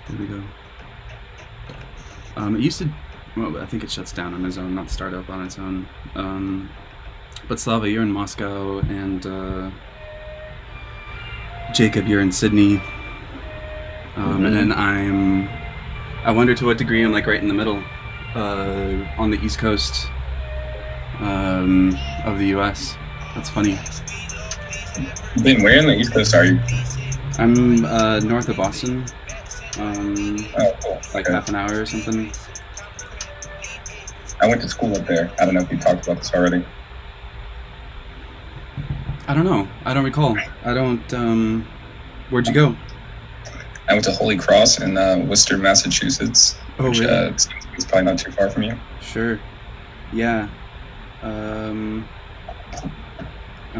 There we go. It used to. Well, I think it shuts down on its own, not start up on its own. But Slava, you're in Moscow, and Jacob, you're in Sydney, and then I wonder to what degree I'm like right in the middle, on the East Coast of the U.S. That's funny. Ben, where in the East Coast are you? I'm north of Boston, Oh, cool. like Okay. half an hour or something. I went to school up there. I don't know if you talked about this already. I don't know. I don't recall. I don't. Where'd you go? I went to Holy Cross in Worcester, Massachusetts, Oh, which really? it's probably not too far from you. Sure. Yeah. I'm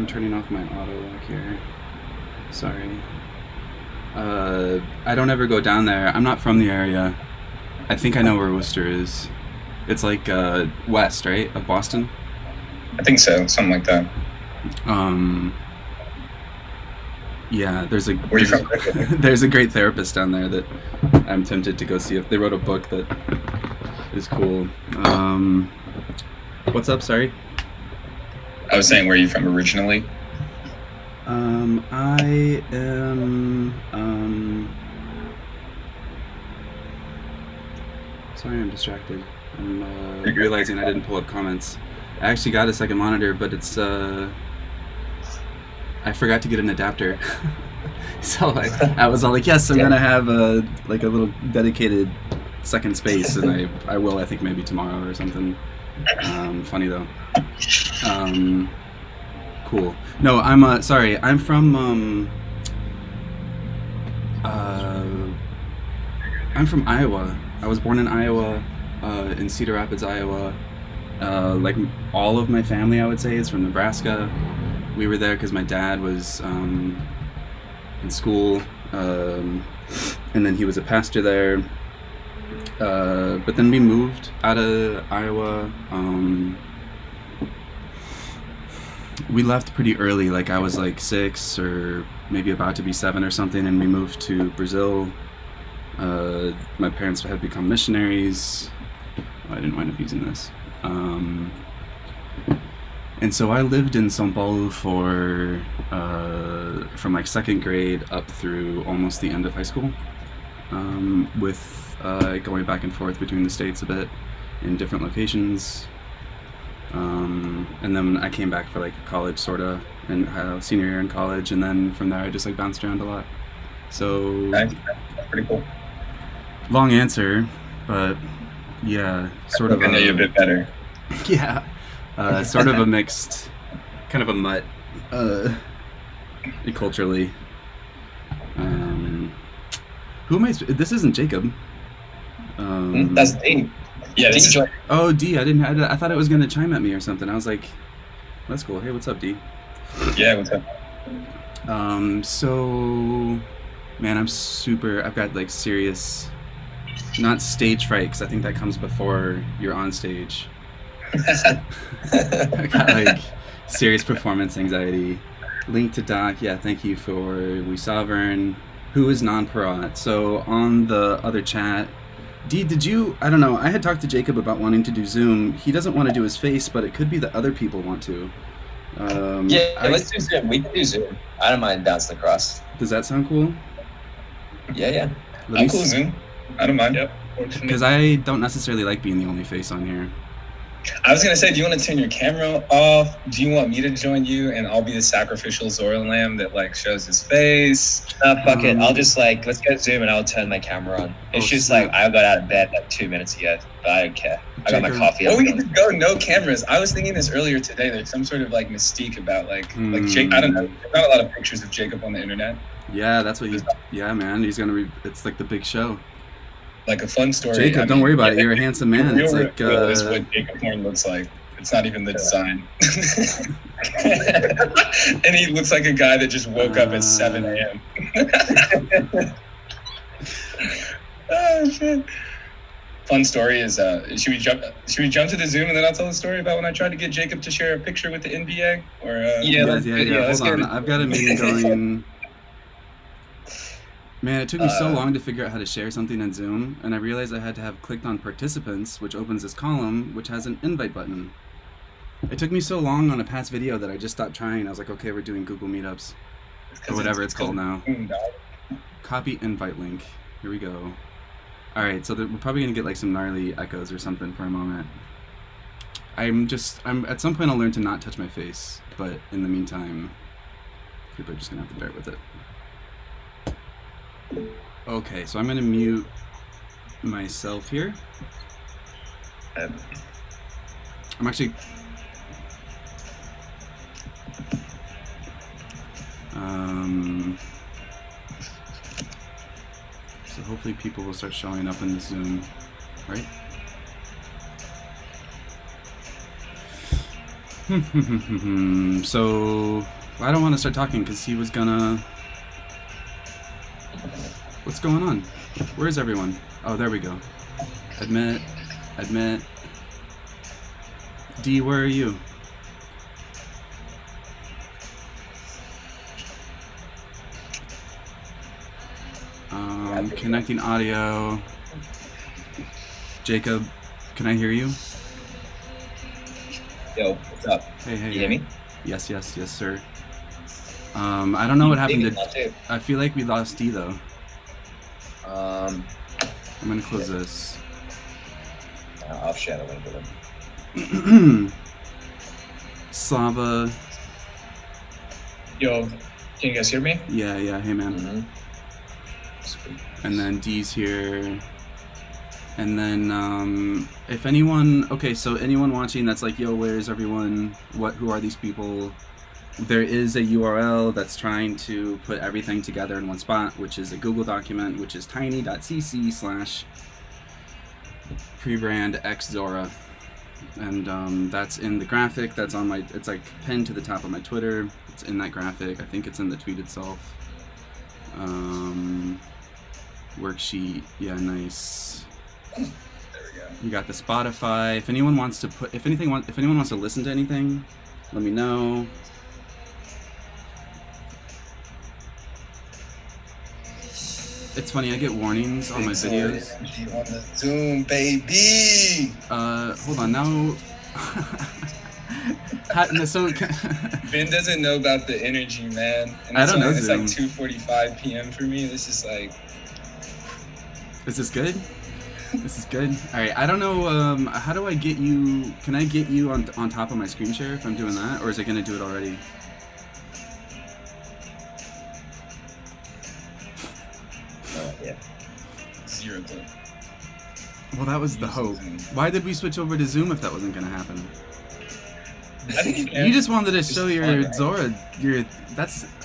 turning off my auto lock here. Sorry. I don't ever go down there. I'm not from the area. I think I know where Worcester is. It's like west, right, of Boston. I think so, something like that. Yeah, Where are you from? there's a great therapist down there that I'm tempted to go see. If they wrote a book that is cool. What's up? Sorry. I was saying, where are you from originally? I am. Sorry, I'm distracted. I'm realizing I didn't pull up comments. I actually got a second monitor, but it's I forgot to get an adapter. So I was all like, yes, I'm gonna have a little dedicated second space, and I will, I think, maybe tomorrow or something. Funny though. Cool. No, I'm sorry. I'm from Iowa. I was born in Iowa, in Cedar Rapids, Iowa. Like all of my family, I would say, is from Nebraska. We were there because my dad was in school, and then he was a pastor there. But then we moved out of Iowa. We left pretty early, like I was like 6 or maybe about to be 7 or something, and we moved to Brazil. My parents had become missionaries. Oh, I didn't wind up using this. And so I lived in São Paulo for from like 2nd grade up through almost the end of high school, with going back and forth between the states a bit in different locations. And then I came back for like college, sorta, and senior year in college, and then from there I just like bounced around a lot. So That's pretty cool. long answer, but yeah, sort of I know you a bit better. yeah, sort of a mixed, kind of a mutt, culturally. Who am I? This isn't Jacob. That's D. Yeah, this is Oh, D. I thought it was gonna chime at me or something. I was like, that's cool. Hey, what's up, D? yeah. What's up? So, man, I've got like serious, not stage fright, because I think that comes before you're on stage. I got like serious performance anxiety. Link to Doc. Yeah, thank you for We Sovereign, who is non-Parat. So on the other chat, D, did you? I don't know. I had talked to Jacob about wanting to do Zoom. He doesn't want to do his face, but it could be that other people want to. Let's do Zoom. We can do Zoom. I don't mind bouncing across. Does that sound cool? Yeah. I'm cool, Zoom. I don't mind. Yep. Because I don't necessarily like being the only face on here. I was gonna say, do you want to turn your camera off? Do you want me to join you, and I'll be the sacrificial Zora lamb that like shows his face? Fuck it. I'll just let's go Zoom and I'll turn my camera on. It's just snap. I got out of bed like 2 minutes ago, but I don't care. I got my Jacob- coffee. Or we can just go no cameras. I was thinking this earlier today. There's some sort of like mystique about like Jake. I don't know. There's not a lot of pictures of Jacob on the internet. Yeah, that's what he's. Yeah, man, he's gonna be. It's like the big show. Like a fun story. Jacob, don't worry about it. You're a handsome man. Real It's like reveal is what Jacob Horn looks like. It's not even the design. And he looks like a guy that just woke up at 7 a.m. Oh shit. Fun story is should we jump to the Zoom and then I'll tell the story about when I tried to get Jacob to share a picture with the NBA? Or yeah. let's Hold on, I've got a meeting going. Man, it took me so long to figure out how to share something in Zoom, and I realized I had to have clicked on participants, which opens this column, which has an invite button. It took me so long on a past video that I just stopped trying. I was like, okay, we're doing Google Meetups. Or whatever it's called now. Copy invite link. Here we go. Alright, so we're probably going to get like some gnarly echoes or something for a moment. I'm at some point I'll learn to not touch my face, but in the meantime, people are just going to have to bear with it. Okay, so I'm going to mute myself here. I'm actually... so hopefully people will start showing up in the Zoom, right? So I don't want to start talking because he was gonna... What's going on? Where is everyone? Oh, there we go. Admit. D, where are you? Connecting audio. Jacob, can I hear you? Yo, what's up? Hey. You hear me? Yes, sir. I don't know what happened to... I feel like we lost D, though. I'm gonna close this. I'll shadow link. Slava. Yo, can you guys hear me? Yeah. Hey, man. Mm-hmm. And then D's here. And then, if anyone... Okay, so anyone watching that's like, yo, where's everyone? Who are these people? There is a URL that's trying to put everything together in one spot, which is a Google document, which is tiny.cc/prebrandxzora. And that's in the graphic. That's on my... It's like pinned to the top of my Twitter. It's in that graphic. I think it's in the tweet itself. Worksheet. Yeah, nice. There we go. You got the Spotify. If anyone wants to if anyone wants to listen to anything, let me know. It's funny, I get warnings on my videos. On the Zoom, baby. Hold on now. So Ben doesn't know about the energy, man. And I don't know. It's Zoom. like 2:45 p.m. for me. This is like. Is this good? This is good. All right. I don't know. How do I get you? Can I get you on top of my screen share if I'm doing that, or is it gonna do it already? Yeah. 0 clue. Well, that was the hope. Why did we switch over to Zoom if that wasn't gonna happen? I think You just wanted to show your fun, right? Zora.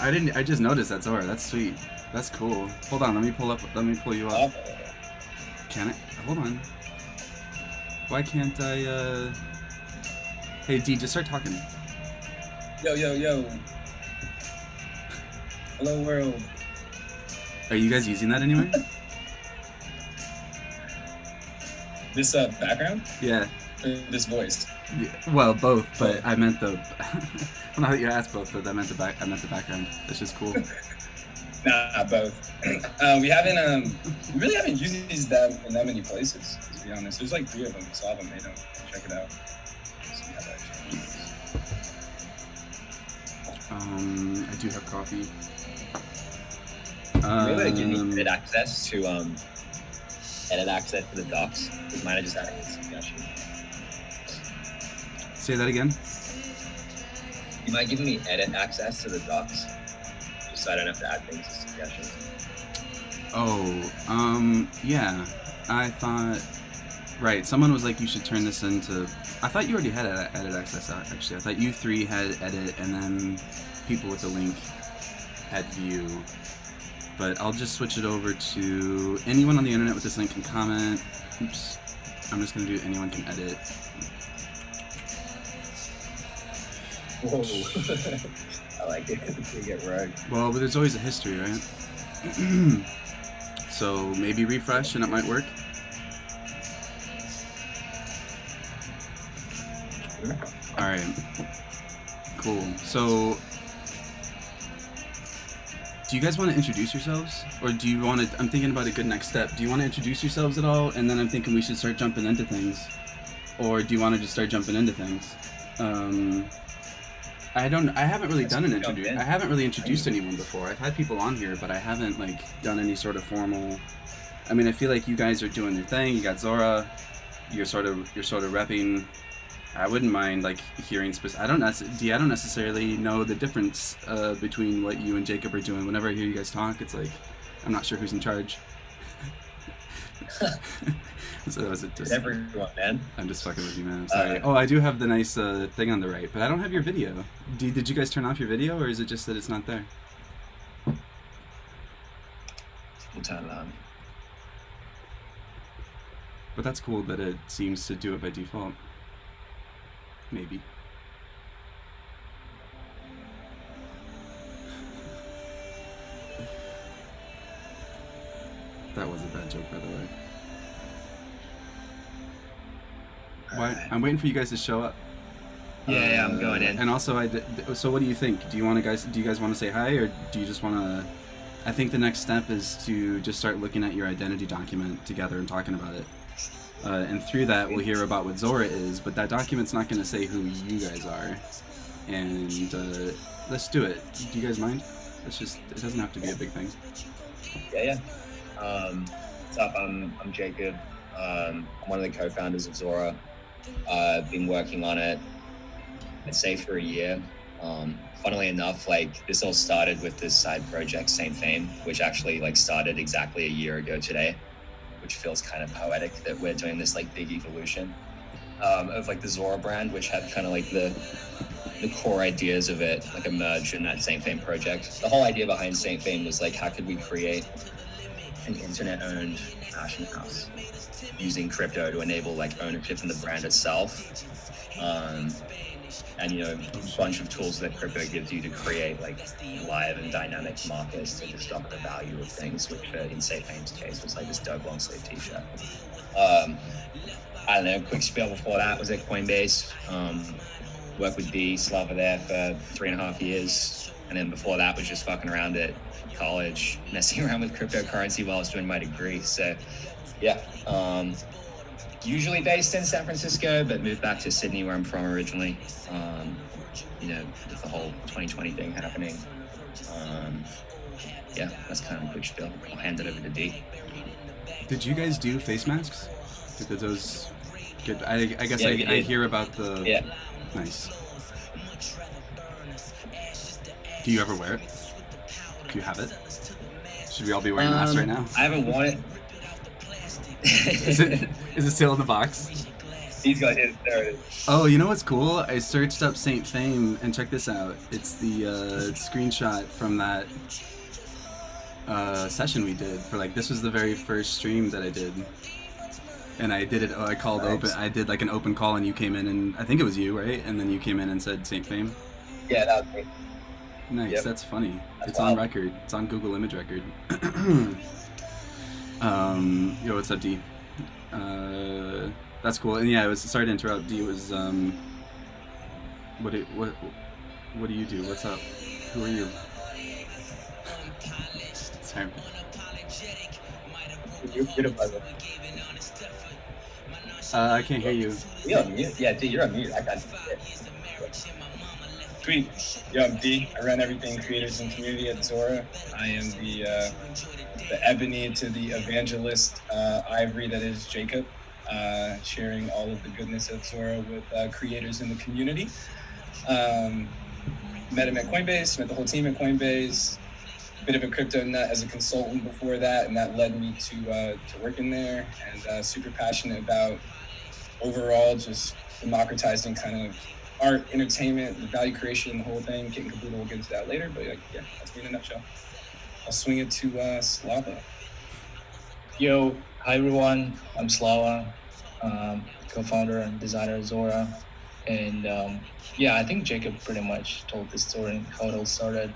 I just noticed that Zora. That's sweet. That's cool. Hold on. Let me pull you up. Can I? Hold on. Why can't I? Hey D, just start talking. Yo. Hello world. Are you guys using that anyway? This background? Yeah. Or this voice? Yeah. Well, both, but I meant the. Well, not that you asked both, but I meant the background. That's just cool. Nah, both. We really haven't used these in that many places, to be honest. There's like 3 of them. So I've made them. Check it out. See how that changes. I do have coffee. Maybe give me edit access to the docs. Because mine are just adding a suggestion. Say that again. You might give me edit access to the docs, just so I don't have to add things to suggestions. Oh, yeah. I thought... Right, someone was like, you should turn this into... I thought you already had edit access, actually. I thought you 3 had edit, and then people with the link had view. But I'll just switch it over to... Anyone on the internet with this link can comment. Oops. I'm just going to do anyone can edit. Whoa. I like it. You get right. Well, but there's always a history, right? So maybe refresh and it might work. Alright. Cool. So Do you guys want to introduce yourselves, or do you want to? I'm thinking about a good next step. Do you want to introduce yourselves at all, and then I'm thinking we should start jumping into things, or do you want to just start jumping into things? I don't. I haven't really done an introduction. I haven't really introduced anyone before. I've had people on here, but I haven't like done any sort of formal. I mean, I feel like you guys are doing your thing. You got Zora. You're sort of repping. I wouldn't mind like hearing specific. I don't necessarily know the difference between what you and Jacob are doing. Whenever I hear you guys talk, it's like I'm not sure who's in charge. So that was it. Just Everyone, man. I'm just fucking with you, man. I'm sorry. Oh, I do have the nice thing on the right, but I don't have your video. Did you guys turn off your video, or is it just that it's not there? We'll turn it on. But that's cool that it seems to do it by default. Maybe. That was a bad joke, by the way. Why? I'm waiting for you guys to show up. Yeah, I'm going in. And also, so what do you think? Do you guys want to say hi, or do you just want to? I think the next step is to just start looking at your identity document together and talking about it. And through that, we'll hear about what Zora is, but that document's not going to say who you guys are. And let's do it. Do you guys mind? It doesn't have to be a big thing. Yeah. What's up? I'm Jacob. I'm one of the co-founders of Zora. I've been working on it, I'd say, for a year. Funnily enough, like this all started with this side project, Saint Fame, which actually like started exactly a year ago today, which feels kind of poetic that we're doing this like big evolution of like the Zora brand, which had kind of like the core ideas of it like emerged in that Saint Fame project. The whole idea behind Saint Fame was like, how could we create an internet-owned fashion house using crypto to enable like ownership in the brand itself, and a bunch of tools that crypto gives you to create like live and dynamic markets to discover the value of things, which in Saint Fame's case was like this Doug long sleeve t-shirt. I don't know, quick spiel before that was at Coinbase. Worked with D, Slava there for 3.5 years. And then before that was just fucking around at college, messing around with cryptocurrency while I was doing my degree. So yeah, usually based in San Francisco, but moved back to Sydney where I'm from originally. With the whole 2020 thing happening. Yeah, that's kind of a quick spiel. I'll hand it over to D. Did you guys do face masks? Did those good? I guess I hear about the... Yeah. Nice. Do you ever wear it? Do you have it? Should we all be wearing masks right now? I haven't worn it. Is it still in the box? He's got his. There it is. Oh, you know what's cool? I searched up Saint Fame, and check this out. It's the screenshot from that session we did for like, this was the very first stream that I did. And I did it, I called nice. open, I did like an open call, and you came in, and I think it was you, right? And then you came in and said Saint Fame. Yeah, that was me. Nice, Yep. That's funny. It's wild. on record. It's on Google Image Record. Yo, what's up, D? That's cool. And yeah, sorry to interrupt. D was what do you do? What's up? Who are you? Sorry. You're the buzzer. I can't hear you. You're on mute. Yeah, D, you're on mute. I got you. Sweet. Yo, I'm D. I run everything creators and community at Zora. I am the ebony to the evangelist ivory that is Jacob, sharing all of the goodness of Zora with creators in the community. Met him at Coinbase, met the whole team at Coinbase. Bit of a crypto nut as a consultant before that, and that led me to working there, and super passionate about overall just democratizing kind of art, entertainment, the value creation, the whole thing. Getting completely, we'll get into that later, but yeah, that's me in a nutshell. I'll swing it to Slava. Yo, hi everyone, I'm Slava, co-founder and designer of Zora. And yeah, I think Jacob pretty much told the story and how it all started.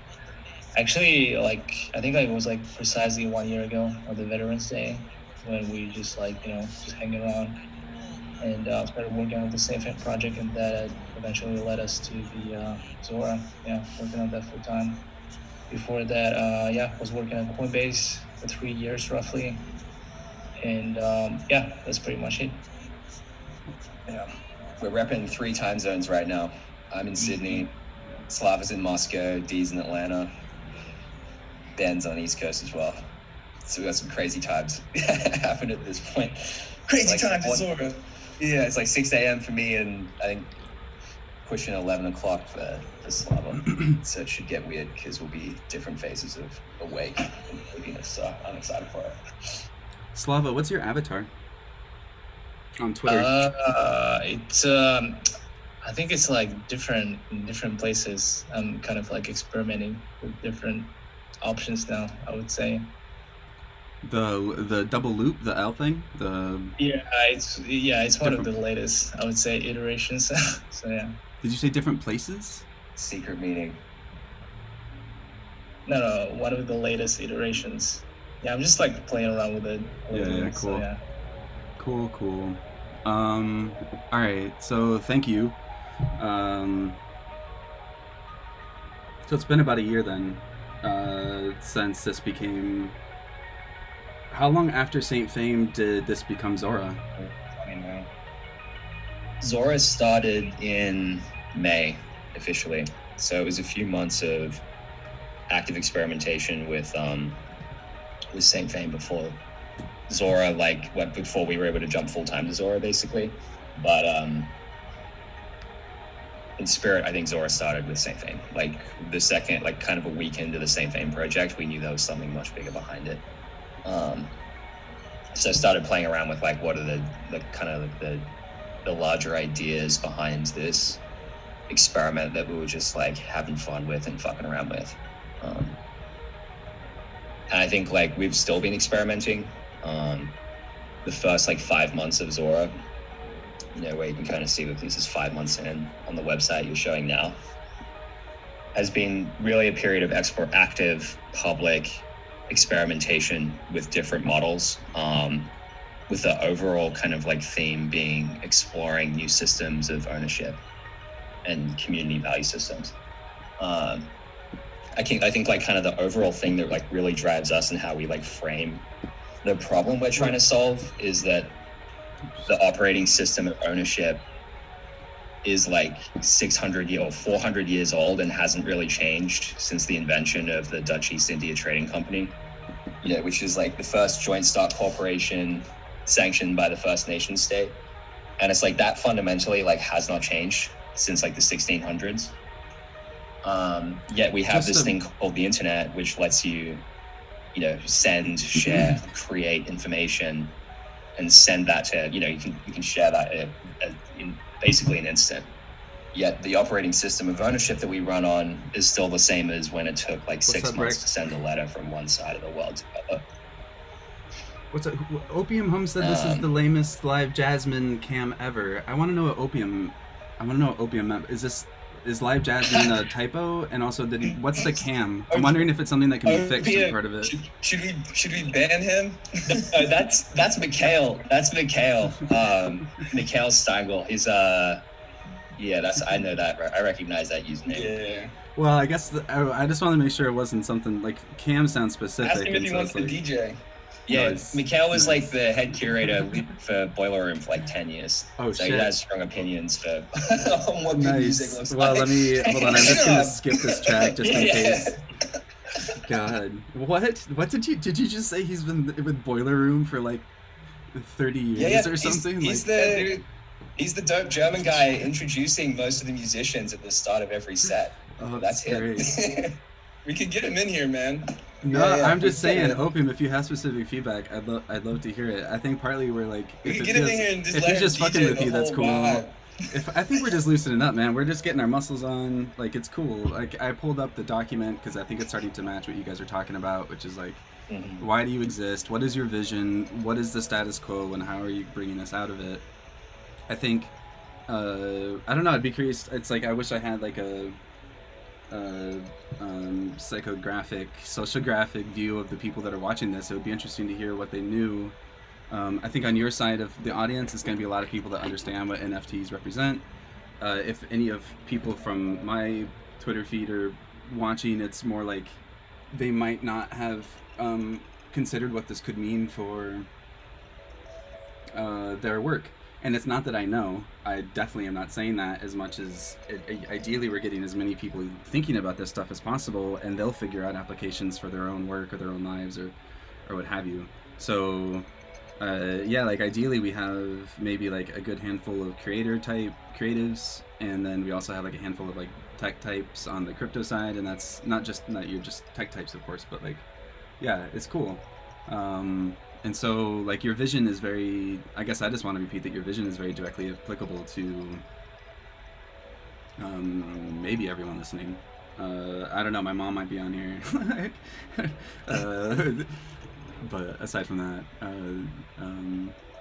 Actually, I think it was precisely 1 year ago on the Veterans Day when we just just hanging around and started working on the Safe Hand project, and that eventually led us to the Zora, working on that full time. before that, I was working at Coinbase for 3 years roughly, and that's pretty much it. Yeah. We're repping 3 time zones right now. I'm in Sydney, Slava's in Moscow, Dee's in Atlanta, Ben's on the East Coast as well. So we got some crazy times happen at this point. Crazy Like times in Zora. Yeah, it's like 6 a.m. for me, and I think pushing 11 o'clock for Slava. So it should get weird because we'll be different phases of awake and sleepiness. So I'm excited for it. Slava, what's your avatar on Twitter? It's I think it's like different in different places. I'm kind of like experimenting with different options now, I would say. The double loop, the L thing, it's one of the latest, I would say, iterations. So yeah. Did you say different places? Secret meaning. No, one of the latest iterations. Yeah, I'm just like playing around with it. Yeah, cool. So, yeah. Cool. All right. So thank you. So it's been about a year then, since this became. How long after Saint Fame did this become Zora? I know. Zora started in May officially, so it was a few months of active experimentation with Saint Fame before Zora, before we were able to jump full time to Zora, basically. But in spirit, I think Zora started with Saint Fame. Like the second, kind of a week into the Saint Fame project, we knew there was something much bigger behind it. So I started playing around with what are the larger ideas behind this experiment that we were just having fun with and fucking around with. And I think we've still been experimenting. The first 5 months of Zora, where you can kind of see that this is 5 months in on the website you're showing now, has been really a period of active public experimentation with different models, with the overall kind of theme being exploring new systems of ownership and community value systems. I think kind of the overall thing that really drives us and how we frame the problem we're trying to solve is that the operating system of ownership is 600 or 400 years old and hasn't really changed since the invention of the Dutch East India Trading Company, which is the first joint stock corporation sanctioned by the First Nation state. And it's that fundamentally has not changed since the 1600s. Yet we have this thing called the internet, which lets you, send, share, create information, and send that to, you can share that in basically an instant. Yet the operating system of ownership that we run on is still the same as when it took 6 months to send a letter from one side of the world to the other. What's up? Opium Hum said this is the lamest live Jasmine cam ever. I want to know what Opium meant. Is live Jasmine a typo? And also, what's the cam? I'm wondering if it's something that can be fixed as part of it. Should we ban him? That's Mikhail. That's Mikhail. Mikhail Steingle. He's I know that. I recognize that username. Yeah. Well, I guess I just want to make sure it wasn't something cam sounds specific. Ask him if he wants to DJ. Yeah, Nice. Mikhail was the head curator for Boiler Room for 10 years. Oh, so shit. he has strong opinions for what good music looks Well, like. hold on. I'm just gonna skip this track just in case. God, what did you just say? He's been with Boiler Room for 30 years or something. He's the dope German guy introducing most of the musicians at the start of every set. Oh, that's great. him. We could get him in here, man. No, Yeah, I'm just saying, yeah. Opium. If you have specific feedback, I'd love to hear it. I think partly we're We if could get him in here and just if let he's him just DJ fucking with the you, that's whole cool. vibe. I think we're just loosening up, man. We're just getting our muscles on. It's cool. I pulled up the document because I think it's starting to match what you guys are talking about, which is why do you exist? What is your vision? What is the status quo, and how are you bringing us out of it? I think, I don't know. I'd be curious. It's I wish I had a psychographic, sociographic view of the people that are watching this. It would be interesting to hear what they knew. I think on your side of the audience, it's going to be a lot of people that understand what NFTs represent. If any of people from my Twitter feed are watching, it's more they might not have considered what this could mean for their work. And it's not that I know. I definitely am not saying that, as much as ideally we're getting as many people thinking about this stuff as possible, and they'll figure out applications for their own work or their own lives or what have you. So yeah, like ideally we have maybe like a good handful of creatives, and then we also have like a handful of like tech types on the crypto side, and that's not you're just tech types, of course, but like yeah, it's cool. And so like your vision is very, I guess I just want to repeat that your vision is very directly applicable to maybe everyone listening. I don't know, my mom might be on here. But aside from that,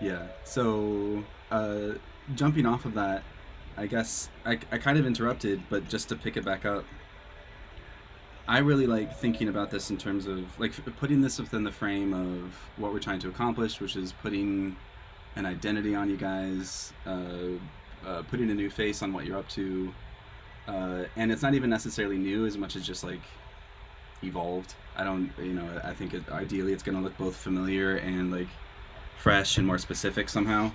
yeah. So jumping off of that, I guess I kind of interrupted, but just to pick it back up, I really like thinking about this in terms of like putting this within the frame of what we're trying to accomplish, which is putting an identity on you guys, putting a new face on what you're up to, and it's not even necessarily new as much as just like evolved. I don't, I think ideally it's going to look both familiar and like fresh and more specific somehow.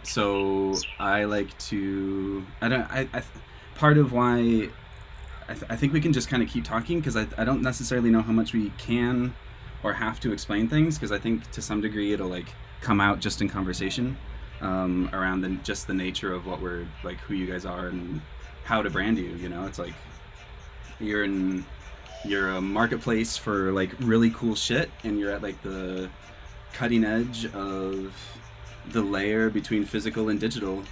So I like to, part of why I think we can just kind of keep talking, because I don't necessarily know how much we can or have to explain things, because I think to some degree it'll like come out just in conversation around just the nature of what we're like, who you guys are and how to brand you. It's like you're a marketplace for like really cool shit, and you're at like the cutting edge of the layer between physical and digital.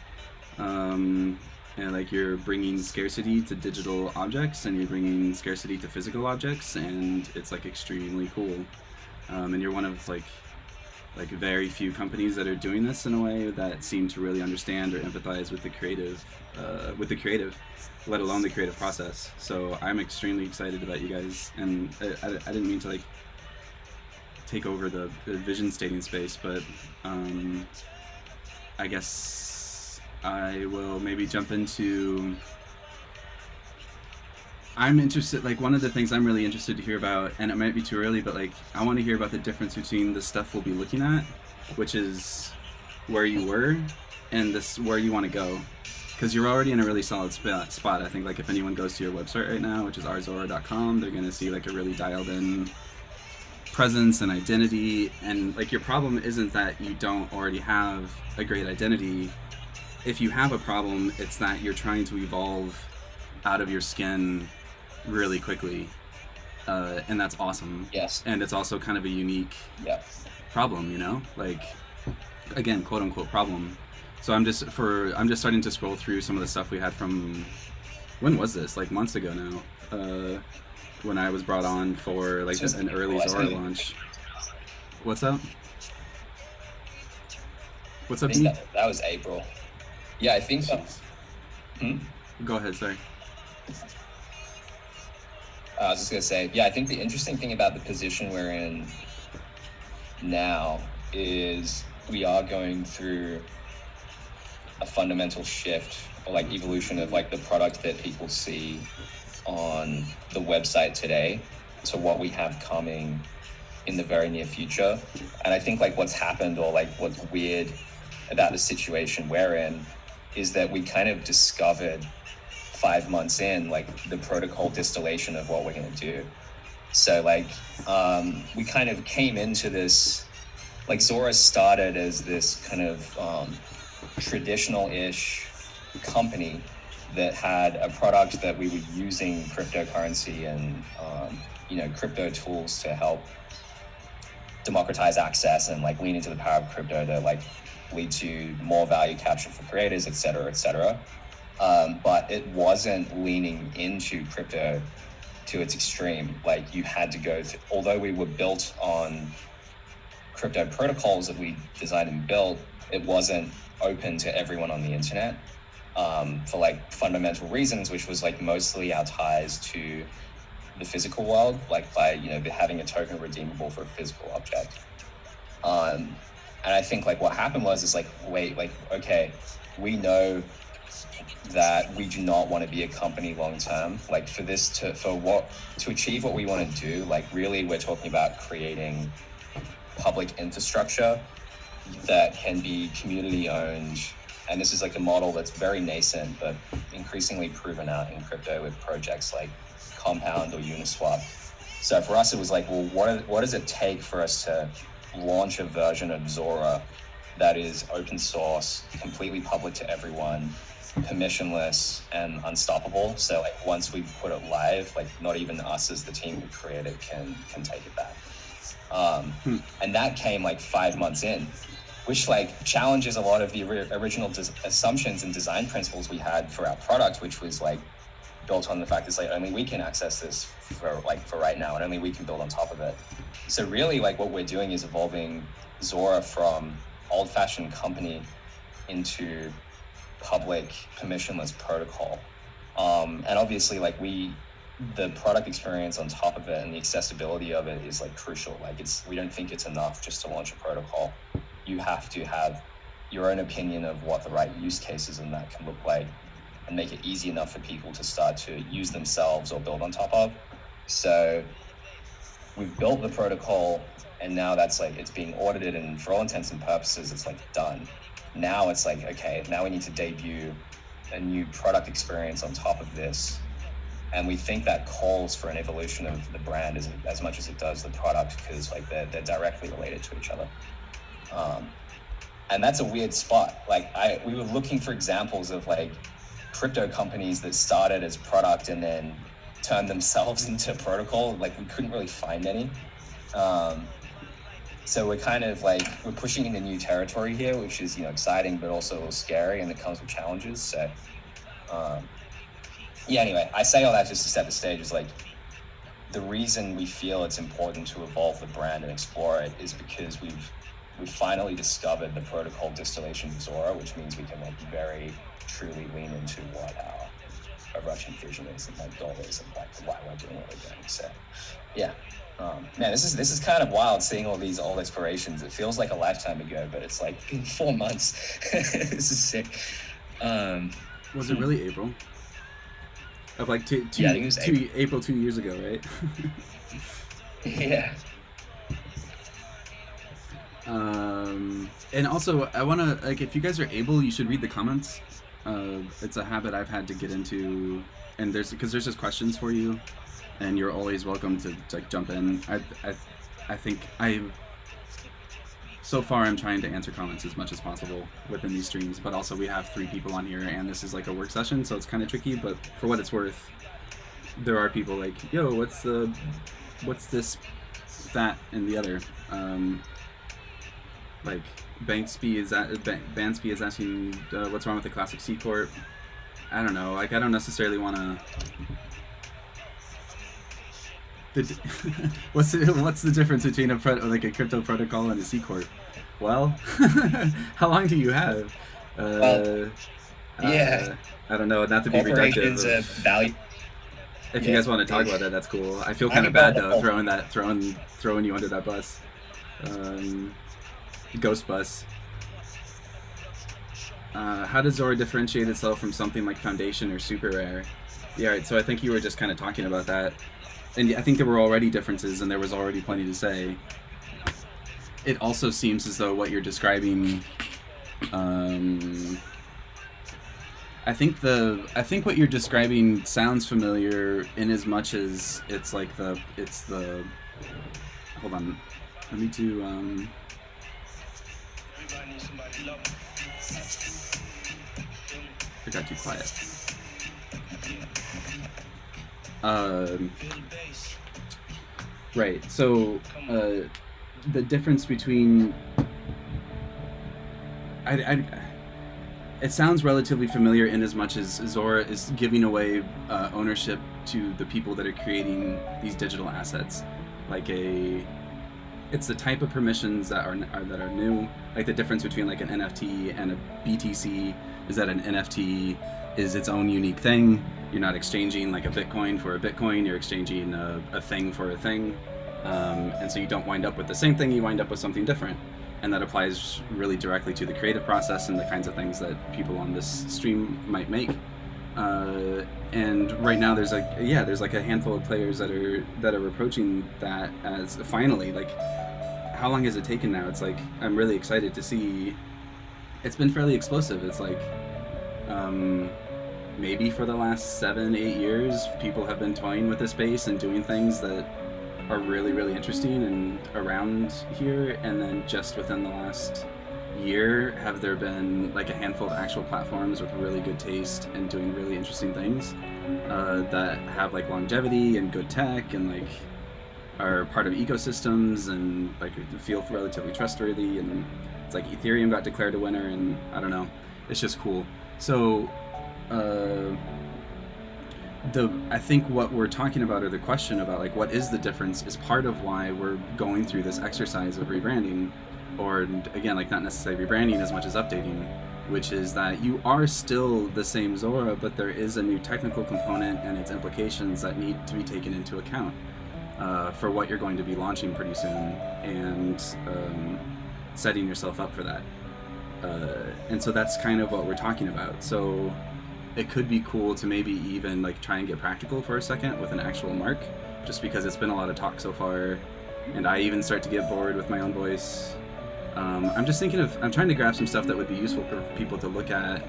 And like you're bringing scarcity to digital objects, and you're bringing scarcity to physical objects, and it's like extremely cool. And you're one of like very few companies that are doing this in a way that seem to really understand or empathize with the creative, let alone the creative process. So I'm extremely excited about you guys, and I didn't mean to like take over the vision stating space, but I guess I will maybe jump into, I'm interested, like one of the things I'm really interested to hear about, and it might be too early, but like I want to hear about the difference between the stuff we'll be looking at, which is where you were, and this where you want to go, because you're already in a really solid spot. I think like if anyone goes to your website right now, which is rzora.com, they're going to see like a really dialed in presence and identity, and like your problem isn't that you don't already have a great identity. If you have a problem, it's that you're trying to evolve out of your skin really quickly, and that's awesome. Yes. And it's also kind of a unique problem, like again, quote unquote problem. So I'm just starting to scroll through some of the stuff we had from, when was this? Like months ago now, when I was brought on for like an early Zora launch. What's up? What's up, D? That was April. Yeah, I think so. Go ahead, sorry. I was just going to say, yeah, I think the interesting thing about the position we're in now is we are going through a fundamental shift, or like evolution of like the product that people see on the website today to what we have coming in the very near future. And I think like what's happened, or like what's weird about the situation we're in, is that we kind of discovered 5 months in like the protocol distillation of what we're going to do. So like we kind of came into this, like Zora started as this kind of traditional-ish company that had a product that we were using cryptocurrency and crypto tools to help democratize access and like lean into the power of crypto to like lead to more value capture for creators, et cetera. But it wasn't leaning into crypto to its extreme. Like you had to go through, although we were built on crypto protocols that we designed and built, it wasn't open to everyone on the internet for like fundamental reasons, which was like mostly our ties to the physical world, like by having a token redeemable for a physical object. And I think like what happened was like, wait, like, okay, we know that we do not want to be a company long term. Like to achieve what we want to do, like really we're talking about creating public infrastructure that can be community owned. And this is like a model that's very nascent, but increasingly proven out in crypto with projects like Compound or Uniswap. So for us, it was like, well, what does it take for us to launch a version of Zora that is open source, completely public to everyone, permissionless and unstoppable? So like once we put it live, like not even us as the team who created it can take it back. And that came like 5 months in, which like challenges a lot of the original assumptions and design principles we had for our product, which was like built on the fact that like only we can access this for right now, and only we can build on top of it. So really like what we're doing is evolving Zora from old-fashioned company into public permissionless protocol. And obviously like the product experience on top of it and the accessibility of it is like crucial. Like we don't think it's enough just to launch a protocol. You have to have your own opinion of what the right use cases in that can look like and make it easy enough for people to start to use themselves or build on top of. So we've built the protocol, and now that's like, it's being audited, and for all intents and purposes, it's like done. Now it's like, okay, now we need to debut a new product experience on top of this. And we think that calls for an evolution of the brand as much as it does the product, because like they're directly related to each other. And that's a weird spot. Like we were looking for examples of like crypto companies that started as product and then turned themselves into protocol. Like we couldn't really find any. So we're kind of like, we're pushing into new territory here, which is, exciting, but also a little scary, and it comes with challenges. So, anyway, I say all that just to set the stage. Is like, the reason we feel it's important to evolve the brand and explore it is because we've finally discovered the protocol distillation of Zora, which means we can like very truly lean into what our overarching vision is and like goal is and like why we're doing what we're doing. So, yeah. Man, this is kind of wild seeing all these old explorations. It feels like a lifetime ago, but it's like been 4 months. This is sick. Was it really April? Of like two, yeah, I think it was April 2 years ago, right? Yeah. And also, I want to, like, if you guys are able, you should read the comments. It's a habit I've had to get into, and there's just questions for you, and you're always welcome to like jump in. I think so far I'm trying to answer comments as much as possible within these streams, but also we have 3 people on here, and this is like a work session, so it's kind of tricky. But for what it's worth, there are people like, yo, what's this, that, and the other. Like Banksby is asking what's wrong with the classic C Corp. I don't know. Like I don't necessarily want to. What's the difference between a crypto protocol and a C Corp? Well, how long do you have? Yeah. I don't know. Not to be reductive. Value. If you guys want to talk about that, that's cool. I feel kind of bad though throwing you under that bus. Ghost bus. How does Zora differentiate itself from something like Foundation or Super Rare? Yeah, right, so I think you were just kind of talking about that. And I think there were already differences, and there was already plenty to say. It also seems as though what you're describing, I think what you're describing sounds familiar in as much as it's like hold on, let me do I got too quiet. Right, so the difference between it sounds relatively familiar in as much as Zora is giving away ownership to the people that are creating these digital assets. It's the type of permissions that are new. Like the difference between like an NFT and a BTC is that an NFT is its own unique thing. You're not exchanging like a Bitcoin for a Bitcoin. You're exchanging a thing for a thing, and so you don't wind up with the same thing. You wind up with something different. and that applies really directly to the creative process and the kinds of things that people on this stream might make. And right now there's like a handful of players that are approaching that as finally, like, how long has it taken now? It's like, I'm really excited to see. It's been fairly explosive. It's like, maybe for the last 7-8 years, people have been toying with the space and doing things that are really, really interesting and around here. And then just within the last year, have there been like a handful of actual platforms with really good taste and doing really interesting things that have like longevity and good tech and like are part of ecosystems and like feel relatively trustworthy. And it's like Ethereum got declared a winner, and I don't know, it's just cool. So I think what we're talking about, or the question about like what is the difference, is part of why we're going through this exercise of rebranding, or again, like not necessarily rebranding as much as updating, which is that you are still the same Zora, but there is a new technical component and its implications that need to be taken into account for what you're going to be launching pretty soon, and setting yourself up for that. And so that's kind of what we're talking about. So it could be cool to maybe even like try and get practical for a second with an actual mark, just because it's been a lot of talk so far, and I even start to get bored with my own voice. I'm just thinking I'm trying to grab some stuff that would be useful for people to look at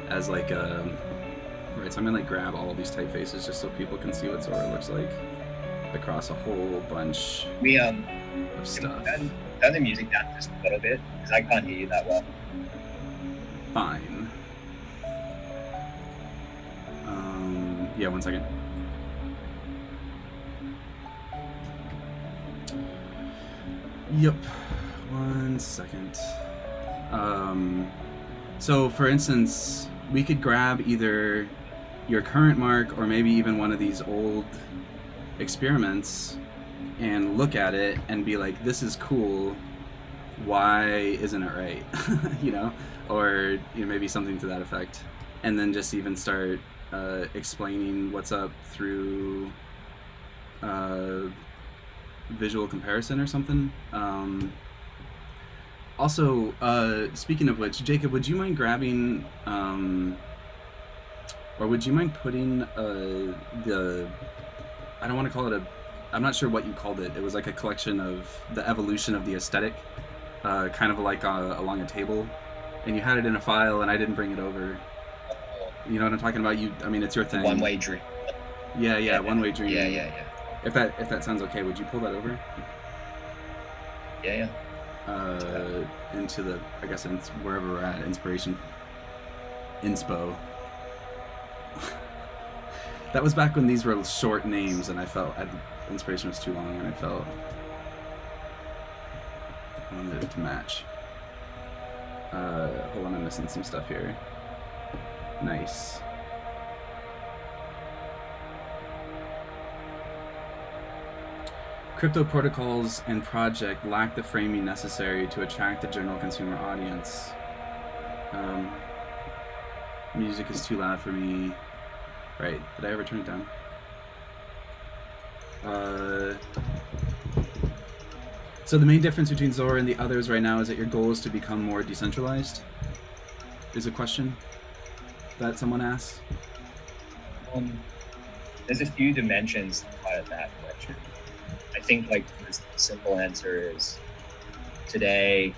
as like right, so I'm gonna like grab all of these typefaces just so people can see what Zora looks like across a whole bunch We of stuff. turn the music down just a little bit because I can't hear you that well. Fine. Yeah, 1 second. Yep, 1 second. So for instance, we could grab either your current mark or maybe even one of these old experiments and look at it and be like, this is cool, why isn't it right? You know, or maybe something to that effect, and then just even start explaining what's up through visual comparison or something. Also, speaking of which, Jacob, would you mind grabbing or would you mind putting the, I don't want to call it I'm not sure what you called it. It was like a collection of the evolution of the aesthetic, kind of like along a table, and you had it in a file and I didn't bring it over. You know what I'm talking about? I mean, it's your thing. One-way dream. Yeah, one-way dream. Yeah. If that sounds okay, would you pull that over? Yeah. Into the, I guess, wherever we're at, inspiration, inspo. That was back when these were short names, and I felt inspiration was too long, and I felt I wanted it to match. Hold on, I'm missing some stuff here. Nice. Crypto protocols and project lack the framing necessary to attract the general consumer audience. Music is too loud for me. Right, did I ever turn it down? So the main difference between Zora and the others right now is that your goal is to become more decentralized? Is a question that someone asks. There's a few dimensions out of that question. I think like the simple answer is today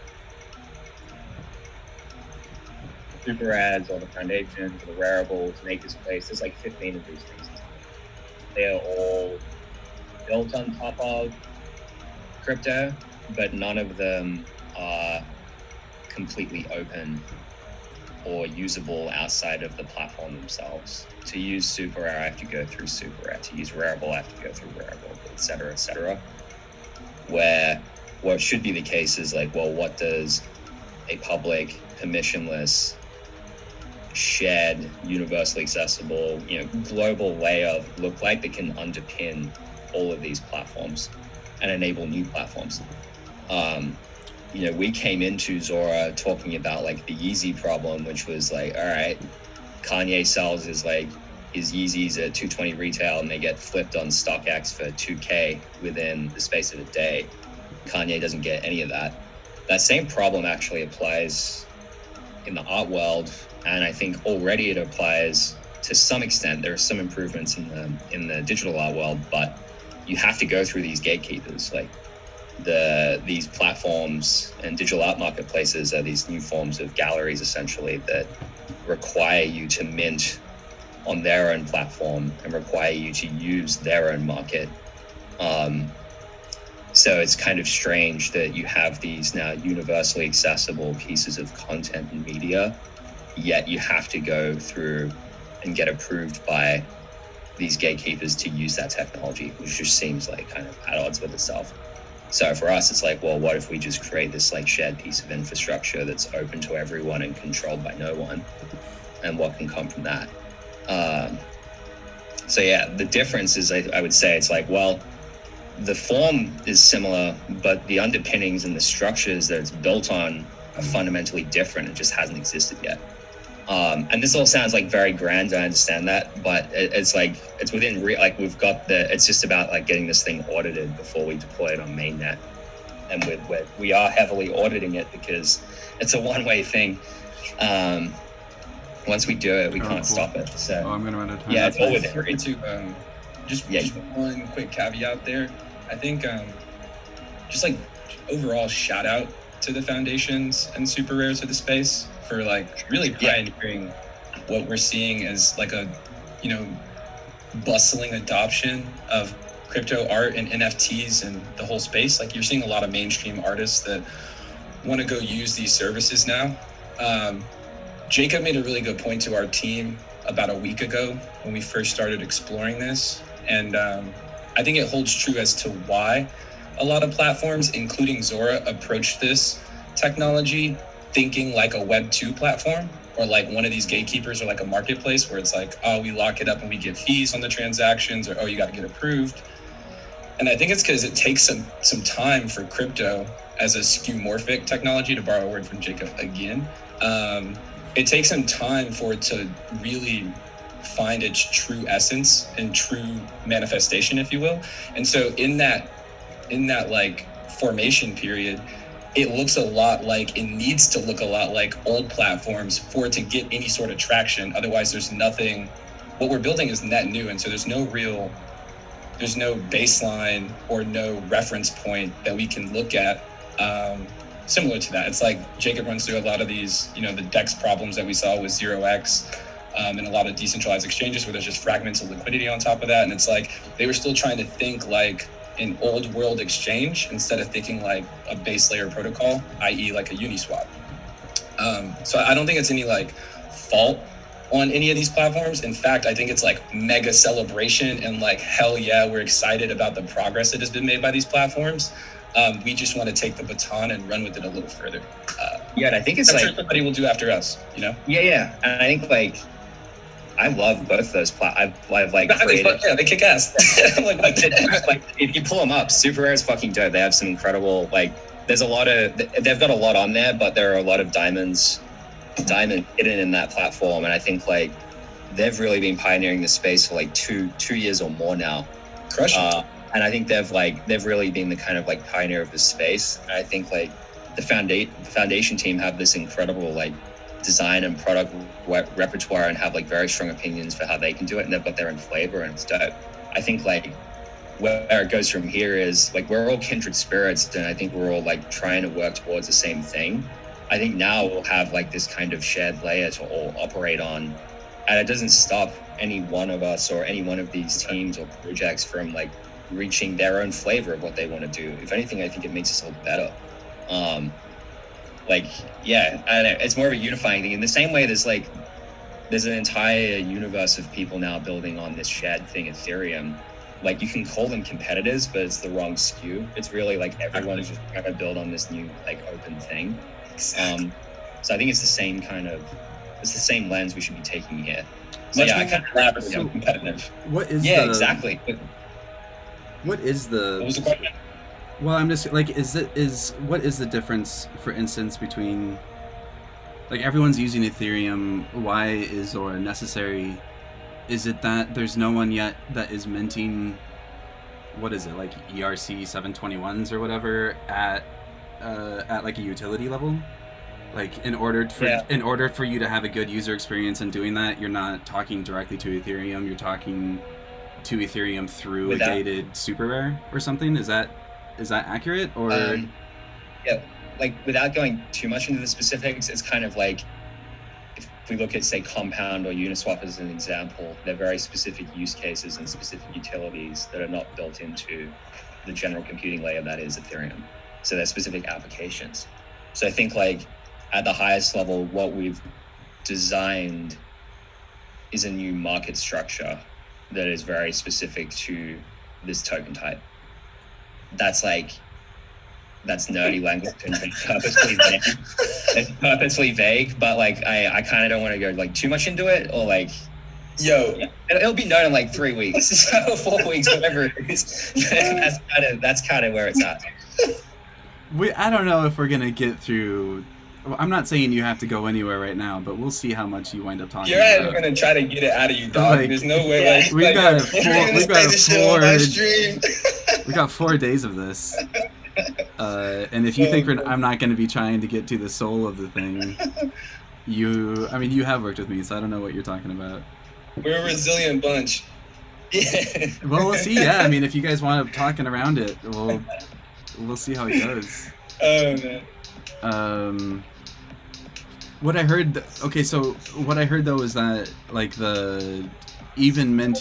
super ads or the foundation, the wearables, makerspace, there's like 15 of these things. They are all built on top of crypto, but none of them are completely open or usable outside of the platform themselves. To use Super Rare, I have to go through Super Rare. To use Rarible, I have to go through Rarible, et cetera, where what should be the case is like, well, what does a public, permissionless, shared, universally accessible, global layer look like that can underpin all of these platforms and enable new platforms? We came into Zora talking about like the Yeezy problem, which was like, all right, Kanye sells his Yeezys at 220 retail and they get flipped on StockX for 2K within the space of a day. Kanye doesn't get any of that. that same problem actually applies in the art world, and I think already it applies to some extent. There are some improvements in the digital art world, but you have to go through these gatekeepers. Like these platforms and digital art marketplaces are these new forms of galleries essentially that require you to mint on their own platform and require you to use their own market. So it's kind of strange that you have these now universally accessible pieces of content and media, yet you have to go through and get approved by these gatekeepers to use that technology, which just seems like kind of at odds with itself. So for us, it's like, well, what if we just create this like shared piece of infrastructure that's open to everyone and controlled by no one? And what can come from that? So yeah, the difference is, I would say, it's like, well, the form is similar, but the underpinnings and the structures that it's built on are fundamentally different. It just hasn't existed yet. And this all sounds like very grand, I understand that, but it's like, it's within, we've got it's just about like getting this thing audited before we deploy it on mainnet. And we are heavily auditing it because it's a one-way thing. Once we do it, we can't stop it. So I'm gonna run out of time. Yeah, it's all within. Just one quick caveat there. I think just like overall shout out to the foundations and super rares of the space for like really pioneering what we're seeing as like a, you know, bustling adoption of crypto art and NFTs and the whole space. Like you're seeing a lot of mainstream artists that want to go use these services now. Jacob made a really good point to our team about a week ago when we first started exploring this. And I think it holds true as to why a lot of platforms, including Zora, approach this technology thinking like a Web 2 platform or like one of these gatekeepers or like a marketplace where it's like, oh, we lock it up and we get fees on the transactions, or oh, you got to get approved. And I think it's because it takes some time for crypto as a skeuomorphic technology, to borrow a word from Jacob again. It takes some time for it to really find its true essence and true manifestation, if you will. And so in that like formation period, it looks a lot like, it needs to look a lot like old platforms for it to get any sort of traction. Otherwise there's nothing, what we're building is net new. And so there's no baseline or no reference point that we can look at similar to that. It's like Jacob runs through a lot of these, you know, the DEX problems that we saw with 0x and a lot of decentralized exchanges where there's just fragments of liquidity on top of that. And it's like they were still trying to think like an old world exchange instead of thinking like a base layer protocol, i.e. like a Uniswap. So I don't think it's any like fault on any of these platforms. In fact, I think it's like mega celebration and like, hell yeah, we're excited about the progress that has been made by these platforms. We just want to take the baton and run with it a little further. And I think it's like, sure somebody will do after us, you know? Yeah. And I think like, I love both those I've like created. They kick ass. like if you pull them up, Super Rare is fucking dope. They have some incredible, like, they've got a lot on there, but there are a lot of diamond hidden in that platform. And I think like they've really been pioneering this space for like two years or more now. Crushing. And I think they've really been the kind of like pioneer of this space. And I think like the foundation team have this incredible like design and product repertoire and have like very strong opinions for how they can do it, and they've got their own flavor, and it's dope. I think like where it goes from here is like we're all kindred spirits, and I think we're all like trying to work towards the same thing. I think now we'll have like this kind of shared layer to all operate on, and it doesn't stop any one of us or any one of these teams or projects from like reaching their own flavor of what they want to do. If anything, I think it makes us all better. Like, yeah, I don't know, it's more of a unifying thing. In the same way, there's an entire universe of people now building on this shared thing, Ethereum. Like, you can call them competitors, but it's the wrong skew. It's really like everyone is just trying to build on this new like open thing. So I think it's the same lens we should be taking here. So Much yeah, more I kind of collaborative and competitive. What is exactly. What is the? What was the question? Well, I'm just like, what is the difference, for instance, between like everyone's using Ethereum? Why is Zora necessary? Is it that there's no one yet that is minting, what is it, like ERC 721s or whatever at at like a utility level. Like in order for you to have a good user experience in doing that, you're not talking directly to Ethereum. You're talking to Ethereum through a gated super rare or something. Is that accurate or? Yeah, like without going too much into the specifics, it's kind of like if we look at say Compound or Uniswap as an example, they're very specific use cases and specific utilities that are not built into the general computing layer that is Ethereum. So they're specific applications. So I think like at the highest level, what we've designed is a new market structure that is very specific to this token type. That's nerdy language and purposely vague. It's purposely vague, but like I kind of don't want to go like too much into it, or like, it'll be known in like 3 weeks, 4 weeks, whatever it is. That's kind of where it's at. I don't know if we're gonna get through. I'm not saying you have to go anywhere right now, but we'll see how much you wind up talking about. You're gonna try to get it out of you, dog. There's no way. We've got 4 days of this. And if you think I'm not going to be trying to get to the soul of the thing, you have worked with me, so I don't know what you're talking about. We're a resilient bunch. Yeah. Well, we'll see. Yeah, I mean, if you guys want to talking around it, we'll see how it goes. Oh man. What I heard though is that like even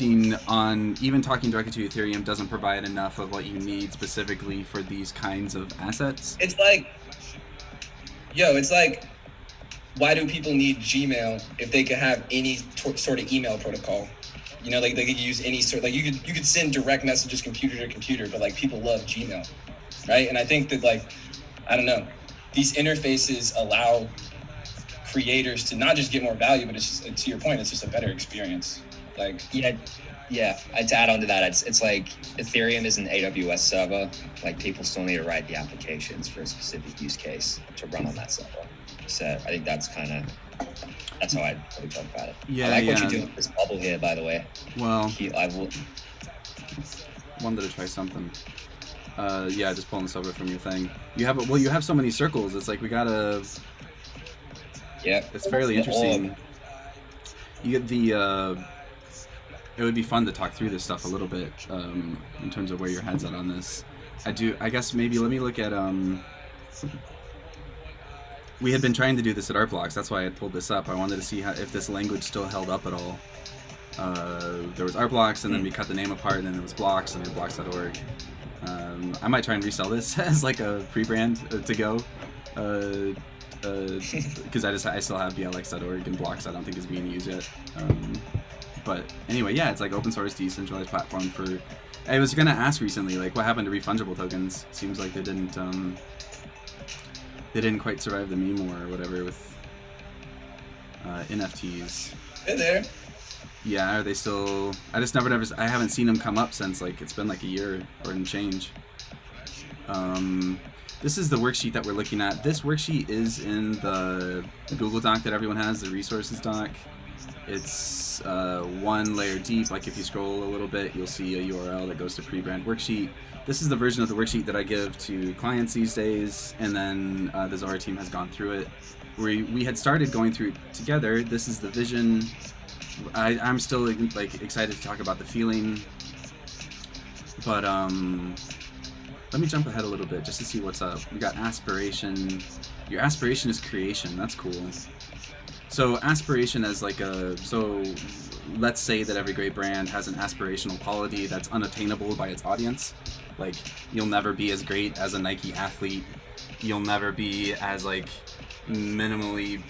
talking directly to Ethereum doesn't provide enough of what you need specifically for these kinds of assets. It's like, why do people need Gmail if they could have any sort of email protocol? You know, like they could use any sort, like you could send direct messages computer to computer, but like people love Gmail, right? And I think that like, I don't know, these interfaces allow creators to not just get more value, but it's just, to your point, it's just a better experience. Like yeah. To add on to that, it's like Ethereum is an AWS server. Like people still need to write the applications for a specific use case to run on that server. So I think that's how I probably talk about it. Yeah, I like what you're doing with this bubble here, by the way. Well, wanted to try something. Just pulling this over from your thing. You have so many circles. It's like we gotta. Yeah. It's fairly interesting. You get the. It would be fun to talk through this stuff a little bit in terms of where your head's at on this. I guess maybe let me look at. We had been trying to do this at Art Blocks. That's why I pulled this up. I wanted to see if this language still held up at all. There was Art Blocks, and then we cut the name apart, and then it was Blocks, and then blocks.org. I might try and resell this as like a pre-brand to go. Because I still have blx.org and Blocks I don't think is being used yet. But anyway, yeah, it's like open source decentralized platform for. I was gonna ask recently, like, what happened to refungible tokens? Seems like they didn't quite survive the meme war or whatever with NFTs. They're there. Yeah, are they still? I haven't seen them come up since like it's been like a year or in change. This is the worksheet that we're looking at. This worksheet is in the Google Doc that everyone has, the resources doc. It's one layer deep. Like if you scroll a little bit, you'll see a URL that goes to pre-brand worksheet. This is the version of the worksheet that I give to clients these days, and then the Zora team has gone through it. We had started going through it together. This is the vision. I'm still like excited to talk about the feeling, but let me jump ahead a little bit just to see what's up. We got aspiration. Your aspiration is creation. That's cool. So aspiration as like so let's say that every great brand has an aspirational quality that's unattainable by its audience. Like you'll never be as great as a Nike athlete. You'll never be as minimally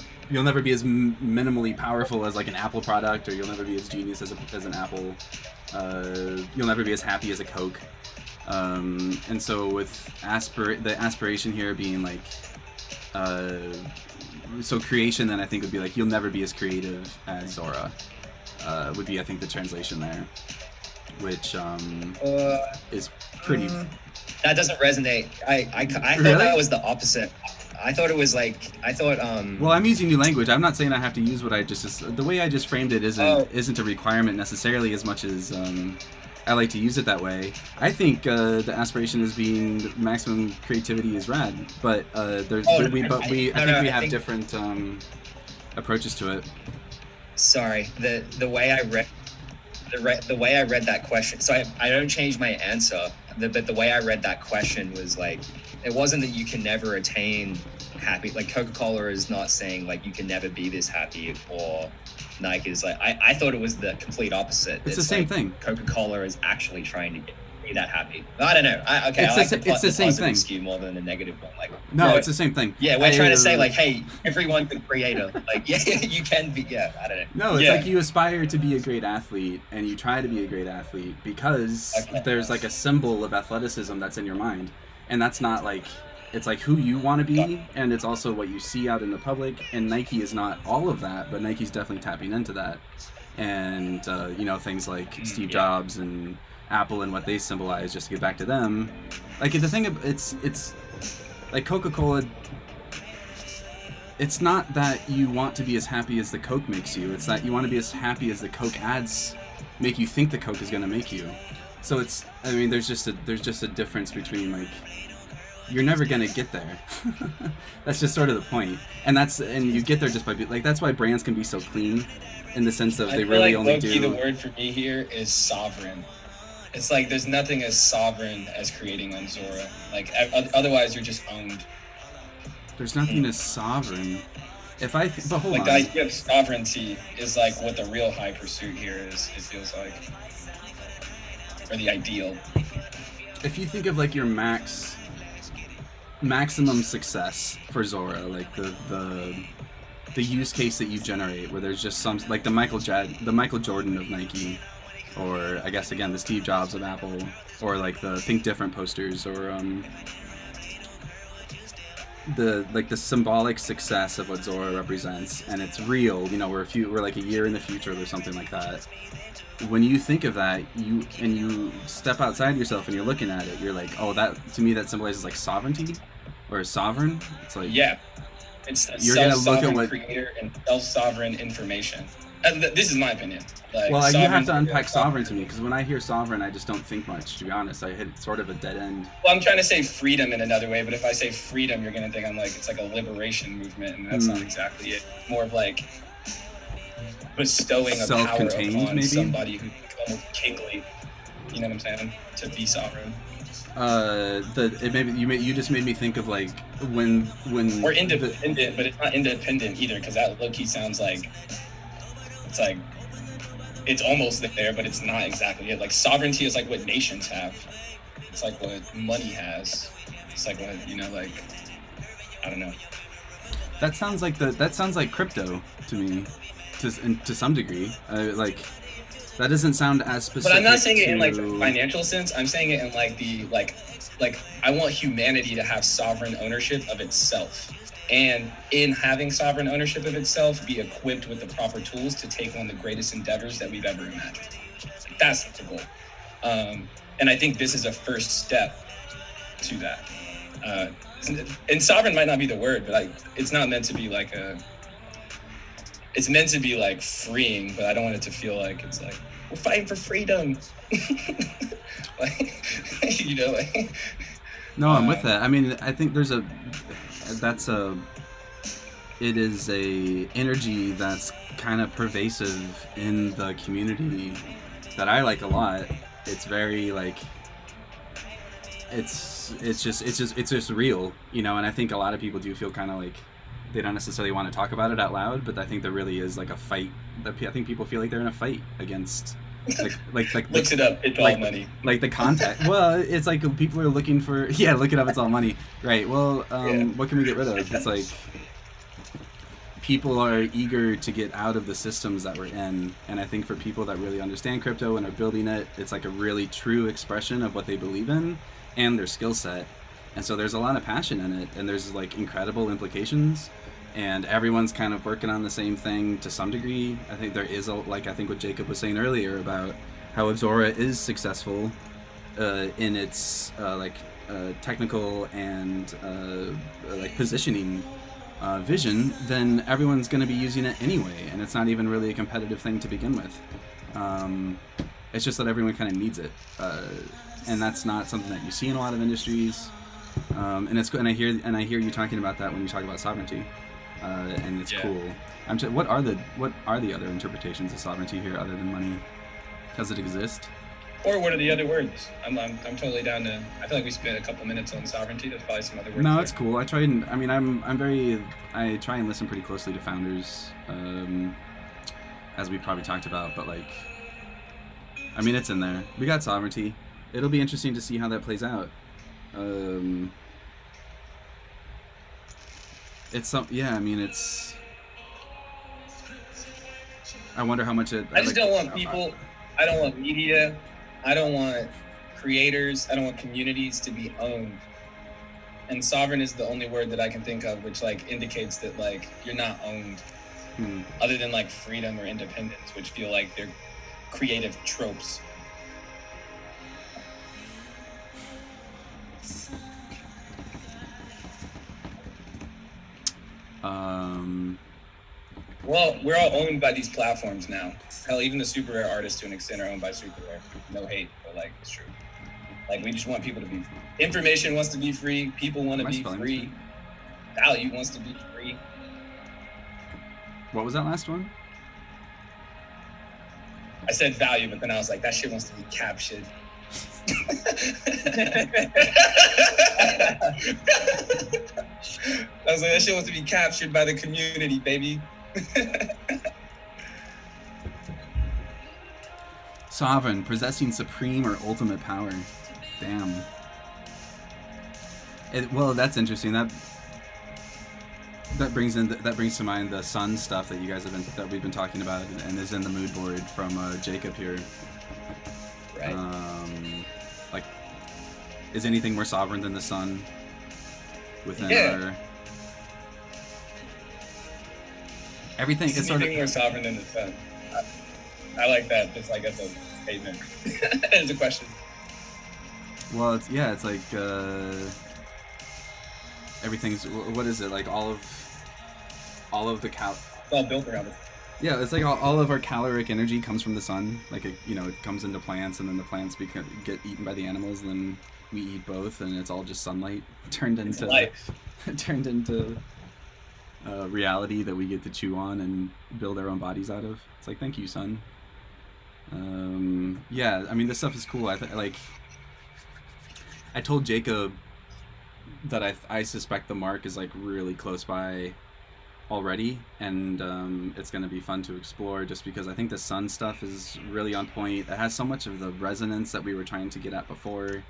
powerful as like an Apple product, or you'll never be as genius as an Apple. You'll never be as happy as a Coke. And so with the aspiration here being like, so creation then I think would be like, you'll never be as creative as Zora, would be I think the translation there, which is pretty. That doesn't resonate. I thought Really? that was the opposite. I thought it was Well, I'm using new language. I'm not saying I have the way I just framed it isn't a requirement necessarily as much as I like to use it that way. I think the aspiration is being maximum creativity is rad, but I think we have different approaches to it. Sorry, the way I read the way I read that question. So I don't change my answer, but the way I read that question was like, it wasn't that you can never attain happy. Like Coca-Cola is not saying like you can never be this happy, or Nike is like, I thought it was the complete opposite. It's the same like thing. Coca-Cola is actually trying to be that happy. I don't know. It's the same thing. Skew more than the negative one. Like no, it's the same thing. Yeah, we're trying to say like, hey, everyone's a creator. Like, yeah, you can be. Yeah, I don't know. No, it's like you aspire to be a great athlete, and you try to be a great athlete because there's like a symbol of athleticism that's in your mind, and that's not like. It's like who you want to be, and it's also what you see out in the public. And Nike is not all of that, but Nike's definitely tapping into that. And things like Steve Jobs and Apple and what they symbolize, just to get back to them. Like the thing, it's like Coca-Cola. It's not that you want to be as happy as the Coke makes you. It's that you want to be as happy as the Coke ads make you think the Coke is going to make you. So there's just a difference between like. You're never gonna get there. That's just sort of the point, and you get there just by that's why brands can be so clean, in the sense of they really only do. The word for me here is sovereign. It's like there's nothing as sovereign as creating on Zora. Like otherwise, you're just owned. There's nothing as sovereign. But hold on. Like the idea of sovereignty is like what the real high pursuit here is. It feels like, or the ideal. If you think of like your maximum success for Zora, like the use case that you generate, where there's just some like the Michael Jordan of Nike, or I guess again the Steve Jobs of Apple, or like the Think Different posters, or the symbolic success of what Zora represents, and it's real. We're like a year in the future or something like that. When you think of that, you step outside yourself and you're looking at it, you're like, oh, that to me that symbolizes like sovereignty or sovereign. It's like it's a you're gonna look at what creator and self-sovereign information. This is my opinion. Like, well, you have to unpack sovereign to me, because when I hear sovereign, I just don't think much. To be honest, I hit sort of a dead end. Well, I'm trying to say freedom in another way, but if I say freedom, you're gonna think I'm like it's like a liberation movement, and that's not exactly it. More of like bestowing a power upon maybe? Somebody who's almost kingly. You know what I'm saying? To be sovereign. You just made me think of like when or independent, but it's not independent either, because that low-key sounds like it's like it's almost there, but it's not exactly it. Like sovereignty is like what nations have. It's like what money has. It's like what like I don't know. That sounds like crypto to me, to some degree. Like that doesn't sound as specific. But I'm not saying it in like the financial sense. I'm saying it in like the like I want humanity to have sovereign ownership of itself, and in having sovereign ownership of itself, be equipped with the proper tools to take on the greatest endeavors that we've ever imagined. That's the goal, and I think this is a first step to that. And sovereign might not be the word, but like it's not meant to be like it's meant to be like freeing, but I don't want it to feel like it's like we're fighting for freedom. No, I'm with that. I mean, I think it is a energy that's kind of pervasive in the community that I like a lot. It's very like it's just real, and I think a lot of people do feel kind of like they don't necessarily want to talk about it out loud, but I think there really is like a fight. I think people feel like they're in a fight against like looks it up. It's all money. Like the contact. Well, it's like people are looking for look it up. It's all money, right? Well, what can we get rid of? It's like people are eager to get out of the systems that we're in, and I think for people that really understand crypto and are building it, it's like a really true expression of what they believe in and their skill set. And so there's a lot of passion in it, and there's like incredible implications, and everyone's kind of working on the same thing to some degree. I think there is I think what Jacob was saying earlier about how if Zora is successful in its technical and like positioning vision, then everyone's going to be using it anyway, and it's not even really a competitive thing to begin with. It's just that everyone kind of needs it, and that's not something that you see in a lot of industries. And I hear you talking about that when you talk about sovereignty, and it's cool. What are the other interpretations of sovereignty here other than money? Does it exist? Or what are the other words? I'm totally down to. I feel like we spent a couple minutes on sovereignty. There's probably some other words. No, there. it's cool. I try and I try and listen pretty closely to founders, as we probably talked about. But like, I mean, it's in there. We got sovereignty. It'll be interesting to see how that plays out. It's some, yeah. I mean, it's. I wonder how much it. I just don't want people. I don't want media. I don't want creators. I don't want communities to be owned. And sovereign is the only word that I can think of, which like indicates that like you're not owned, other than like freedom or independence, which feel like they're creative tropes. Well, we're all owned by these platforms now. Hell, even the super rare artists to an extent are owned by super rare. No hate, but like it's true. Like we just want people to be free. Information wants to be free. People want to be free. Value wants to be free. What was that last one? I said value, but then I was like, that shit wants to be captured. I was like, that shit wants to be captured by the community, baby. Sovereign, possessing supreme or ultimate power. Damn. Well, that's interesting. That brings to mind the sun stuff that we've been talking about, and is in the mood board from Jacob here. Right. Like, is anything more sovereign than the sun within our? Everything is sort of more sovereign than the sun. I like that. Just like as a statement, as a question. Well, it's like everything's. What is it like? All of the It's all built around it. Yeah, it's like all of our caloric energy comes from the sun. Like it comes into plants, and then the plants get eaten by the animals, and then we eat both, and it's all just sunlight turned into life. turned into reality that we get to chew on and build our own bodies out of. It's like, thank you, sun. Yeah, I mean, this stuff is cool. I told Jacob that I suspect the mark is like really close by already, and it's going to be fun to explore, just because I think the sun stuff is really on point. It has so much of the resonance that we were trying to get at before.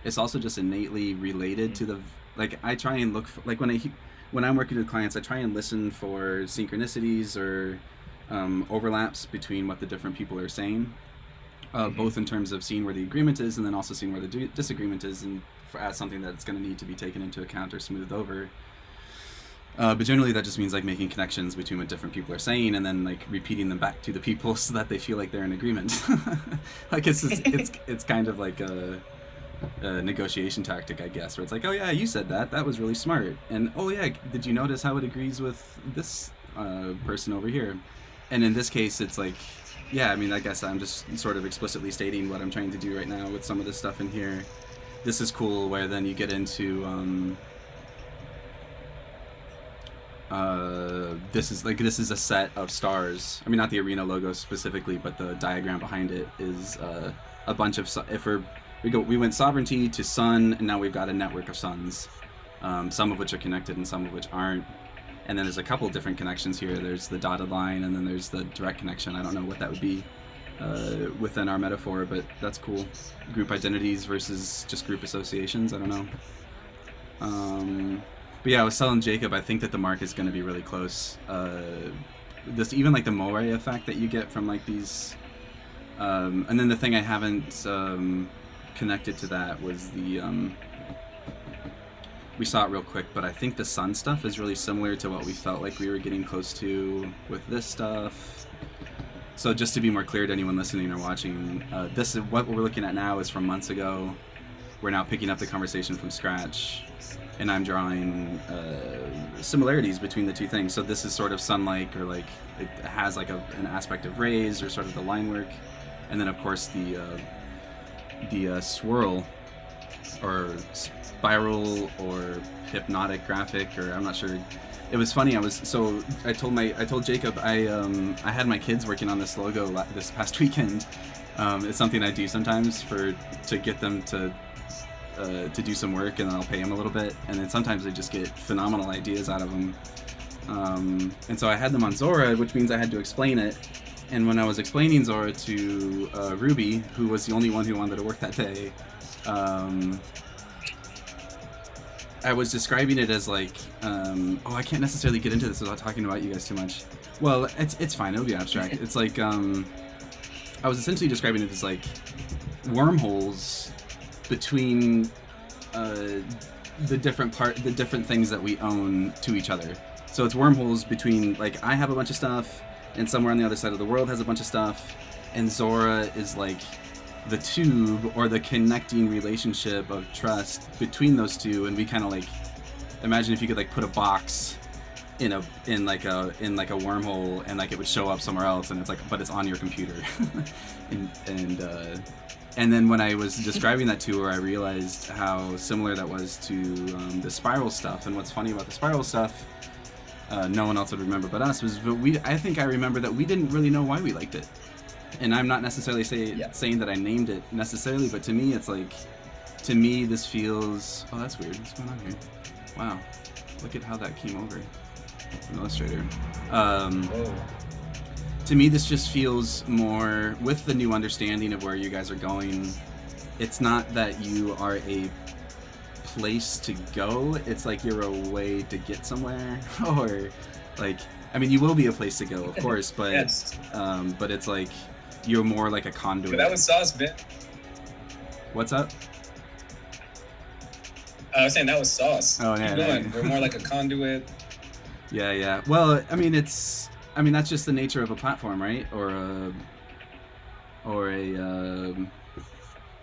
It's also just innately related to the, like, I try and look for, like, when I'm working with clients, I try and listen for synchronicities or overlaps between what the different people are saying, both in terms of seeing where the agreement is, and then also seeing where the disagreement is, and as something that's going to need to be taken into account or smoothed over. But generally that just means like making connections between what different people are saying, and then like repeating them back to the people so that they feel like they're in agreement. Like it's kind of like a negotiation tactic, I guess, where it's like, oh yeah, you said that was really smart, and oh yeah, did you notice how it agrees with this person over here? And in this case, it's like, yeah, I mean, I guess I'm just sort of explicitly stating what I'm trying to do right now with some of this stuff in here. This is cool, where then you get into this is a set of stars. I mean, not the arena logo specifically, but the diagram behind it is a bunch of, we went sovereignty to sun, and now we've got a network of suns, some of which are connected and some of which aren't. And then there's a couple different connections here. There's the dotted line, and then there's the direct connection. I don't know what that would be within our metaphor, but that's cool. Group identities versus just group associations. I don't know. But yeah, I was telling Jacob, I think that the mark is going to be really close. This, even like the moire effect that you get from like these, and then the thing I haven't connected to that was the, we saw it real quick, but I think the sun stuff is really similar to what we felt like we were getting close to with this stuff. So just to be more clear to anyone listening or watching, this is what we're looking at now is from months ago. We're now picking up the conversation from scratch, and I'm drawing similarities between the two things. So this is sort of sun-like, or like it has like an aspect of rays, or sort of the line work. and then of course the swirl or spiral or hypnotic graphic, or I'm not sure. It was funny. I told Jacob I had my kids working on this logo this past weekend. It's something I do sometimes to get them to do some work, and then I'll pay them a little bit, and then sometimes I just get phenomenal ideas out of them. And so I had them on Zora, which means I had to explain it. And when I was explaining Zora to Ruby, who was the only one who wanted to work that day, I was describing it as like, I can't necessarily get into this without talking about you guys too much. Well, it's fine. It'll be abstract. It's like, I was essentially describing it as like wormholes between the different things that we own to each other. So it's wormholes between, like, I have a bunch of stuff, and somewhere on the other side of the world has a bunch of stuff, and Zora is like the tube or the connecting relationship of trust between those two, and we kind of like imagine if you could like put a box in like a wormhole, and like it would show up somewhere else, and it's like, but it's on your computer. and then when I was describing that to her, I realized how similar that was to the spiral stuff. And what's funny about the spiral stuff, no one else would remember but us, was I think I remember that we didn't really know why we liked it. And I'm not necessarily saying that I named it necessarily, but to me it's like, to me this feels, oh, that's weird, what's going on here? Wow, look at how that came over from Illustrator. To me this just feels more, with the new understanding of where you guys are going, it's not that you are a place to go, it's like you're a way to get somewhere. Or like, I mean, you will be a place to go, of course, but Yes. But it's like you're more like a conduit. That was sauce, man. What's up? I was saying that was sauce. Oh, yeah, Keep yeah, going. yeah. We're more like a conduit. Yeah. Well, I mean, that's just the nature of a platform, right? Or a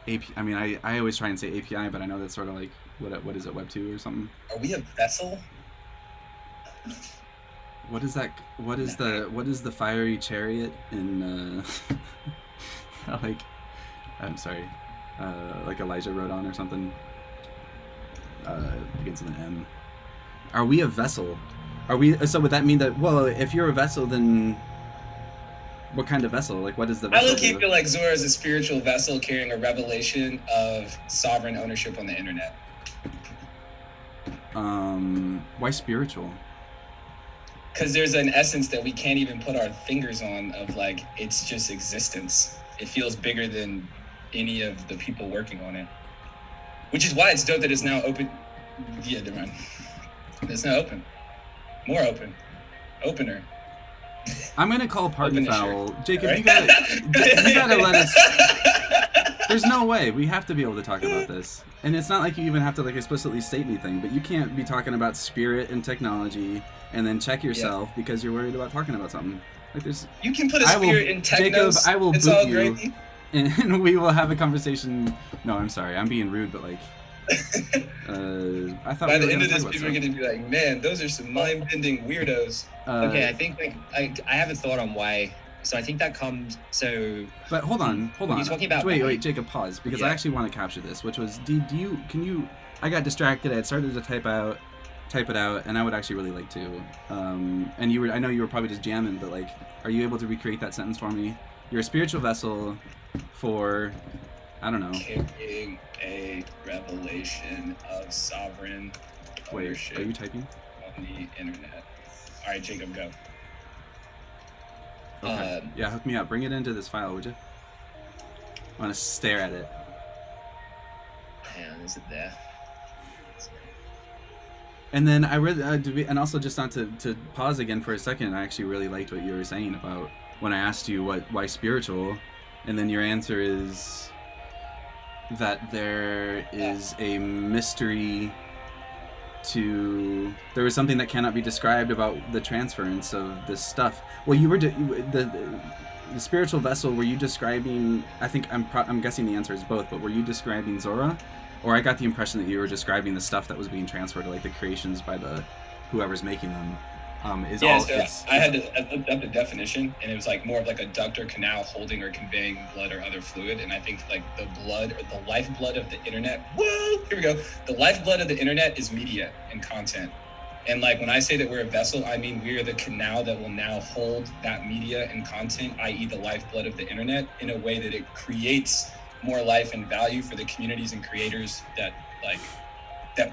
API. I mean, I always try and say API, but I know that's sort of like, what is it, Web 2 or something? Are we a vessel? What is that? What is the fiery chariot in like, I'm sorry, like Elijah wrote on or something, begins with an M. Are we a vessel? Are we? So would that mean that, well, if you're a vessel, then what kind of vessel? Like, what is the I vessel? low-key feel like Zora is a spiritual vessel carrying a revelation of sovereign ownership on the internet. Why spiritual? Because there's an essence that we can't even put our fingers on, of like, it's just existence. It feels bigger than any of the people working on it. Which is why it's dope that it's now open. Yeah, never mind. It's now open. More open. Opener. I'm gonna call party Open the foul. shirt. Jacob, Right? you gotta let us. There's no way. We have to be able to talk about this. And it's not like you even have to like explicitly state anything, but you can't be talking about spirit and technology and then check yourself because you're worried about talking about something. Like, there's, You can put a I will- spirit in technos. Jacob, I will it's boot all you. gravy. and we will have a conversation. No, I'm sorry. I'm being rude, but like, I thought By we the were end gonna of this, talk people are about going to be like, man, those are some mind-bending weirdos. stuff. Okay, I think like I have a thought on why. So I think that comes. So But hold on. When you're talking about wait, why- Jacob, pause, because I Yeah. actually want to capture this, which was, can you? I got distracted. I had started to type it out, and I would actually really like to. And I know you were probably just jamming, but like, are you able to recreate that sentence for me? You're a spiritual vessel for, I don't know. Carrying a revelation of sovereign Wait, ownership are you typing? on the internet. All right, Jacob, go. Okay. Yeah, hook me up. Bring it into this file, would you? I want to stare at it. hang on, is it there? And then I really, and also just not to pause again for a second, I actually really liked what you were saying about when I asked you why spiritual, and then your answer is that there is a mystery to, there was something that cannot be described about the transference of this stuff. Well, you were the spiritual vessel. Were you describing? I think I'm guessing the answer is both. But were you describing Zora, or I got the impression that you were describing the stuff that was being transferred, like the creations by the whoever's making them. Is Yeah, all. so I looked up the definition, and it was like more of like a duct or canal holding or conveying blood or other fluid. And I think like the blood or the lifeblood of the internet. Whoa, here we go. The lifeblood of the internet is media and content. And like when I say that we're a vessel, I mean we are the canal that will now hold that media and content, i.e., the lifeblood of the internet, in a way that it creates more life and value for the communities and creators that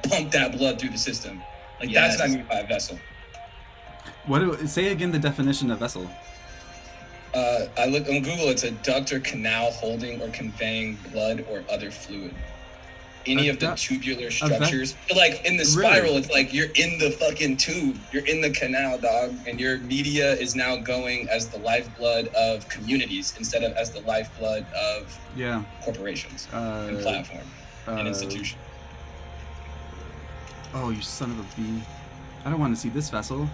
pump that blood through the system. Like that's what I mean by a vessel. Say again the definition of vessel? I look on Google. It's a duct or canal holding or conveying blood or other fluid. Any of the tubular structures. Like in the spiral, really? It's like you're in the fucking tube. You're in the canal, dog. And your media is now going as the lifeblood of communities instead of as the lifeblood of corporations and platform and institution. Oh, you son of a bee. I don't want to see this vessel.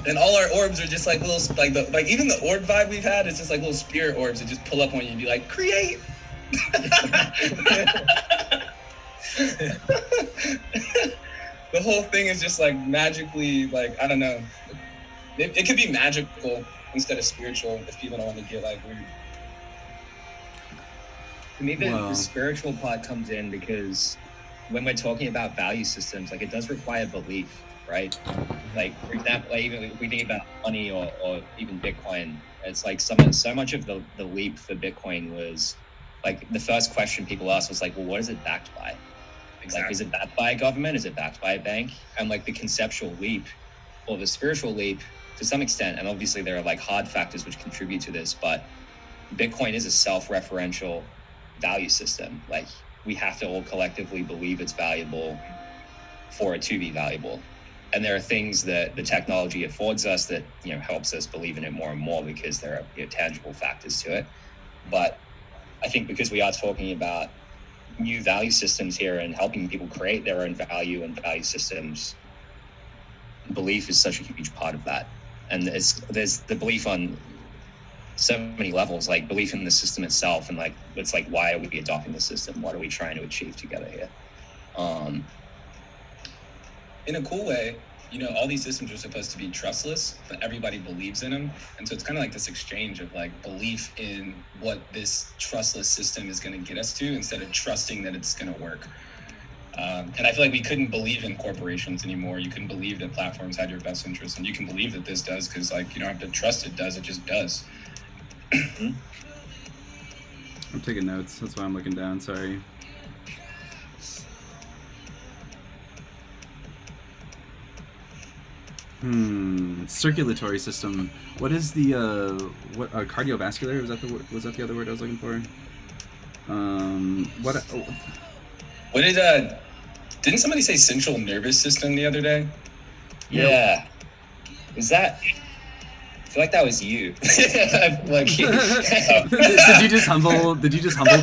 And all our orbs are just like little, like even the orb vibe we've had is just like little spirit orbs that just pull up on you and be like, create. The whole thing is just like magically, like, I don't know. It could be magical instead of spiritual if people don't want to get like weird. To me, the spiritual part comes in because when we're talking about value systems, like it does require belief, right? Like, for example, even if we think about money or even Bitcoin, it's like so much of the leap for Bitcoin was like the first question people asked was like, well, what is it backed by? Exactly. Like, is it backed by a government? Is it backed by a bank? And like the conceptual leap or the spiritual leap to some extent, and obviously there are like hard factors which contribute to this, but Bitcoin is a self-referential value system. Like we have to all collectively believe it's valuable for it to be valuable. And there are things that the technology affords us that, helps us believe in it more and more because there are tangible factors to it. But I think because we are talking about new value systems here and helping people create their own value and value systems, belief is such a huge part of that. And there's the belief on so many levels, like belief in the system itself, and like it's like, why are we adopting the system? What are we trying to achieve together here? In a cool way, all these systems are supposed to be trustless, but everybody believes in them. And so it's kind of like this exchange of like belief in what this trustless system is going to get us to instead of trusting that it's going to work. And I feel like we couldn't believe in corporations anymore. You couldn't believe that platforms had your best interests, and you can believe that this does because like you don't have to trust it does, it just does. I'm taking notes. That's why I'm looking down. Sorry. Circulatory system. What is the cardiovascular? Was that the other word I was looking for? What didn't somebody say central nervous system the other day? Yeah. Is that? I feel like that was you. Like, did you just humble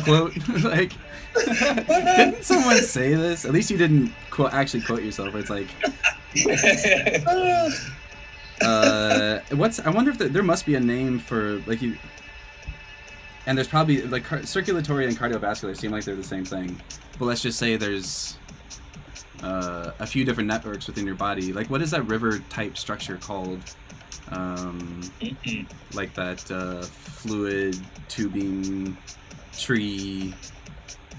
quote? Like, didn't someone say this? At least you didn't actually quote yourself. Where it's like, I wonder if there must be a name for like you. And there's probably like circulatory and cardiovascular seem like they're the same thing, but let's just say there's a few different networks within your body. Like, what is that river type structure called? Like that fluid tubing tree.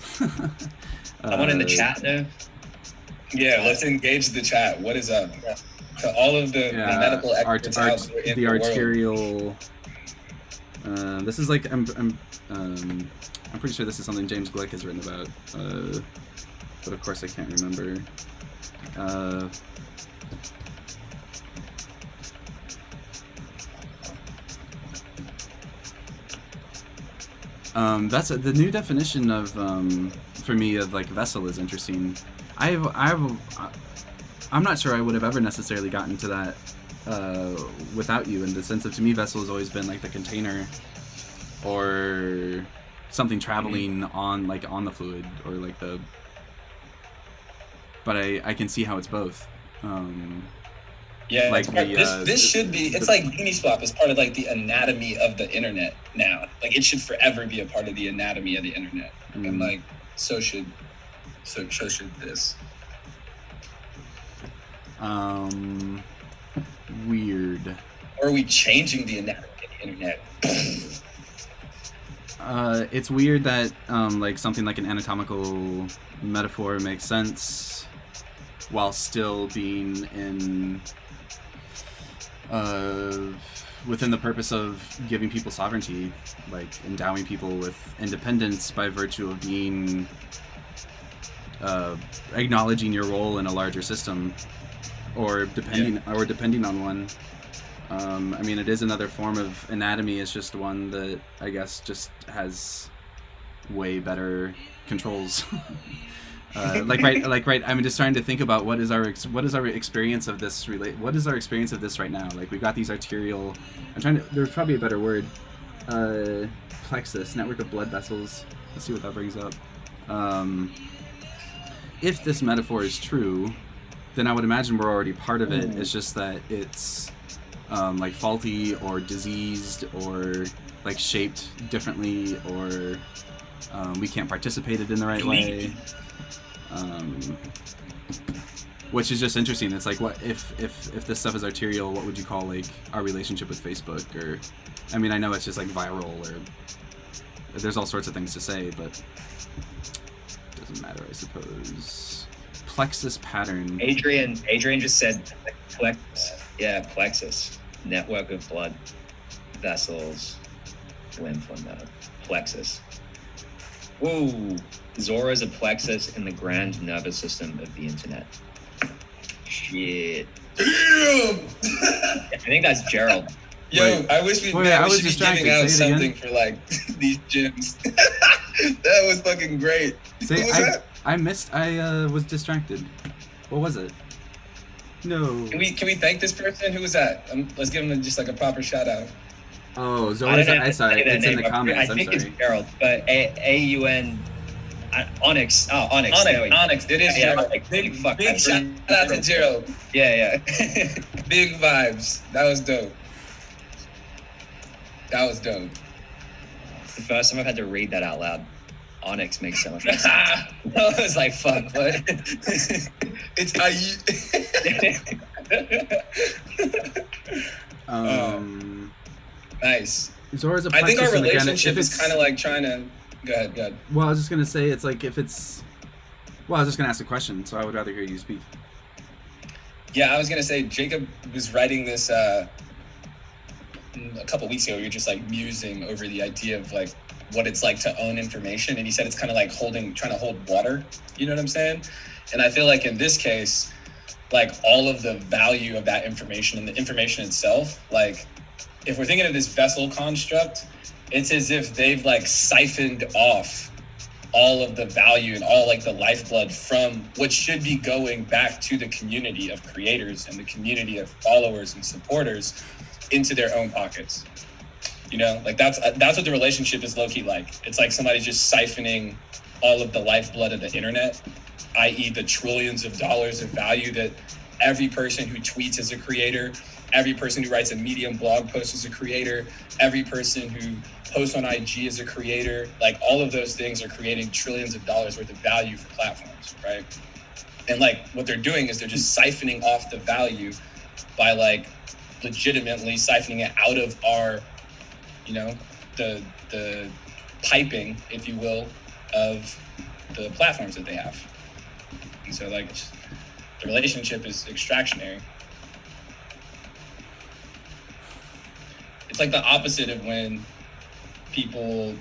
Someone in the chat there. Yeah, let's engage the chat. What is up? To all of the medical experts out there in the arterial. This is like I'm pretty sure this is something James Glick has written about, but of course I can't remember. That's the new definition of for me of like vessel is interesting. I'm not sure I would have ever necessarily gotten to that without you, in the sense of, to me, vessel has always been like the container or something traveling on the fluid, or like but I can see how it's both. Yeah, like this should be. It's like Uniswap is part of like the anatomy of the internet now. Like it should forever be a part of the anatomy of the internet, and like so should this. Weird. Or are we changing the anatomy of the internet? It's weird that like something like an anatomical metaphor makes sense while still being in within the purpose of giving people sovereignty, like endowing people with independence by virtue of being acknowledging your role in a larger system, or depending on one. I mean, it is another form of anatomy. It's just one that I guess just has way better controls. Right. I'm just trying to think about what is our experience of this what is our experience of this right now? Like, we got these arterial. There's probably a better word. Plexus, network of blood vessels. Let's see what that brings up. If this metaphor is true, then I would imagine we're already part of it. It's just that it's like faulty or diseased or like shaped differently, or we can't participate in the right way. Which is just interesting. It's like, what if this stuff is arterial, what would you call like our relationship with Facebook? Or, I mean, I know it's just like viral, or there's all sorts of things to say, but it doesn't matter, I suppose. Plexus pattern. Adrian just said plexus, network of blood vessels, lymph node, plexus. Whoa, Zora is a plexus in the grand nervous system of the internet. Shit. Damn! I think that's Gerald. Yo, Wait. I wish we should be giving out something for like these gyms. That was fucking great. Say, Who was that? I missed. I was distracted. What was it? No. Can we thank this person? Who was that? Let's give him just like a proper shout out. Oh, Zora's. Sorry, it's in the comments. I think I'm sorry. it's Gerald, but AUN. Onyx. Oh, Onyx. Onyx. It is Gerald. Like, Big fuck, shout out to Gerald. Yeah. Big vibes. That was dope. It's the first time I've had to read that out loud. Onyx makes so much sense. I was like, fuck, what? It's how you. Nice. Zora's a I think our plexus, and again, relationship is kind of like trying to. Go ahead. Well, I was just gonna say, it's like if it's. Well, I was just gonna ask a question, so I would rather hear you speak. Yeah, I was gonna say Jacob was writing this a couple weeks ago. You're just like musing over the idea of like what it's like to own information, and he said it's kind of like trying to hold water. You know what I'm saying? And I feel like in this case, like all of the value of that information and the information itself, like if we're thinking of this vessel construct, it's as if they've like siphoned off all of the value and all like the lifeblood from what should be going back to the community of creators and the community of followers and supporters into their own pockets. You know, like that's what the relationship is low-key like. It's like somebody just siphoning all of the lifeblood of the internet, i.e. the trillions of dollars of value that every person who tweets is a creator, every person who writes a Medium blog post is a creator, every person who posts on IG is a creator. Like all of those things are creating trillions of dollars worth of value for platforms, right? And like what they're doing is they're just siphoning off the value by like legitimately siphoning it out of our, you know, the piping, if you will, of the platforms that they have. And so like the relationship is extractionary. It's like the opposite of when people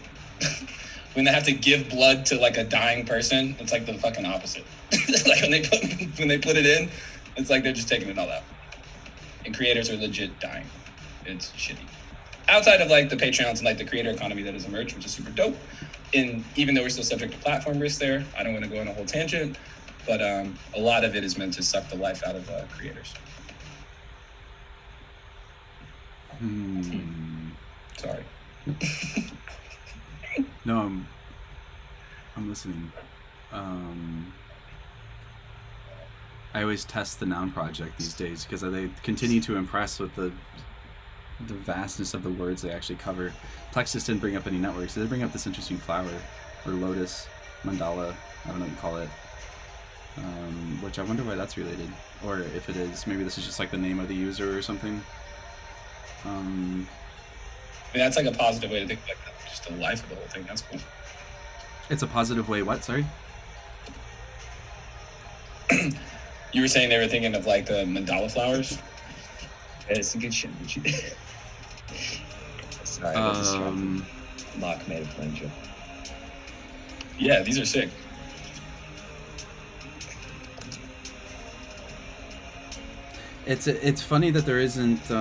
when they have to give blood to like a dying person. It's like the fucking opposite. Like when they put it in, it's like they're just taking it all out. And creators are legit dying. It's shitty. Outside of like the Patreons and like the creator economy that has emerged, which is super dope. And even though we're still subject to platform risk there, I don't want to go on a whole tangent, but a lot of it is meant to suck the life out of creators. Sorry. No, I'm listening. I always test the noun project these days because they continue to impress with the vastness of the words they actually cover. Plexus didn't bring up any networks. They did bring up this interesting flower, or lotus, mandala, I don't know what you call it, which I wonder why that's related, or if it is, maybe this is just like the name of the user or something. I mean, that's like a positive way to think like that. Just the life of the whole thing. That's cool. It's a positive way. What? Sorry. You were saying they were thinking of like the mandala flowers. Yeah, it's a good shit. Sorry, I got distracted. Mark made a furniture. Yeah, these are sick. It's funny that there isn't.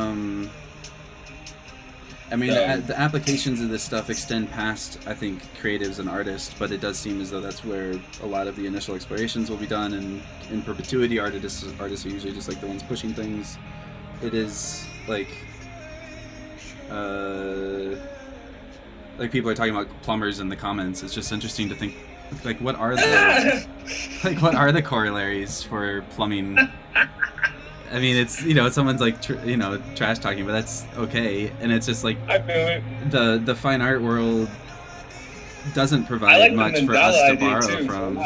I mean, the applications of this stuff extend past, I think, creatives and artists, but it does seem as though that's where a lot of the initial explorations will be done, and in perpetuity, artists are usually just like the ones pushing things. It is like people are talking about plumbers in the comments. It's just interesting to think, like, what are the corollaries for plumbing? I mean, it's, you know, someone's like, trash talking, but that's okay. And it's just like, I feel it. The fine art world doesn't provide much for us to borrow from.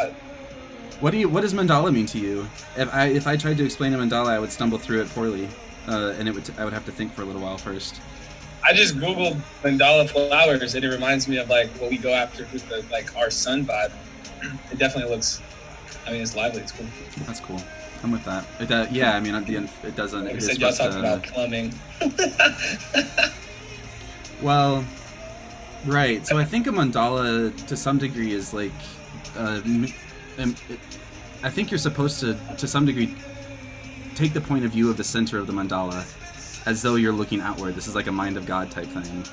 What does mandala mean to you? If I tried to explain a mandala, I would stumble through it poorly, and I would have to think for a little while first. I just googled mandala flowers, and it reminds me of like what we go after with the like our sun vibe. It definitely looks. I mean, it's lively. It's cool. That's cool. I'm with that. Yeah, I mean, at the end, it doesn't. Like it I said, is y'all supposed talking about plumbing. Well, right. So I think a mandala, to some degree, is like, I think you're supposed to some degree, take the point of view of the center of the mandala, as though you're looking outward. This is like a mind of God type thing,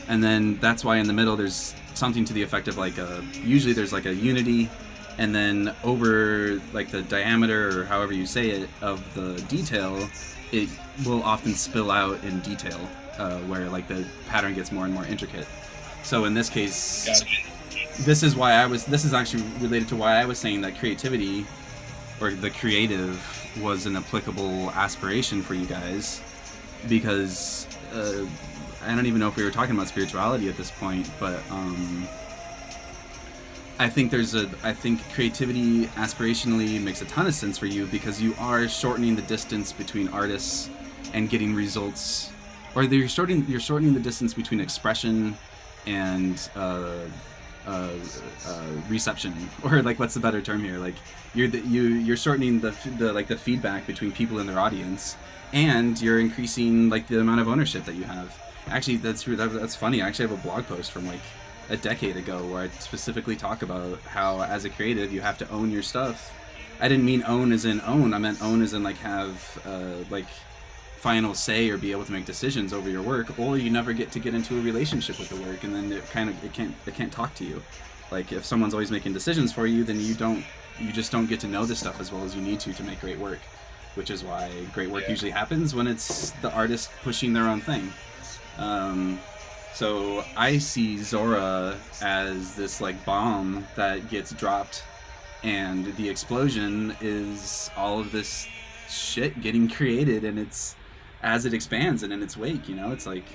and then that's why in the middle there's something to the effect of like usually there's like a unity. And then over like the diameter, or however you say it, of the detail, it will often spill out in detail, where like the pattern gets more and more intricate. So in this case, this is actually related to why I was saying that creativity, or the creative, was an applicable aspiration for you guys, because I don't even know if we were talking about spirituality at this point, but I think creativity aspirationally makes a ton of sense for you, because you are shortening the distance between artists and getting results, or you're shortening the distance between expression and reception, or like, what's the better term here? Like you're shortening the feedback between people and their audience, and you're increasing like the amount of ownership that you have. Actually, that's funny. I actually have a blog post from like a decade ago where I specifically talk about how, as a creative, you have to own your stuff. I didn't mean own as in own. I meant own as in like have like final say, or be able to make decisions over your work, or you never get into a relationship with the work, and then it can't talk to you. Like, if someone's always making decisions for you, then you just don't get to know this stuff as well as you need to make great work, which is why great work usually happens when it's the artist pushing their own thing. So I see Zora as this like bomb that gets dropped, and the explosion is all of this shit getting created, and it's as it expands and in its wake, it's like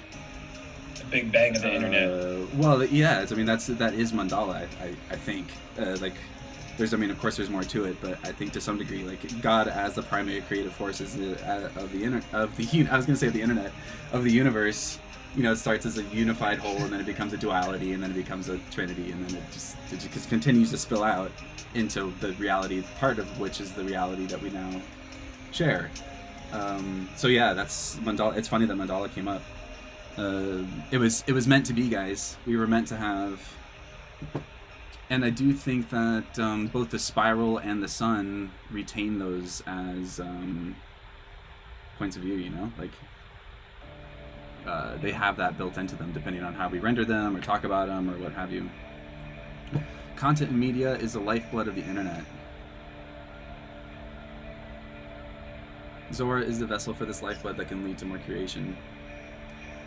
the big bang of the internet. Well, yeah, I mean that is mandala. I think like there's, I mean, of course there's more to it, but I think to some degree, like, God as the primary creative force of the universe. It starts as a unified whole, and then it becomes a duality, and then it becomes a trinity, and then it just continues to spill out into the reality, part of which is the reality that we now share. So yeah, that's mandala. It's funny that mandala came up. It was meant to be, guys. We were meant to have, and I do think that both the spiral and the sun retain those as points of view. Like. They have that built into them, depending on how we render them or talk about them or what have you. Content and media is the lifeblood of the internet. Zora is the vessel for this lifeblood that can lead to more creation.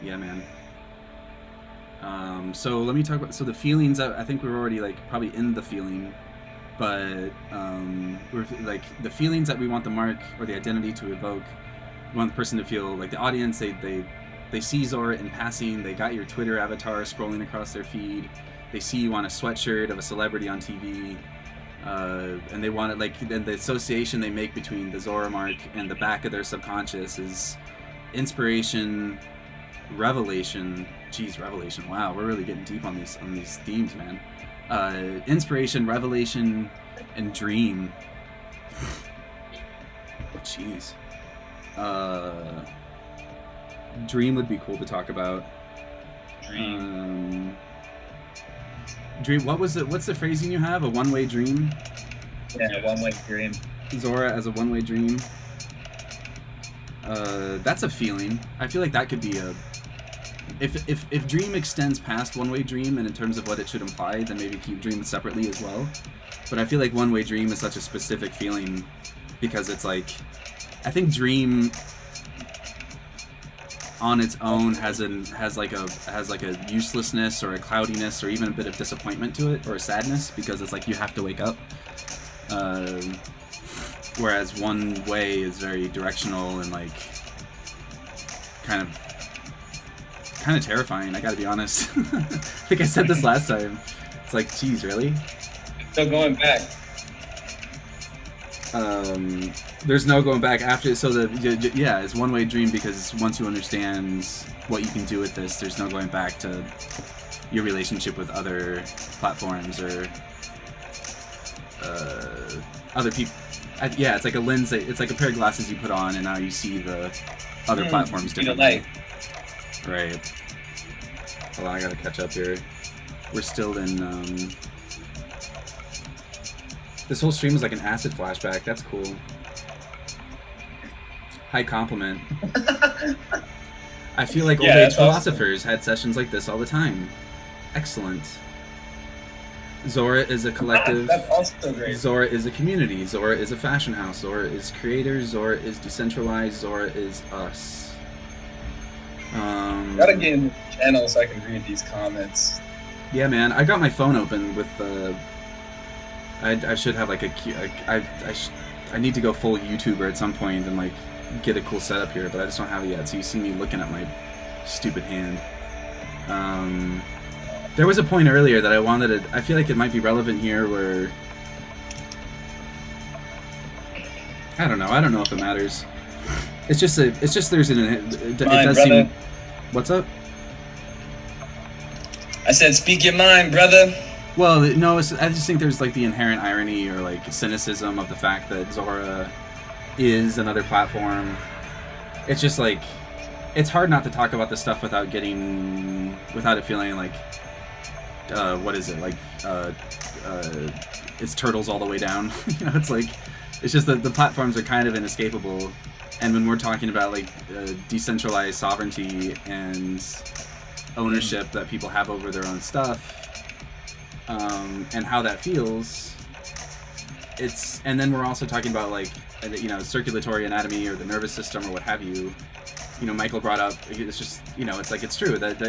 Yeah, man. So let me talk about, so the feelings, I think we're already like probably in the feeling. but we're like the feelings that we want the mark or the identity to evoke. We want the person to feel like the audience. They see Zora in passing. They got your Twitter avatar scrolling across their feed. They see you on a sweatshirt of a celebrity on TV. And they want it like then the association they make between the Zora mark and the back of their subconscious is inspiration, revelation. Geez, revelation. Wow, we're really getting deep on these themes, man. Inspiration, revelation, and dream. Jeez. Dream would be cool to talk about. Dream. What's the phrasing you have? A one-way dream? Yeah, one-way dream. Zora as a one-way dream. That's a feeling. I feel like that could be a... If dream extends past one-way dream and in terms of what it should imply, then maybe keep dream separately as well. But I feel like one-way dream is such a specific feeling because it's like... I think dream on its own has like a uselessness or a cloudiness or even a bit of disappointment to it or a sadness because it's like you have to wake up. Whereas one way is very directional and like kind of terrifying. I gotta be honest. I think I said this last time. It's like, geez, really? Still going back. There's no going back after. So it's one way dream because once you understand what you can do with this, there's no going back to your relationship with other platforms or other people. It's like a lens. It's like a pair of glasses you put on, and now you see the other platforms differently. Right. Hold on, I gotta catch up here. We're still in. This whole stream is like an acid flashback. That's cool. High compliment. I feel like old age philosophers had sessions like this all the time. Excellent. Zora is a collective. That's also great. Zora is a community. Zora is a fashion house. Zora is creators. Zora is decentralized. Zora is us. Gotta get in the channel so I can read these comments. Yeah, man. I got my phone open with I should have like I need to go full YouTuber at some point and like get a cool setup here, but I just don't have it yet. So you see me looking at my stupid hand. There was a point earlier that I wanted to. I feel like it might be relevant here, where I don't know. I don't know if it matters. It's just there's an. It does seem. What's up? I said, speak your mind, brother. Well, no, I just think there's like the inherent irony or like cynicism of the fact that Zora is another platform. It's just like, it's hard not to talk about this stuff without it feeling like, what is it, like, it's turtles all the way down. You know, it's like, it's just that the platforms are kind of inescapable. And when we're talking about like decentralized sovereignty and ownership that people have over their own stuff, and how that feels, and then we're also talking about like, you know, circulatory anatomy or the nervous system or what have you. You know, Michael brought up, it's just, you know, it's like, it's true that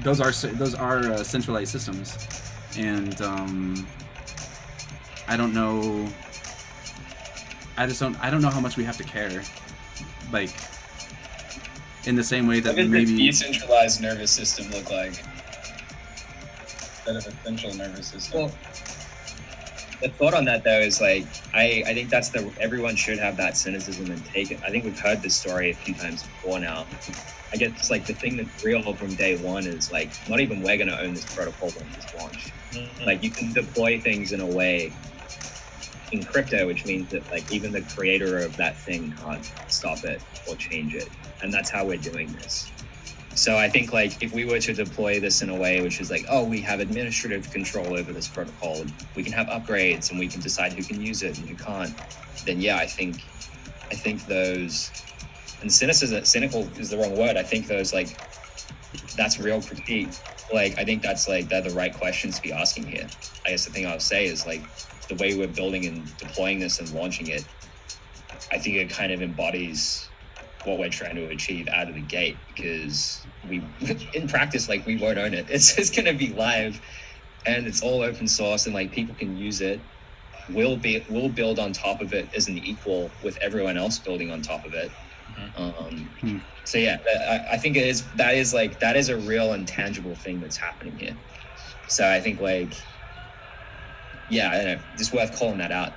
those are centralized systems, and I don't know how much we have to care, like in the same way that what does maybe the decentralized nervous system look like instead of a central nervous system? Well, the thought on that though is like, I think that's everyone should have that cynicism and take it. I think we've heard this story a few times before now. I guess like the thing that's real from day one is like, not even we're going to own this protocol when it's launched. Mm-hmm. Like you can deploy things in a way in crypto, which means that like even the creator of that thing can't stop it or change it. And that's how we're doing this. So I think like if we were to deploy this in a way which is like, oh, we have administrative control over this protocol, and we can have upgrades and we can decide who can use it and who can't, then yeah, I think those, and cynical is the wrong word. I think those like, that's real critique. Like I think that's like, they're the right questions to be asking here. I guess the thing I'll say is like the way we're building and deploying this and launching it, I think it kind of embodies what we're trying to achieve out of the gate, because we, in practice, like we won't own it. It's going to be live and it's all open source and like people can use it. we'll build on top of it as an equal with everyone else building on top of it. So yeah, I think that is a real and tangible thing that's happening here. So I think like, yeah, I don't know, it's worth calling that out.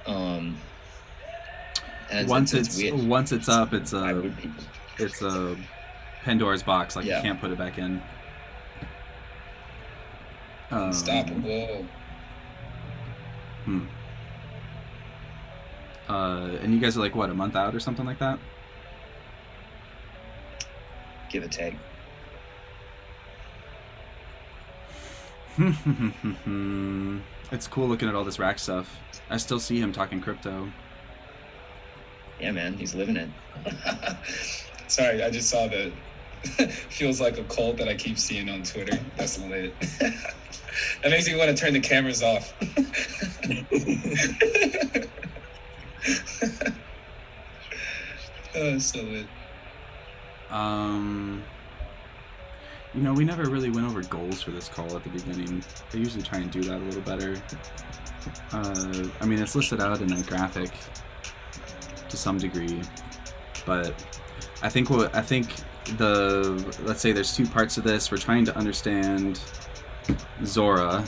And once it's weird. once it's up, it's Why a would people? Pandora's box. Like Yeah. you can't put it back in. Unstoppable. And you guys are like what, a month out or something like that? Give or take. It's cool looking at all this rack stuff. I still see him talking crypto. Yeah, man, he's living it. Sorry, I just saw the feels like a cult that I keep seeing on Twitter. That's lit. That makes me want to turn the cameras off. Oh, so lit. You know, we never really went over goals for this call at the beginning. I usually try and do that a little better. I mean, it's listed out in a graphic to some degree, but I think let's say there's two parts to this. We're trying to understand Zora,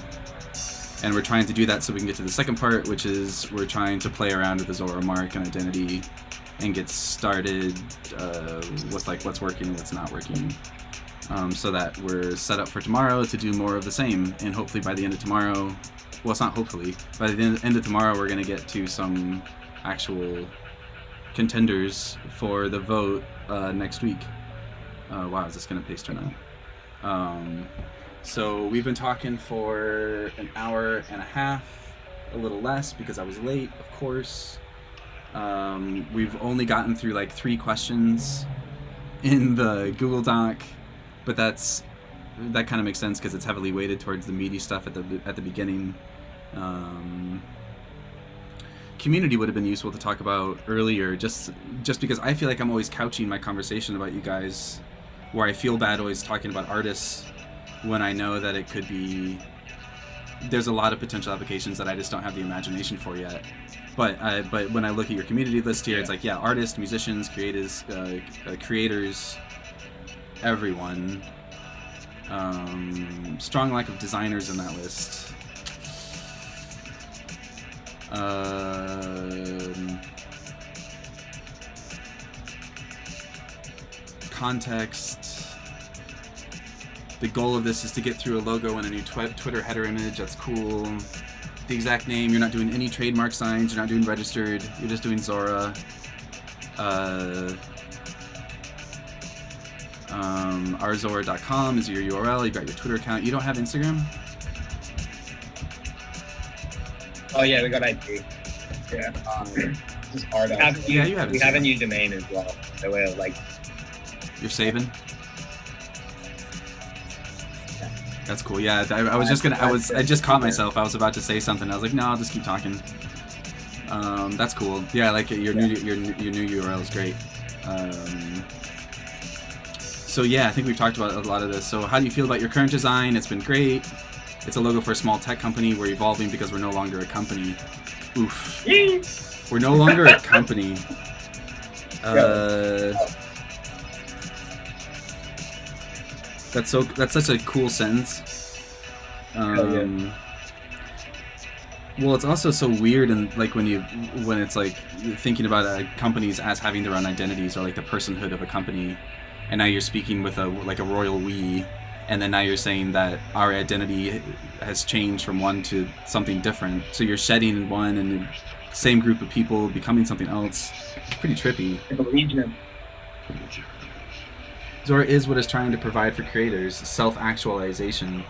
and we're trying to do that so we can get to the second part, which is we're trying to play around with the Zora mark and identity and get started with like what's working and what's not working, so that we're set up for tomorrow to do more of the same. And hopefully by the end of tomorrow, well, it's not hopefully, by the end of tomorrow we're going to get to some actual contenders for the vote next week. Wow, is this going to paste or not? So we've been talking for an hour and a half, a little less because I was late, of course. We've only gotten through like 3 questions in the Google Doc, but that kind of makes sense because it's heavily weighted towards the meaty stuff at the beginning. Community would have been useful to talk about earlier, just because I feel like I'm always couching my conversation about you guys, where I feel bad always talking about artists when I know that it could be, there's a lot of potential applications that I just don't have the imagination for yet. But when I look at your community list here, it's like, yeah, artists, musicians, creators, everyone. Strong lack of designers in that list. Context. The goal of this is to get through a logo and a new Twitter header image. That's cool. The exact name. You're not doing any trademark signs. You're not doing registered. You're just doing Zora. Rzora.com is your URL. You've got your Twitter account. You don't have Instagram? Oh yeah, we got IP. Yeah. Just hard out. You have We have a Instagram. new domain as well. So we're like, You're saving? That's cool. Yeah, I was just gonna. I just caught myself. I was about to say something. I was like, no, I'll just keep talking. That's cool. Yeah, I like it. Your new URL is great. So yeah, I think we've talked about a lot of this. So how do you feel about your current design? It's been great. It's a logo for a small tech company. We're evolving because we're no longer a company. Oof. We're no longer a company. That's such a cool sentence. Well, it's also so weird, and like when it's like thinking about companies as having their own identities, or like the personhood of a company, and now you're speaking with a royal we, and then now you're saying that our identity has changed from one to something different. So you're shedding one and the same group of people becoming something else. It's pretty trippy. Zora is what it's trying to provide for creators, self-actualization.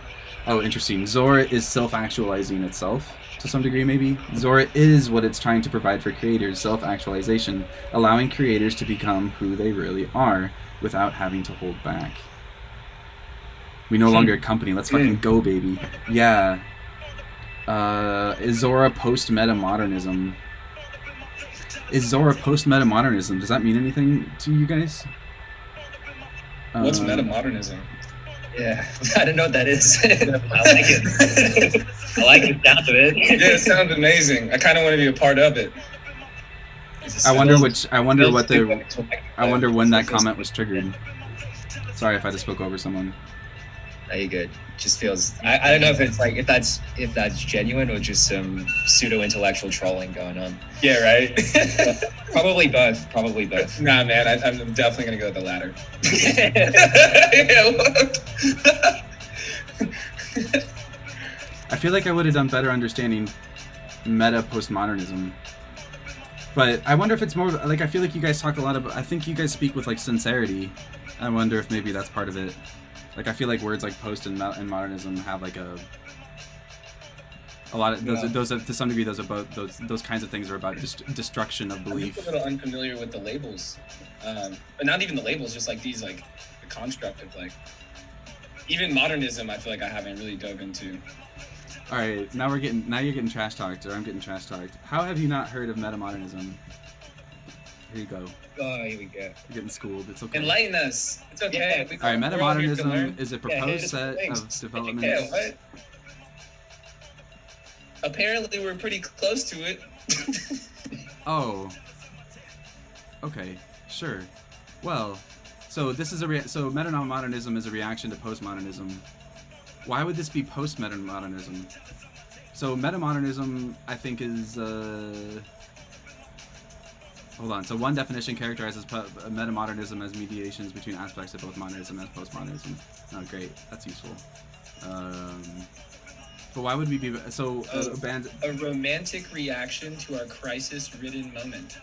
Oh, interesting. Zora is self-actualizing itself to some degree, maybe. Zora is what it's trying to provide for creators, self-actualization, allowing creators to become who they really are without having to hold back. We no longer a company. Let's fucking go, baby. Yeah. Is Zora post-meta-modernism? Is Zora post-meta-modernism? Does that mean anything to you guys? What's metamodernism? yeah, I don't know what that is. I like it. I like the sound of it. Yeah, it sounds amazing. I kind of want to be a part of it. I wonder when that comment was triggered. Sorry if I just spoke over someone. No, you're good. Just feels. I don't know if it's like if that's genuine or just some pseudo intellectual trolling going on. Yeah, right. Probably both. Probably both. Nah, man, I'm definitely gonna go with the latter. I feel like I would have done better understanding meta postmodernism. But I wonder if it's more like, I feel like you guys talk a lot about, I think you guys speak with like sincerity. I wonder if maybe that's part of it. Like I feel like words like post and modernism have like a lot of those are, to some degree those kinds of things are about destruction of belief. I'm a little unfamiliar with the labels, but not even the labels, just like these like the construct of like even modernism. I feel like I haven't really dove into. All right, now you're getting trash talked, or I'm getting trash talked. How have you not heard of metamodernism? Here you go. Oh, here we go. You're getting schooled. It's okay. Enlighten us. It's okay. All right, metamodernism is a proposed set of developments. Yeah, what? Apparently, we're pretty close to it. Oh. Okay. Sure. Well, so this is so metamodernism is a reaction to postmodernism. Why would this be post-metamodernism? So metamodernism, I think, is hold on. So one definition characterizes metamodernism as mediations between aspects of both modernism and postmodernism. Oh, great. That's useful. But why would we be so a romantic reaction to our crisis-ridden moment?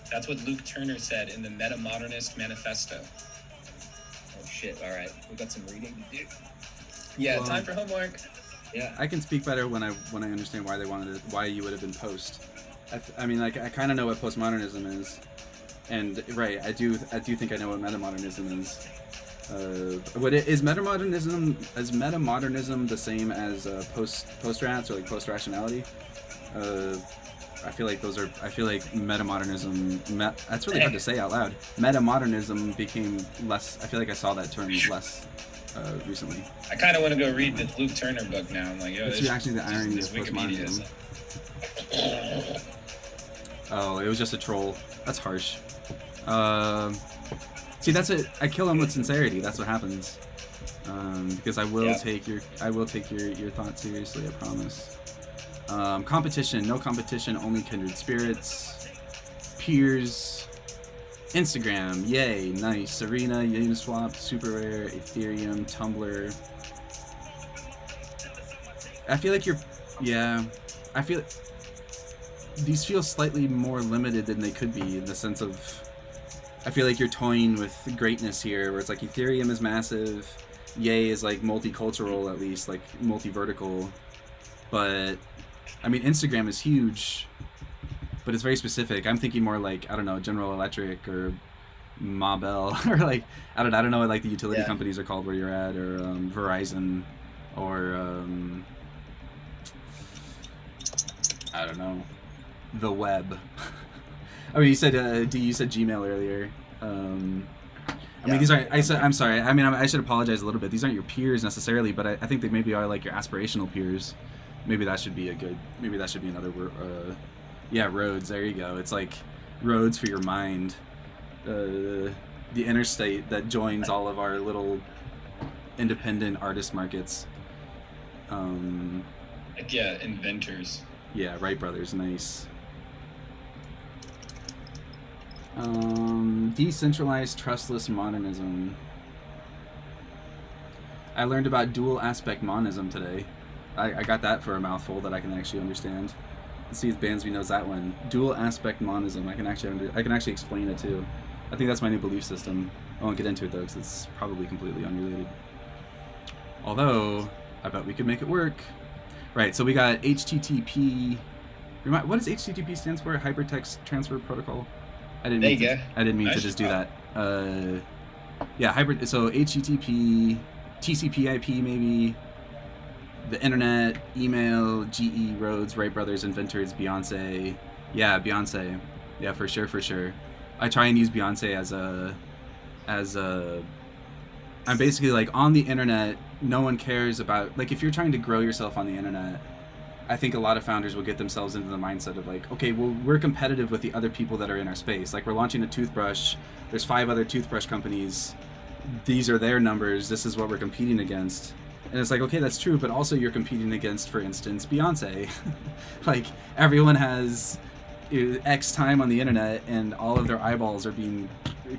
That's what Luke Turner said in the Metamodernist Manifesto. Oh shit! All right, we got some reading to do. Yeah, well, time for homework. Yeah, I can speak better when I understand why why you would have been post. I mean, like I kind of know what postmodernism is, and right, I do think I know what metamodernism is. Is metamodernism the same as post-rats or like post-rationality? I feel like metamodernism. That's really hard to say out loud. Metamodernism became less. I feel like I saw that term less recently. I kind of want to go read the Luke Turner book now. I'm like, yo, it's actually the irony of postmodernism. Oh, it was just a troll. That's harsh. See, that's it. I kill him with sincerity. That's what happens. Because I will take your thoughts seriously. I promise. Competition, no competition, only kindred spirits. Peers. Instagram, yay, nice. Serena, Uniswap, Super Rare, Ethereum, Tumblr. I feel like I feel these feel slightly more limited than they could be in the sense of I feel like you're toying with greatness here, where it's like Ethereum is massive, Yay is like multicultural, at least like multi-vertical, but I mean Instagram is huge, but it's very specific. I'm thinking more like, I don't know, General Electric or Ma Bell or like I don't know what like the utility companies are called where you're at, or Verizon, or I don't know, the web. I mean, you said Gmail earlier. I mean, these aren't. I'm sorry. I mean, I should apologize a little bit. These aren't your peers necessarily, but I think they maybe are like your aspirational peers. Maybe that should be another word. Yeah, roads. There you go. It's like roads for your mind. The interstate that joins all of our little independent artist markets. Yeah, inventors. Yeah, Wright brothers. Nice. Decentralized trustless modernism. I learned about dual aspect monism today. I got that for a mouthful that I can actually understand. Let's see if Bansby knows that one. Dual aspect monism. I can actually explain it too. I think that's my new belief system. I won't get into it though because it's probably completely unrelated. Although I bet we could make it work. Right. So we got HTTP. What does HTTP stands for? Hypertext Transfer Protocol. I didn't mean to just do that. Yeah, so HTTP, TCP/IP maybe, the internet, email, GE, Rhodes, Wright brothers, inventors, Beyonce. Yeah, Beyonce. Yeah, for sure. I try and use Beyonce as a I'm basically like on the internet no one cares about, like, if you're trying to grow yourself on the internet, I think a lot of founders will get themselves into the mindset of like, okay, well, we're competitive with the other people that are in our space. Like, we're launching a toothbrush. There's 5 other toothbrush companies. These are their numbers. This is what we're competing against. And it's like, okay, that's true, but also you're competing against, for instance, Beyonce. Like, everyone has X time on the internet, and all of their eyeballs are being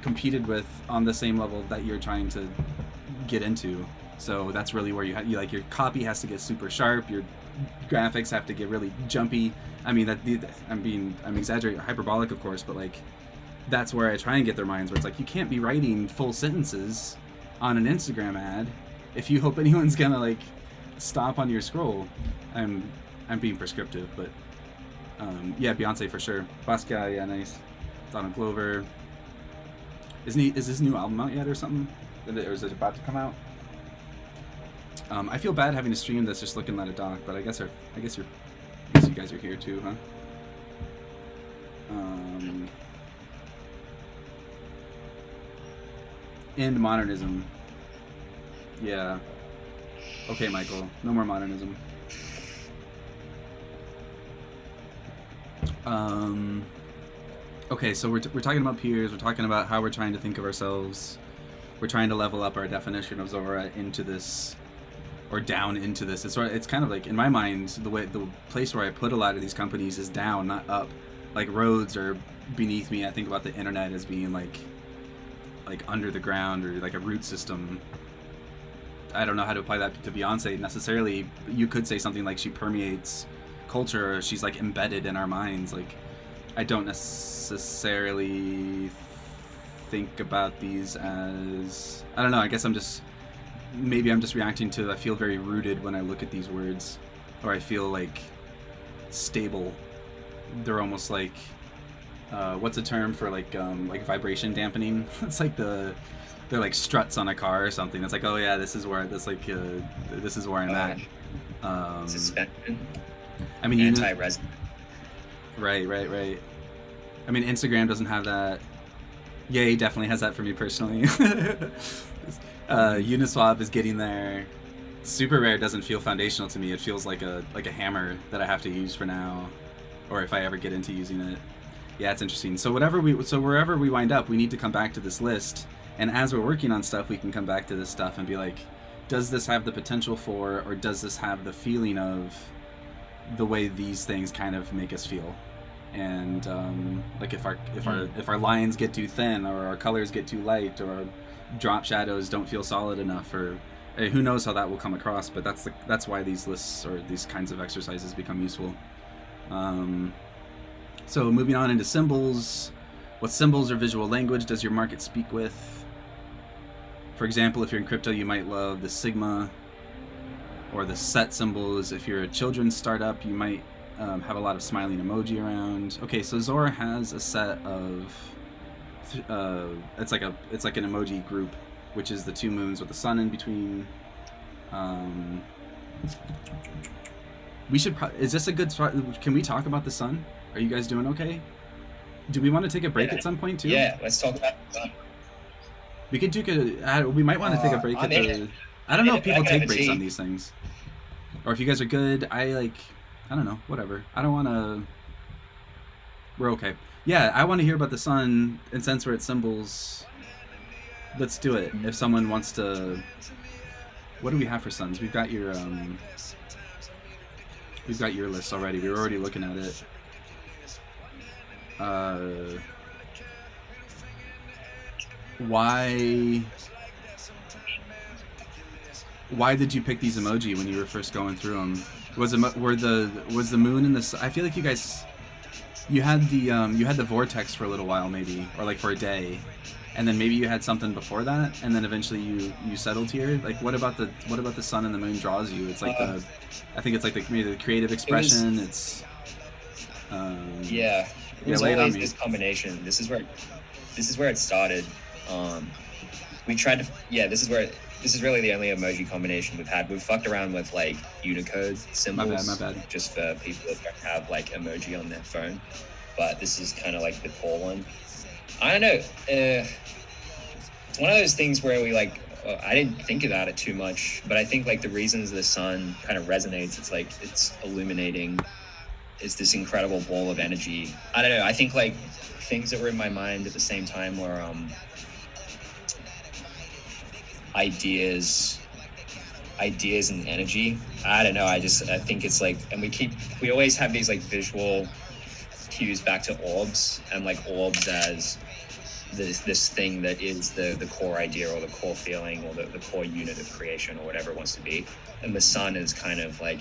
competed with on the same level that you're trying to get into. So that's really where you like, your copy has to get super sharp. Your graphics have to get really jumpy. I mean, I'm exaggerating, hyperbolic, of course, but like, that's where I try and get their minds, where it's like, you can't be writing full sentences on an Instagram ad if you hope anyone's gonna like stop on your scroll. I'm being prescriptive, but yeah, Beyonce for sure. Basquiat, yeah, nice. Donald Glover. Is his new album out yet or something? Or is it about to come out? I feel bad having to stream this just looking at a doc, but I guess you guys are here too, huh? And modernism. Yeah. Okay, Michael. No more modernism. Okay, so we're talking about peers. We're talking about how we're trying to think of ourselves. We're trying to level up our definition of Zora into this, or down into this. It's kind of like, in my mind, the place where I put a lot of these companies is down, not up. Like, roads are beneath me. I think about the internet as being like under the ground, or like a root system. I don't know how to apply that to Beyonce necessarily. You could say something like she permeates culture, or she's like embedded in our minds. Like, I don't necessarily think about these as, I don't know, I guess maybe I'm just reacting to, I feel very rooted when I look at these words, or I feel like stable. They're almost like, what's a term for like vibration dampening? It's like they're like struts on a car or something. It's like, oh yeah, this is where this is where I'm at. Suspension. I mean, anti-resonance. Right. I mean, Instagram doesn't have that. Yay definitely has that for me personally. Uniswap is getting there. Super Rare doesn't feel foundational to me. It feels like a hammer that I have to use for now, or if I ever get into using it. Yeah, it's interesting. So wherever we wind up, we need to come back to this list. And as we're working on stuff, we can come back to this stuff and be like, does this have the potential for, or does this have the feeling of the way these things kind of make us feel? And like, if our lines get too thin, or our colors get too light, or our drop shadows don't feel solid enough, or who knows how that will come across. But that's why these lists or these kinds of exercises become useful. So moving on into symbols. What symbols or visual language does your market speak with? For example, if you're in crypto, you might love the Sigma or the set symbols. If you're a children's startup, you might have a lot of smiling emoji around. Okay, so Zora has a set of it's like an emoji group, which is the 2 moons with the sun in between. We should is this a good spot? Can we talk about the sun? Are you guys doing okay? Do we want to take a break at some point too? Yeah, let's talk about the sun. We could we might want to take a break at the. I don't know if people take breaks on these things, or if you guys are good. I don't know. Whatever. I don't want to. We're okay. Yeah, I want to hear about the sun, and since we're at symbols, let's do it. If someone wants to. What do we have for suns? We've got your list already. We were already looking at it. Why did you pick these emoji when you were first going through them? Was the moon in this? I feel like you guys, you had the vortex for a little while maybe, or like for a day, and then maybe you had something before that, and then eventually you settled here. Like, what about the sun and the moon draws you? It's like I think it's like maybe the creative expression. Yeah. It was always this combination. This is where it started. We tried to. Yeah, this is really the only emoji combination we've had. We've fucked around with like Unicode symbols. My bad. Just for people that don't have like emoji on their phone. But this is kind of like the core one. I don't know. It's one of those things where we like I didn't think about it too much, but I think like the reasons the sun kind of resonates, it's like it's illuminating. It's this incredible ball of energy. I don't know. I think like things that were in my mind at the same time were ideas and energy. I don't know. I think it's like, and we always have these like visual cues back to orbs, and like orbs as this thing that is the core idea or the core feeling or the core unit of creation or whatever it wants to be. And the sun is kind of like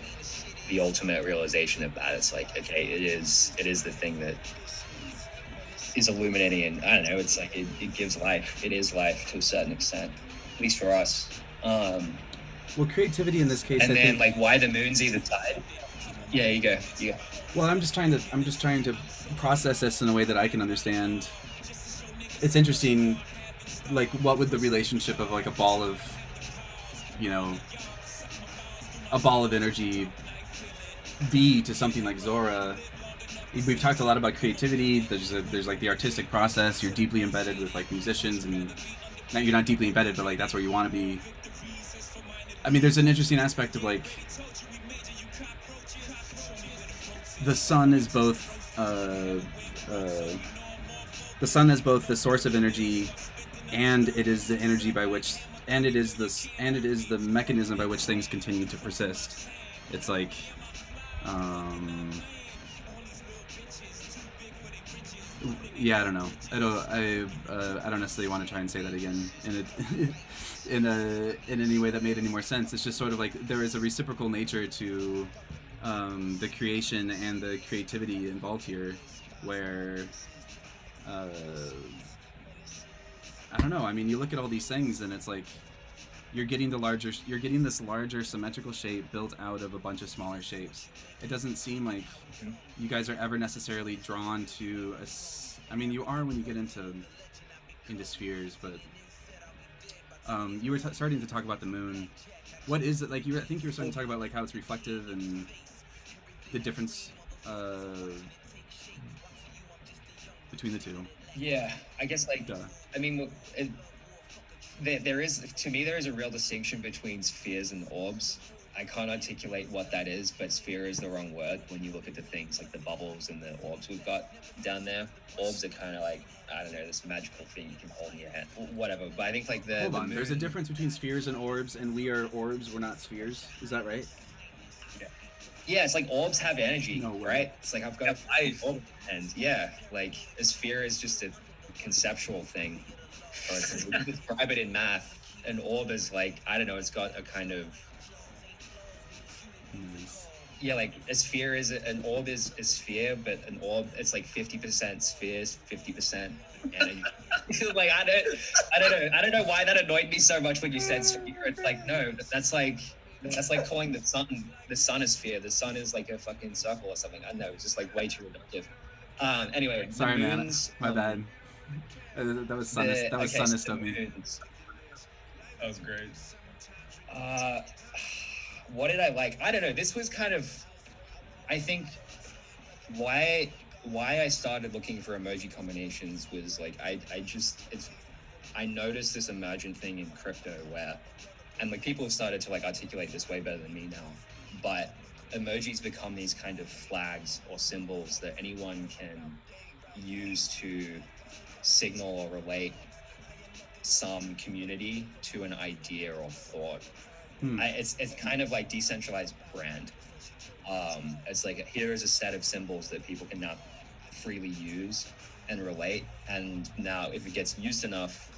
the ultimate realization of that. It's like, okay, it is the thing that is illuminating, and I don't know, it's like it gives life. It is life to a certain extent, at least for us. Well, creativity in this case, and I then think, like why the moon's either side. Yeah, you go. well, I'm just trying to process this in a way that I can understand. It's interesting, like, what would the relationship of like a ball of energy be to something like Zora? We've talked a lot about creativity. There's like the artistic process. You're deeply embedded with like musicians, and you're not deeply embedded, but like that's where you want to be. I mean, there's an interesting aspect of like the sun is both the source of energy, and it is the energy by which, and it is the mechanism by which things continue to persist. It's like, yeah, I don't know. I don't necessarily want to try and say that again in any way that made any more sense. It's just sort of like there is a reciprocal nature to the creation and the creativity involved here, where I don't know. I mean, you look at all these things, and it's like you're getting this larger symmetrical shape built out of a bunch of smaller shapes. It doesn't seem like you guys are ever necessarily drawn to I mean, you are when you get into spheres, but you were starting to talk about the moon. What is it like? I think you were starting to talk about like how it's reflective and the difference between the two. Yeah, I guess like, Duh. I mean, there is a real distinction between spheres and orbs. I can't articulate what that is, but sphere is the wrong word when you look at the things like the bubbles and the orbs we've got down there. Orbs are kind of like, I don't know, this magical thing you can hold in your hand, whatever. But I think like Hold on, there's a difference between spheres and orbs, and we are orbs, we're not spheres. Is that right? Yeah, it's like orbs have energy, No way. right? It's like I've got five orbs, and yeah, like a sphere is just a conceptual thing. Or we describe it in math. An orb is like, I don't know, it's got a kind of yeah, like a sphere is an orb is a sphere, but an orb it's like 50% spheres, 50% energy. Like I don't know why that annoyed me so much when you said sphere. It's like no, that's like calling the sun a sphere. The sun is like a fucking circle or something. I don't know, it's just like way too reductive. Anyway, sorry, moons, man, my bad. That was sunnest of me. Moons. That was great. What did I like? I don't know. This was kind of, I think, why I started looking for emoji combinations was like I noticed this emergent thing in crypto where, and like people have started to like articulate this way better than me now, but emojis become these kind of flags or symbols that anyone can use to signal or relate some community to an idea or thought. It's kind of like decentralized brand. It's like here is a set of symbols that people can now freely use and relate. And now if it gets used enough,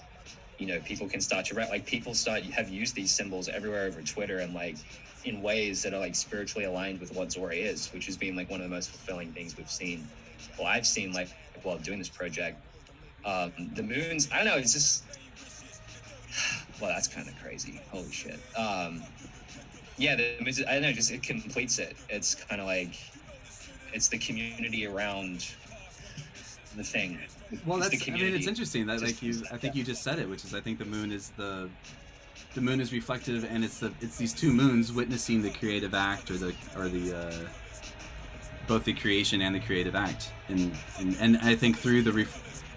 you know, people can start to like people have used these symbols everywhere over Twitter and like in ways that are like spiritually aligned with what Zora is, which has been like one of the most fulfilling things we've seen. Well, I've seen like while doing this project. The moons, I don't know, it's just well, that's kind of crazy. Holy shit. Yeah, the moons, I don't know, just it completes it. It's kind of like it's the community around the thing. Well, I mean, it's interesting that like I think you just said it, which is I think the moon is reflective, and it's these two moons witnessing the creative act or the both the creation and the creative act, and I think through the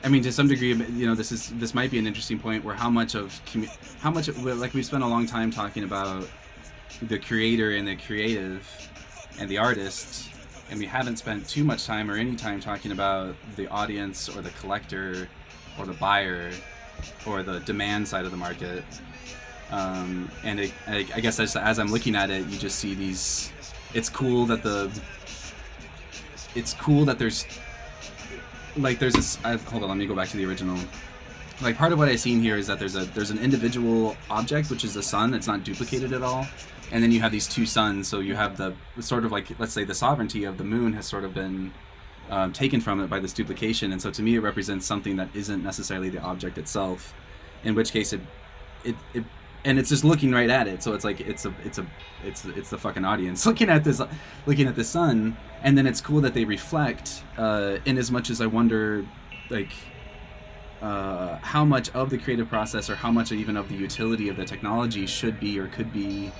I mean, to some degree, you know, this might be an interesting point where how much like we've spent a long time talking about the creator and the creative and the artist, and we haven't spent too much time or any time talking about the audience or the collector or the buyer or the demand side of the market. And I guess as I'm looking at it, you just see these. It's cool that there's like hold on, let me go back to the original. Like, part of what I've seen here is that there's an individual object, which is the sun. It's not duplicated at all. And then you have these two suns, so you have the sort of like, let's say the sovereignty of the moon has sort of been taken from it by this duplication, and so to me it represents something that isn't necessarily the object itself, in which case it and it's just looking right at it, so it's like it's the fucking audience looking at the sun, and then it's cool that they reflect in as much as I wonder, like, how much of the creative process or how much even of the utility of the technology should be or could be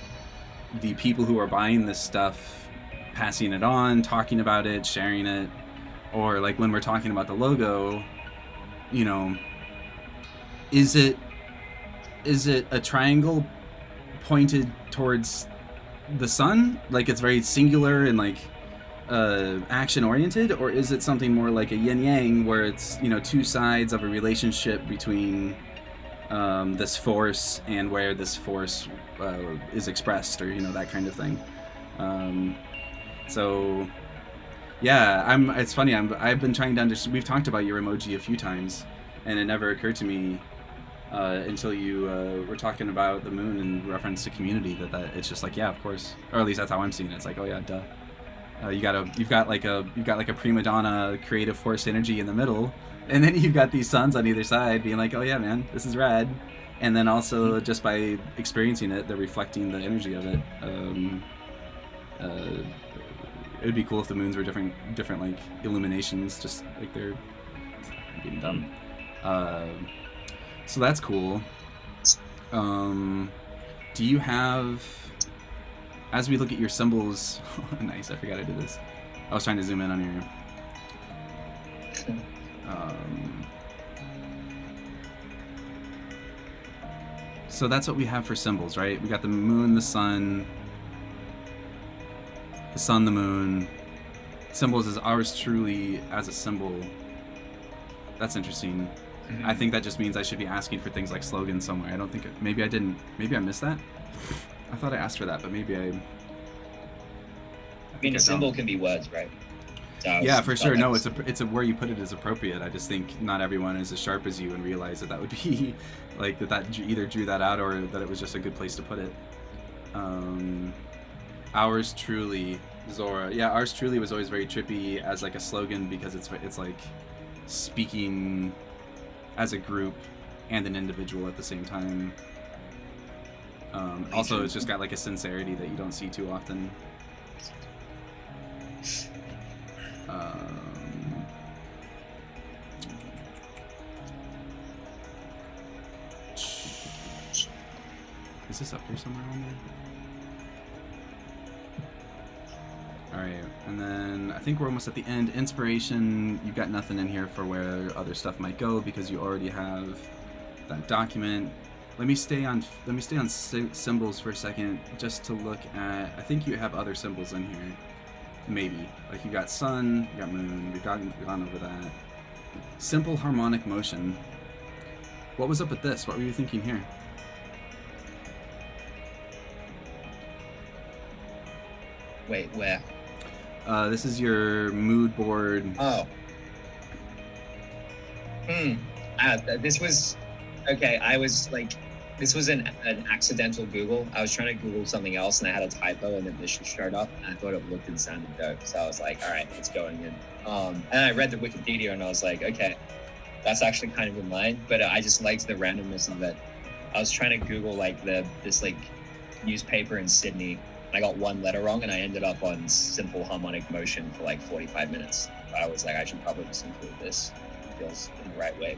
the people who are buying this stuff passing it on, talking about it, sharing it, or like when we're talking about the logo, you know, is it a triangle pointed towards the sun, like it's very singular and like action oriented, or is it something more like a yin yang where it's, you know, two sides of a relationship between this force and where this force is expressed, or, you know, that kind of thing. So yeah, it's funny, I've been trying to understand. We've talked about your emoji a few times, and it never occurred to me until you were talking about the moon in reference to community that it's just like, yeah, of course, or at least that's how I'm seeing it. It's like, oh yeah, duh. You've got like a prima donna creative force energy in the middle, and then you've got these suns on either side being like, oh yeah, man, this is rad. And then also just by experiencing it, they're reflecting the energy of it. It would be cool if the moons were different like illuminations, just like they're being dumb. So that's cool. Do you have, as we look at your symbols, nice, I forgot I did this. I was trying to zoom in on your so that's what we have for symbols, right? We got the moon, the sun, the moon. Symbols is ours truly as a symbol. That's interesting. Mm-hmm. I think that just means I should be asking for things like slogans somewhere. I don't think, maybe I didn't, maybe I missed that. I thought I asked for that, but maybe I mean, a symbol can be words, right? So yeah, for sure. No, it's a where you put it is appropriate. I just think not everyone is as sharp as you and realize that would be like that either drew that out or that it was just a good place to put it. Ours truly, Zora. Yeah, ours truly was always very trippy as like a slogan because it's like speaking as a group and an individual at the same time. Also, it's just got like a sincerity that you don't see too often. Is this up here somewhere on there? Alright, and then I think we're almost at the end. Inspiration, you've got nothing in here for where other stuff might go because you already have that document. Let me stay on symbols for a second just to look at, I think you have other symbols in here. Maybe. Like you got sun, you got moon, we've gone over that. Simple harmonic motion. What was up with this? What were you thinking here? Wait, where? This is your mood board. Oh. This was, okay, I was like, this was an accidental Google. I was trying to Google something else and I had a typo and then this showed up and I thought it looked and sounded dope. So I was like, all right, it's going in. And I read the Wikipedia and I was like, okay, that's actually kind of in line, but I just liked the randomness of it. I was trying to Google like this like newspaper in Sydney. I got one letter wrong and I ended up on simple harmonic motion for like 45 minutes. But I was like, I should probably just include this. It feels in the right way.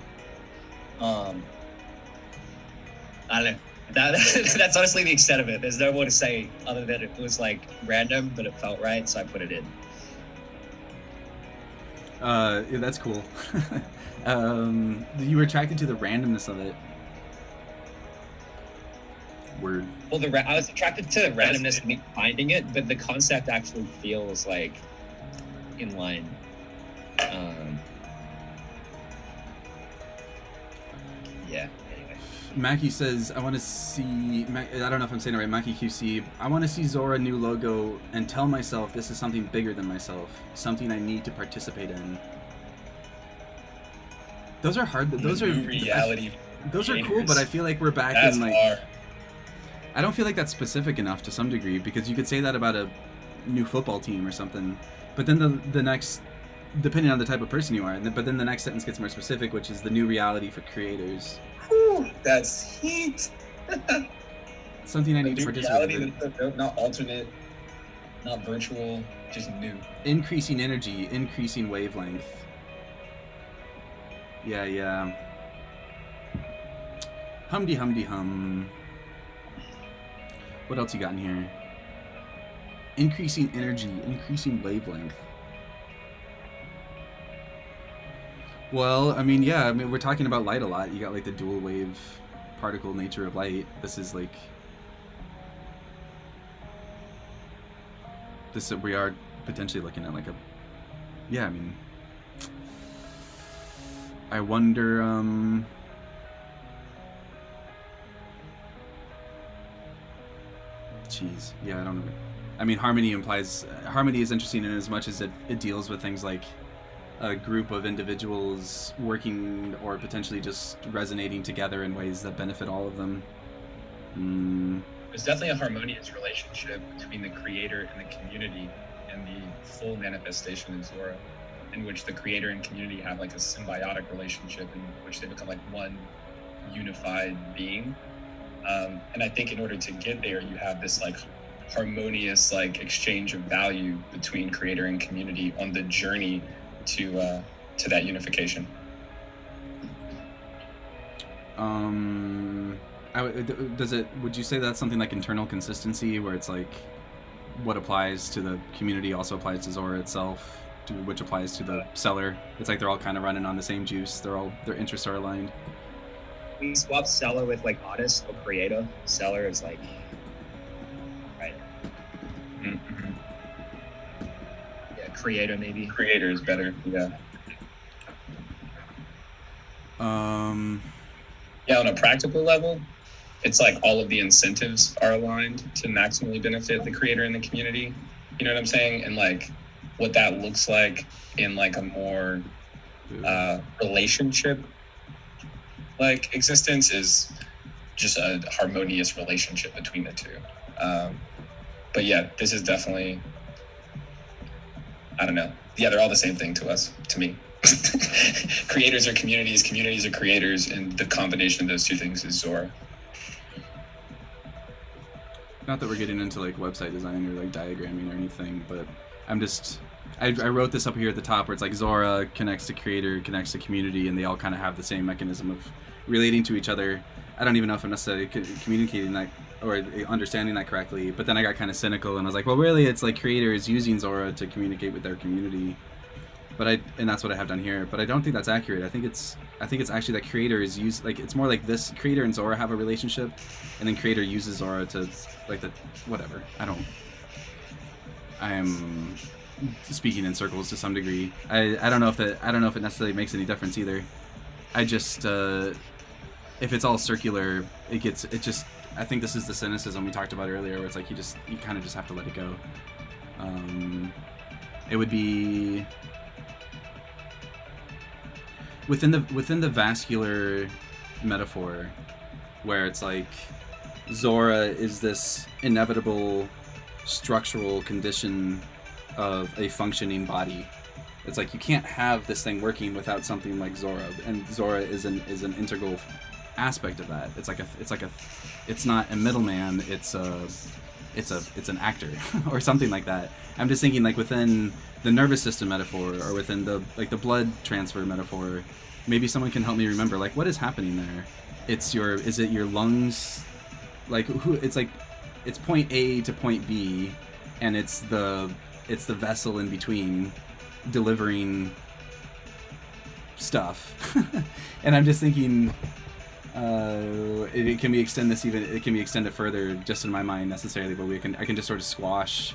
I don't know. That's honestly the extent of it. There's no more to say other than it was like random, but it felt right, so I put it in. Yeah, that's cool. You were attracted to the randomness of it. Word. Well, I was attracted to the randomness of me finding it, but the concept actually feels like in line. Yeah. Anyway. Mackie says, I want to see, I don't know if I'm saying it right, Mackie QC, I want to see Zora new logo and tell myself this is something bigger than myself, something I need to participate in. Those are hard, those are reality. Those are cool, but I feel like we're back That's in like, hard. I don't feel like that's specific enough to some degree, because you could say that about a new football team or something, but then the next, depending on the type of person you are, but then the next sentence gets more specific, which is the new reality for creators. Whew, that's heat. Something I need to participate in. Not alternate, not virtual, just new. Increasing energy, increasing wavelength. Yeah. Humdy hum. What else you got in here? Increasing energy, increasing wavelength. Well, I mean, yeah, we're talking about light a lot. You got like the dual wave particle nature of light. This is like, we are potentially looking at like a, yeah, I mean, I wonder, geez, yeah, I don't know. I mean, harmony is interesting in as much as it deals with things like a group of individuals working or potentially just resonating together in ways that benefit all of them. There's definitely a harmonious relationship between the creator and the community and the full manifestation of Zora, in which the creator and community have like a symbiotic relationship in which they become like one unified being. And I think in order to get there, you have this like harmonious like exchange of value between creator and community on the journey to that unification. Would you say that's something like internal consistency, where it's like what applies to the community also applies to Zora itself, which applies to the seller? It's like they're all kind of running on the same juice. Their interests are aligned. We swap seller with like artist or creator. Seller is like, right? Mm-hmm. Yeah, creator maybe. Creator is better. Yeah. Yeah, on a practical level, it's like all of the incentives are aligned to maximally benefit the creator and the community. You know what I'm saying? And like what that looks like in like a more relationship like existence is just a harmonious relationship between the two. But yeah, this is definitely, I don't know. Yeah, they're all the same thing to me. Creators are communities, communities are creators, and the combination of those two things is Zora. Not that we're getting into like website design or like diagramming or anything, but I wrote this up here at the top where it's like Zora connects to creator, connects to community, and they all kind of have the same mechanism of relating to each other. I don't even know if I'm necessarily communicating that or understanding that correctly, but then I got kind of cynical and I was like, well, really, it's like creators using Zora to communicate with their community. And that's what I have done here. But I don't think that's accurate. I think it's actually that creator is used, like, it's more like this creator and Zora have a relationship, and then creator uses Zora to, like, whatever. I am speaking in circles to some degree. I don't know if it necessarily makes any difference either. I just if it's all circular, I think this is the cynicism we talked about earlier, where it's like you kind of just have to let it go. It would be within the vascular metaphor, where it's like Zora is this inevitable structural condition of a functioning body. It's like you can't have this thing working without something like Zora, and Zora is an integral aspect of that. It's not a middleman. It's an actor or something like that. I'm just thinking like within the nervous system metaphor, or within the blood transfer metaphor, maybe someone can help me remember like what is happening there. Is it your lungs? Like it's point A to point B, and it's the vessel in between delivering stuff, and I'm just thinking, can we extend this even? It can be extended further, just in my mind necessarily, but I can just sort of squash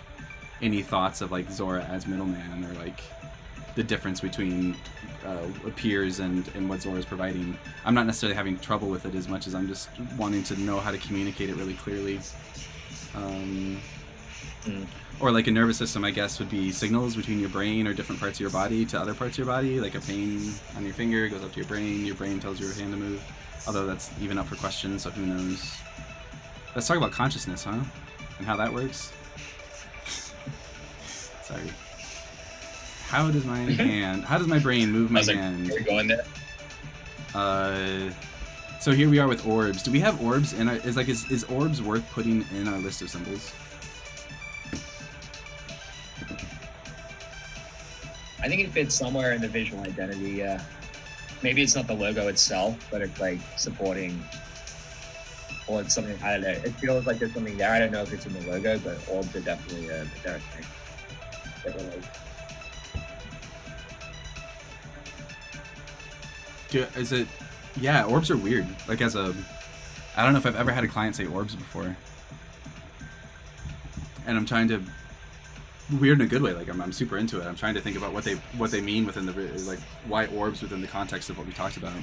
any thoughts of like Zora as middleman, or like the difference between peers and what Zora is providing. I'm not necessarily having trouble with it as much as I'm just wanting to know how to communicate it really clearly. Or like a nervous system, I guess, would be signals between your brain or different parts of your body to other parts of your body. Like a pain on your finger goes up to your brain tells your hand to move. Although that's even up for question, so who knows. Let's talk about consciousness, huh? And how that works. Sorry. How does my brain move my hand? Are we going there? So here we are with orbs. Do we have orbs in our, is orbs worth putting in our list of symbols? I think it fits somewhere in the visual identity, yeah. Maybe it's not the logo itself, but it's like supporting, or it's something, I don't know. It feels like there's something there. I don't know if it's in the logo, but orbs are definitely a thing. Definitely. Is it? Yeah, orbs are weird. Like I don't know if I've ever had a client say orbs before. And I'm trying to, weird in a good way. Like I'm super into it. I'm trying to think about what they mean within the, like, why orbs within the context of what we talked about.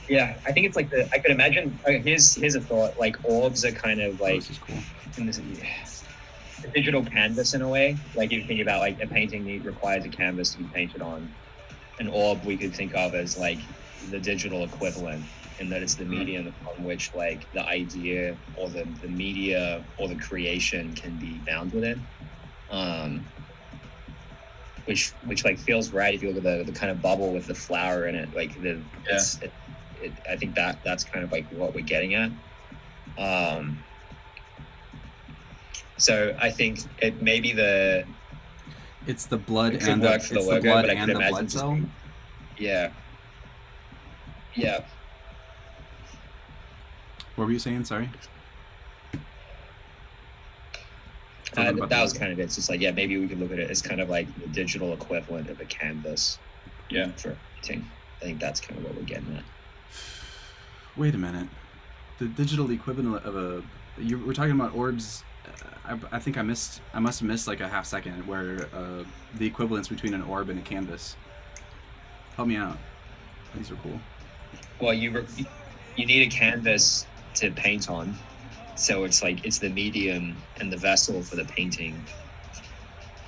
Yeah, I think it's like I could imagine. Here's a thought. Like orbs are kind of like, this is cool. in this, a digital canvas in a way. Like if you think about like a painting requires a canvas to be painted on. An orb we could think of as like the digital equivalent, in that it's the medium upon which like the idea or the media or the creation can be bound within. Which like feels right if you look at the kind of bubble with the flower in it. Like I think that's kind of like what we're getting at. So I think it may be it's the blood and the logo, blood but I and could the imagine blood cell. Yeah. What were you saying? Sorry. That was kind of it. It's just like, yeah, maybe we could look at it as kind of like the digital equivalent of a canvas. Yeah. For painting. I think that's kind of what we're getting at. Wait a minute. The digital equivalent of we're talking about orbs. I think I must have missed like a half second where the equivalence between an orb and a canvas. Help me out. These are cool. Well, you need a canvas to paint on, so it's like it's the medium and the vessel for the painting.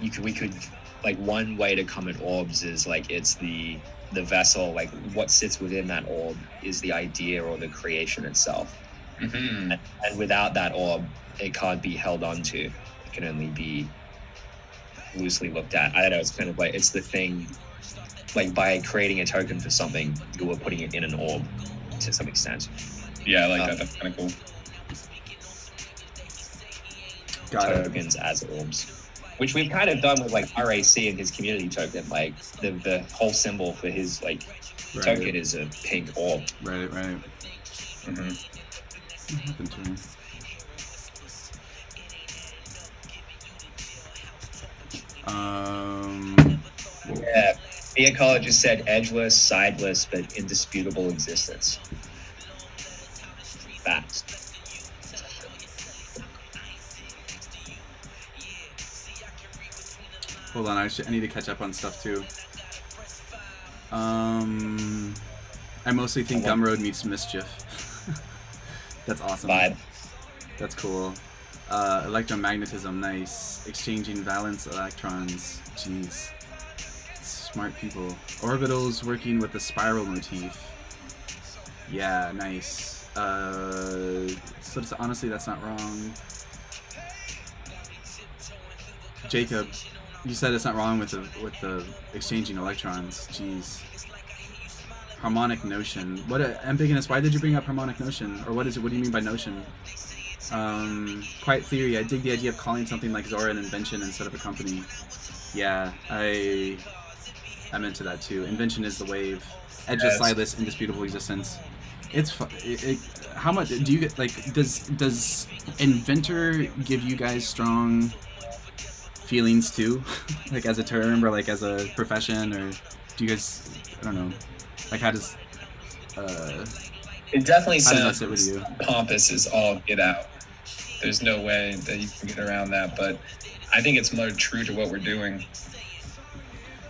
We could like, one way to come at orbs is like it's the vessel, like what sits within that orb is the idea or the creation itself. Mm-hmm. And without that orb, it can't be held onto. It can only be loosely looked at. I don't know, it's kind of like, it's the thing, like by creating a token for something, you were putting it in an orb to some extent. Yeah, I like that. That's kind of cool. Tokens as orbs, which we've kind of done with like RAC and his community token. Like the whole symbol for his like token is a pink orb. Right. Mm-hmm. What happened to me? Yeah, the ecologist said edgeless, sideless, but indisputable existence. Facts. Hold on, I need to catch up on stuff too. I mostly think Gumroad meets Mischief. That's awesome. Vibe. That's cool. Electromagnetism, nice. Exchanging valence electrons, jeez. Smart people. Orbitals working with the spiral motif. Yeah, nice. So honestly, that's not wrong. Jacob, you said it's not wrong with the exchanging electrons. Jeez. Harmonic notion. What Ambiguous? Why did you bring up harmonic notion? Or what is it? What do you mean by notion? Quiet theory. I dig the idea of calling something like Zora an invention instead of a company. Yeah, I'm into that too. Invention is the wave. Edgeless, sideless, indisputable existence. It's how much do you get? Like, does inventor give you guys strong feelings too, like as a term or like as a profession, or Do you guys? I don't know. Like, how does? It definitely How does that sounds sit with you? pompous as all get out. There's no way that you can get around that, but I think it's more true to what we're doing.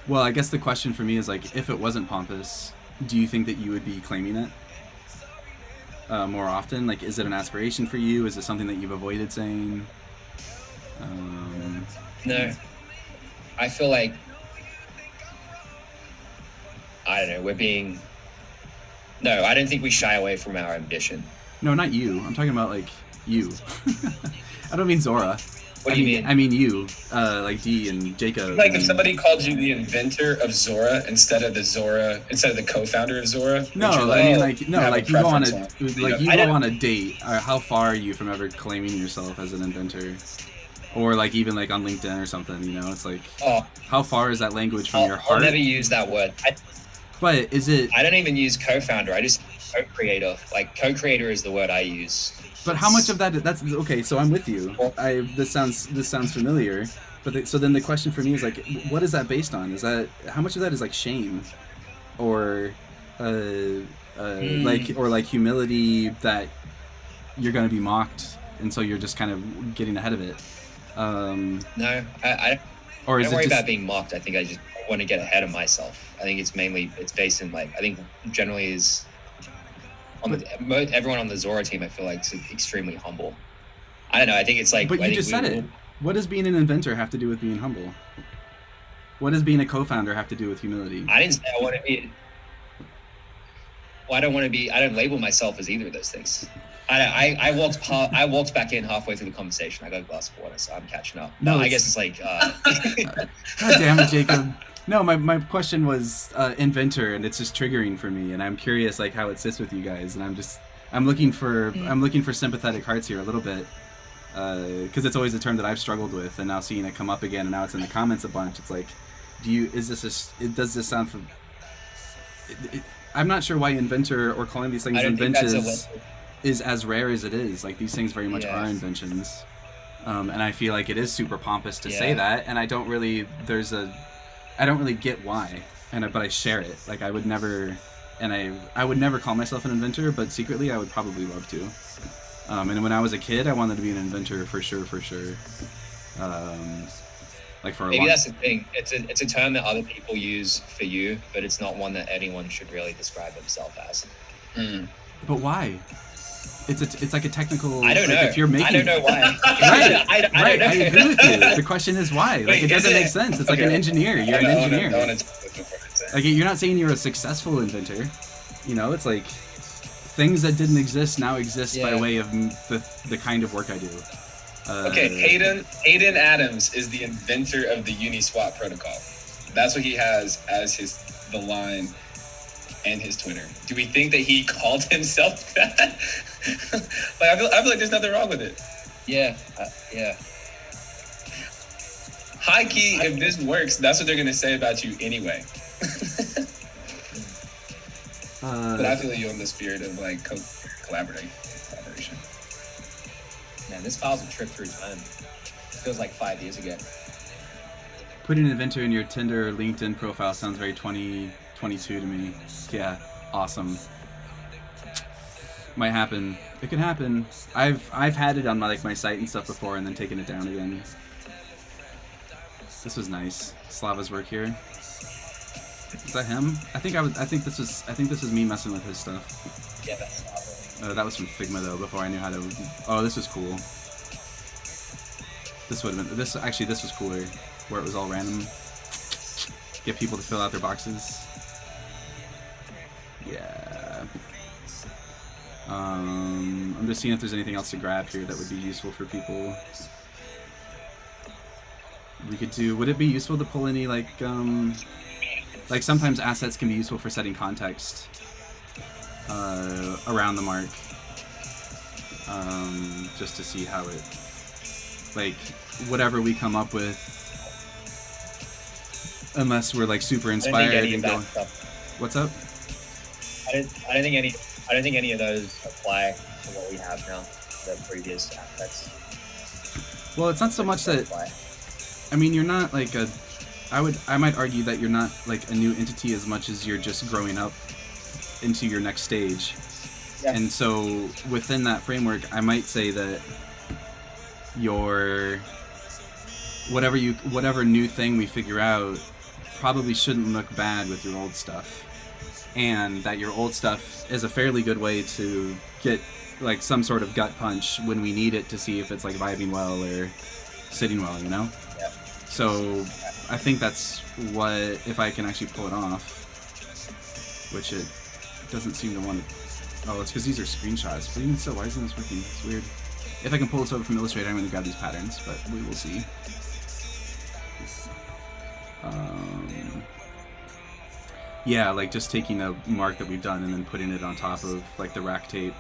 Well, I guess the question for me is like, if it wasn't pompous, do you think that you would be claiming it more often? Like, is it an aspiration for you? Is it something that you've avoided saying? No, I feel like, I don't know, we're being, no, I don't think we shy away from our ambition. No, not you. I'm talking about like you. I don't mean Zora. What do you mean? I mean you, like D and Jacob. Like if and- somebody called you the inventor of Zora instead of the co-founder of Zora. No, would you I mean you like no, have a like you go on preference a on it? like you I go don't- on a date. How far are you from ever claiming yourself as an inventor? Or like even like on LinkedIn or something, you know? It's like Oh, how far is that language from your I'll heart? never use that word. But is it? I don't even use co-founder. I just use co-creator. Like co-creator is the word I use. But how much of that? That's okay. So I'm with you. This sounds familiar. But so then the question for me is like, what is that based on? Is that how much of that is like shame, or like humility that you're going to be mocked, and so you're just kind of getting ahead of it. No, I Or is don't it worry just, about being mocked. I think I just want to get ahead of myself. I think it's based in like, I think generally is everyone on the Zora team, I feel like is extremely humble. I don't know. I think it's like, But you just said it. What does being an inventor have to do with being humble? What does being a co-founder have to do with humility? I didn't say I want to be. Well, I don't want to be. I don't label myself as either of those things. I walked back in halfway through the conversation. I got a glass of water, so I'm catching up. No, I it's- guess it's like. God damn it, Jacob. No, my question was inventor, and it's just triggering for me, and I'm curious like how it sits with you guys, and I'm looking for sympathetic hearts here a little bit, because it's always a term that I've struggled with, and now seeing it come up again, and now it's in the comments a bunch. It's like, does this sound from? I'm not sure why inventor or calling these things I don't think that's inventions is as rare as it is. Like these things very much Yeah. are inventions. And I feel like it is super pompous to say Yeah. that, and I don't really get why, but I share it. Like I would never call myself an inventor, but secretly I would probably love to. And when I was a kid, I wanted to be an inventor for sure. Like for a Maybe long. that's the thing. It's a term that other people use for you, but it's not one that anyone should really describe themselves as. But why? It's like a technical. I don't like know. If you're making. I don't know why. Right, I don't right. know. I agree with you. The question is why. Like Wait, it doesn't is it? make sense. It's like an Okay. engineer. You're an I engineer. wanna talk before I say. Like you're not saying you're a successful inventor. You know, it's like things that didn't exist now exist by Yeah. way of the kind of work I do. Okay, Hayden Adams is the inventor of the Uniswap protocol. That's what he has as the line and his Twitter. Do we think that he called himself that? Like I feel like there's nothing wrong with it. Yeah. High key, if this works, that's what they're gonna say about you anyway. But I feel you in the spirit of like collaboration. Man, this file's a trip through time. It feels like 5 years ago. Putting an inventor in your Tinder or LinkedIn profile sounds very 2022 to me. Yeah, awesome. Might happen. It could happen. I've had it on my site and stuff before, and then taken it down again. This was nice. Slava's work here. Is that him? I think this was me messing with his stuff. Yeah, that's That was from Figma though. Before I knew how to. Oh, this was cool. This would have been this. Actually, this was cooler, where it was all random. Get people to fill out their boxes. Yeah. I'm just seeing if there's anything else to grab here that would be useful for people. We could do. Would it be useful to pull any like sometimes assets can be useful for setting context around the mark, just to see how it, like, whatever we come up with, unless we're like super inspired and going. What's up? I don't think any of those apply to what we have now. The previous aspects. Well, it's not so much that. apply. I mean, you're not like a. I might argue that you're not like a new entity as much as you're just growing up into your next stage. Yeah. And so within that framework, I might say that your whatever new thing we figure out probably shouldn't look bad with your old stuff, and that your old stuff is a fairly good way to get like some sort of gut punch when we need it to see if it's like vibing well or sitting well, you know? Yeah. So I think that's what, if I can actually pull it off, which it doesn't seem to want to. Oh, it's because these are screenshots. But even so, why isn't this working? It's weird. If I can pull this over from Illustrator, I'm going to grab these patterns, but we will see. Yeah, like just taking a mark that we've done and then putting it on top of like the rack tape.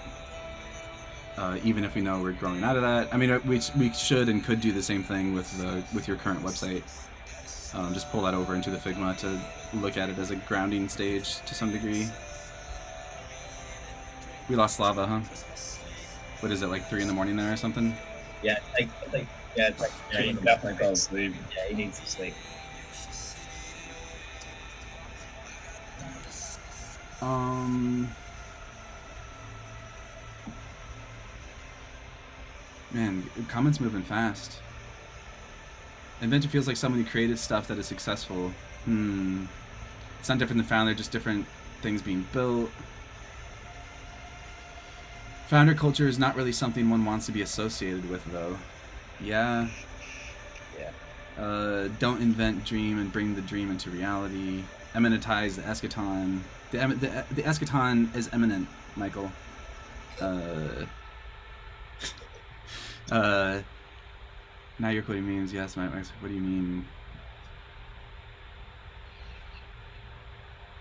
Even if we know we're growing out of that. I mean, we should and could do the same thing with your current website. Just pull that over into the Figma to look at it as a grounding stage to some degree. We lost Slava, huh? What is it, like 3 in the morning there or something? Yeah, it's like Yeah, he definitely fell asleep. yeah, he needs to sleep. Man, comments moving fast. Inventor feels like someone who created stuff that is successful. It's not different than founder, just different things being built. Founder culture is not really something one wants to be associated with, though. Yeah. Yeah. Don't invent dream and bring the dream into reality. Eminentize the eschaton. The eschaton is eminent, Michael. Now you're quoting memes. Yes, Mike. What do you mean?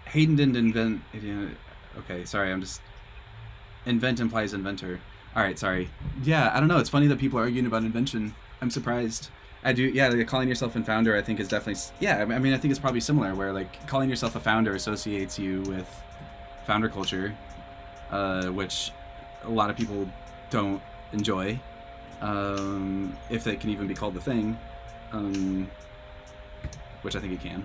Hayden didn't invent. Okay, sorry. I'm just. Invent implies inventor. All right, sorry. Yeah, I don't know. It's funny that people are arguing about invention. I'm surprised. I do. Yeah, like calling yourself a founder, I think, is definitely. Yeah, I mean, I think it's probably similar, where like calling yourself a founder associates you with founder culture, which a lot of people don't enjoy. If they can even be called the thing, which I think it can.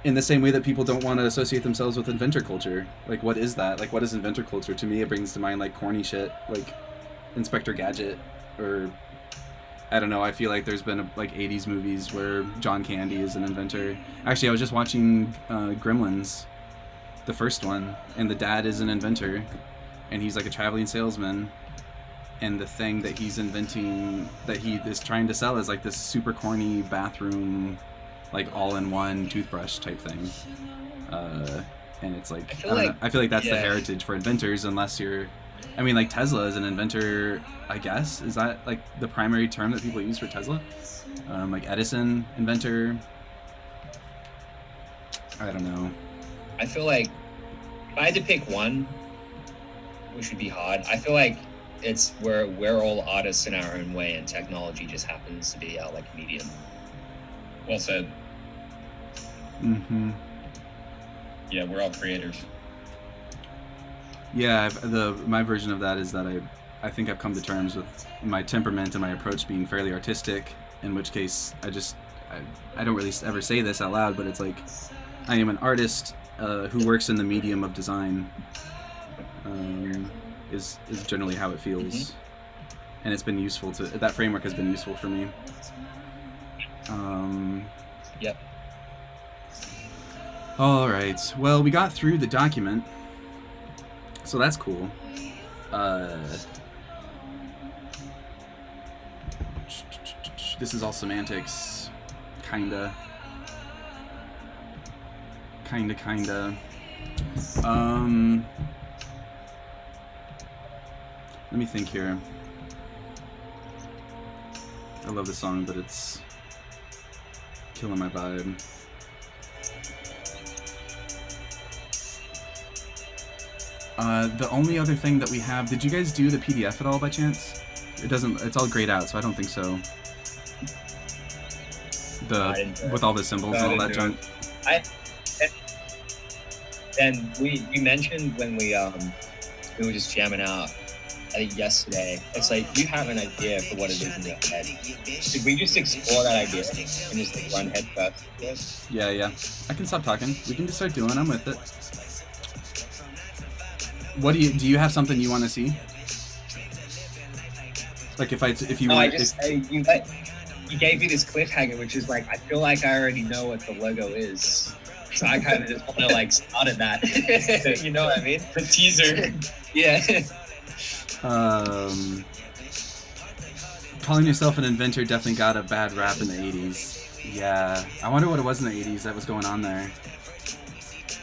In the same way that people don't want to associate themselves with inventor culture. Like, what is that? Like, what is inventor culture? To me, it brings to mind like corny shit, like Inspector Gadget, or I don't know. I feel like there's been like 80s movies where John Candy is an inventor. Actually, I was just watching Gremlins, the first one, and the dad is an inventor, and he's like a traveling salesman. And the thing that he's inventing, that he is trying to sell, is like this super corny bathroom, like all-in-one toothbrush type thing. And it's like, I feel like that's the heritage for inventors, unless you're, I mean, like Tesla is an inventor, I guess. Is that like the primary term that people use for Tesla? Like Edison, inventor. I don't know. I feel like if I had to pick one, which would be hard, I feel like it's we're all artists in our own way, and technology just happens to be our like medium. Well said. Mm-hmm. Yeah, we're all creators. Yeah, my version of that is that I think I've come to terms with my temperament and my approach being fairly artistic, in which case I don't really ever say this out loud, but it's like I am an artist who works in the medium of design. Is generally how it feels. Mm-hmm. And it's been useful that framework has been useful for me. Yep. All right, well, we got through the document, so that's cool. This is all semantics, kinda. Let me think here. I love this song, but it's killing my vibe. The only other thing that we have, did you guys do the PDF at all by chance? It's all grayed out, so I don't think so. With all the symbols and all that junk. And we mentioned when we were just jamming out, I think yesterday. It's like you have an idea for what it is in your head. Should we just explore that idea and just like run head first? Yeah. I can stop talking. We can just start doing. I'm with it. What do you have something you want to see? Like if you No, want, you gave me this cliffhanger, which is like I feel like I already know what the logo is. So I kind of just want to like start at that. You know what I mean? The teaser. Yeah. Calling yourself an inventor definitely got a bad rap in the 80s. Yeah, I wonder what it was in the 80s that was going on there.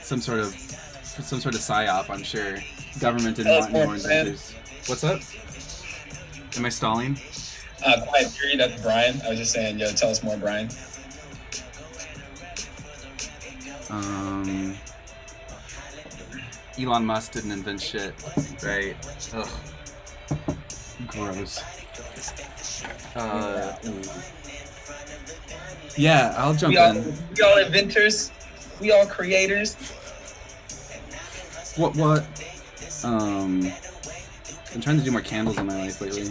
Some sort of psyop, I'm sure. Government didn't want any more inventors. What's up? Am I stalling? Quiet period. That's Brian. I was just saying, yo, tell us more, Brian. Elon Musk didn't invent shit, right? Ugh. Gross. Yeah, I'll jump in. We all inventors. We all creators. What? I'm trying to do more candles in my life lately.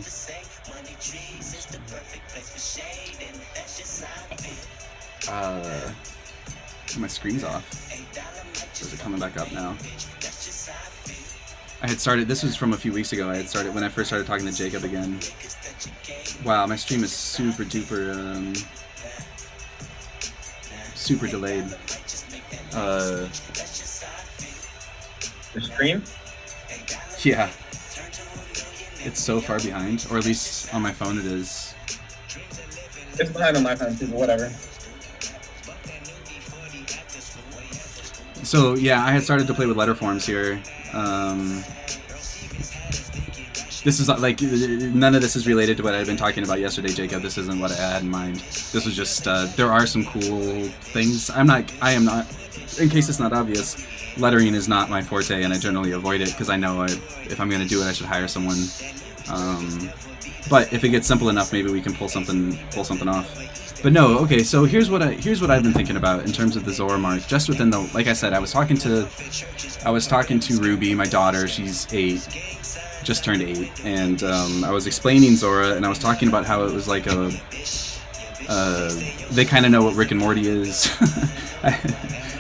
My screen's off. Is it coming back up now? I had started, this was from a few weeks ago, I had started, when I first started talking to Jacob again. Wow, my stream is super duper, super delayed. The stream? Yeah. It's so far behind, or at least on my phone it is. It's behind on my phone too, but whatever. So yeah, I had started to play with letter forms here. This is like, none of this is related to what I've been talking about yesterday, Jacob. This isn't what I had in mind. This was just, there are some cool things. I am not, in case it's not obvious, lettering is not my forte, and I generally avoid it because I know if I'm going to do it, I should hire someone. But if it gets simple enough, maybe we can pull something off. But no, okay. So here's what I've been thinking about in terms of the Zora mark. Just within the, like I said, I was talking to Ruby, my daughter. She's 8, just turned 8, and I was explaining Zora, and I was talking about how it was like a, they kind of know what Rick and Morty is.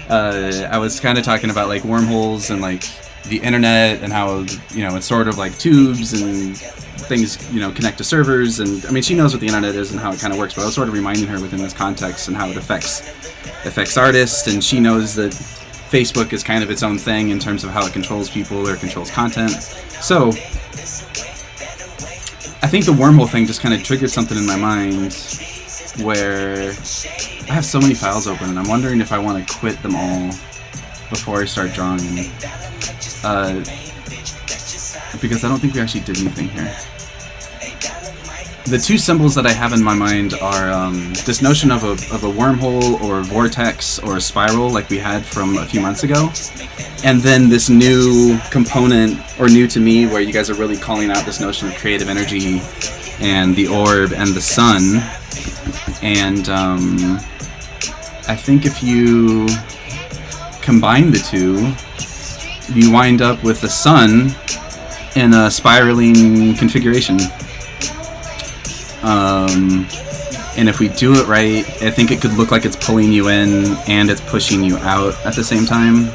I was kind of talking about like wormholes and like the internet and how, you know, it's sort of like tubes and things, you know, connect to servers, and I mean, she knows what the internet is and how it kind of works, but I was sort of reminding her within this context and how it affects artists, and she knows that Facebook is kind of its own thing in terms of how it controls people or controls content. So I think the wormhole thing just kind of triggered something in my mind where I have so many files open, and I'm wondering if I want to quit them all before I start drawing. Because I don't think we actually did anything here. The two symbols that I have in my mind are this notion of a wormhole or a vortex or a spiral like we had from a few months ago, and then this new component, or new to me, where you guys are really calling out this notion of creative energy and the orb and the sun. And I think if you combine the two, you wind up with the sun in a spiraling configuration. And if we do it right, I think it could look like it's pulling you in and it's pushing you out at the same time.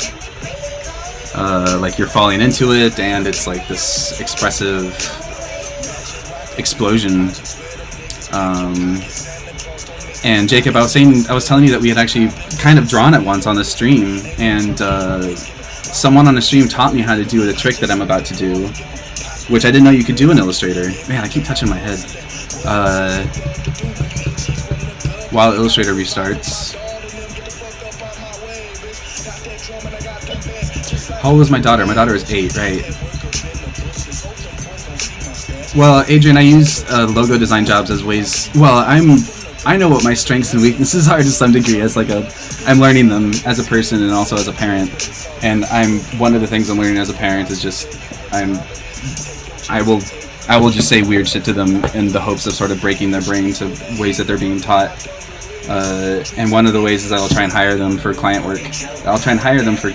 Like you're falling into it, and it's like this expressive explosion. And Jacob, I was telling you that we had actually kind of drawn it once on the stream, and someone on the stream taught me how to do the trick that I'm about to do, which I didn't know you could do in Illustrator. Man, I keep touching my head. While Illustrator restarts. How old is my daughter? My daughter is 8, right? Well, Adrian, I use logo design jobs as ways. Well, I know what my strengths and weaknesses are to some degree. As like I'm learning them as a person and also as a parent. And one of the things I'm learning as a parent is just I will just say weird shit to them in the hopes of sort of breaking their brain to ways that they're being taught. And one of the ways is I'll try and hire them for client work. I'll try and hire them for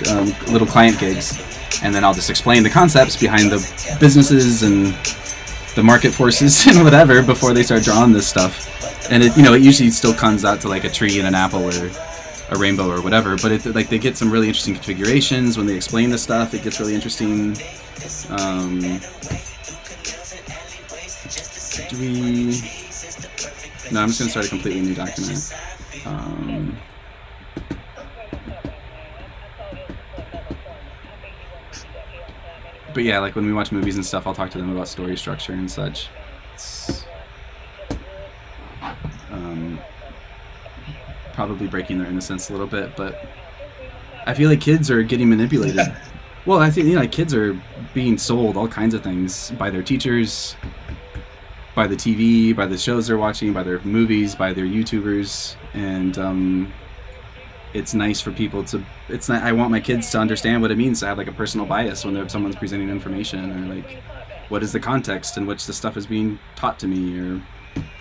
little client gigs. and then I'll just explain the concepts behind the businesses and the market forces and whatever before they start drawing this stuff. And it usually still comes out to like a tree and an apple or a rainbow or whatever, but like they get some really interesting configurations when they explain the stuff. It gets really interesting. No, I'm just gonna start a completely new document. But yeah, like when we watch movies and stuff, I'll talk to them about story structure and such. It's, probably breaking their innocence a little bit, but I feel like kids are getting manipulated. Well, I think like kids are being sold all kinds of things by their teachers, by the TV, by the shows they're watching, by their movies, by their YouTubers, and it's nice for people to. It's not. I want my kids to understand what it means to have like a personal bias when someone's presenting information, or like what is the context in which the stuff is being taught to me, or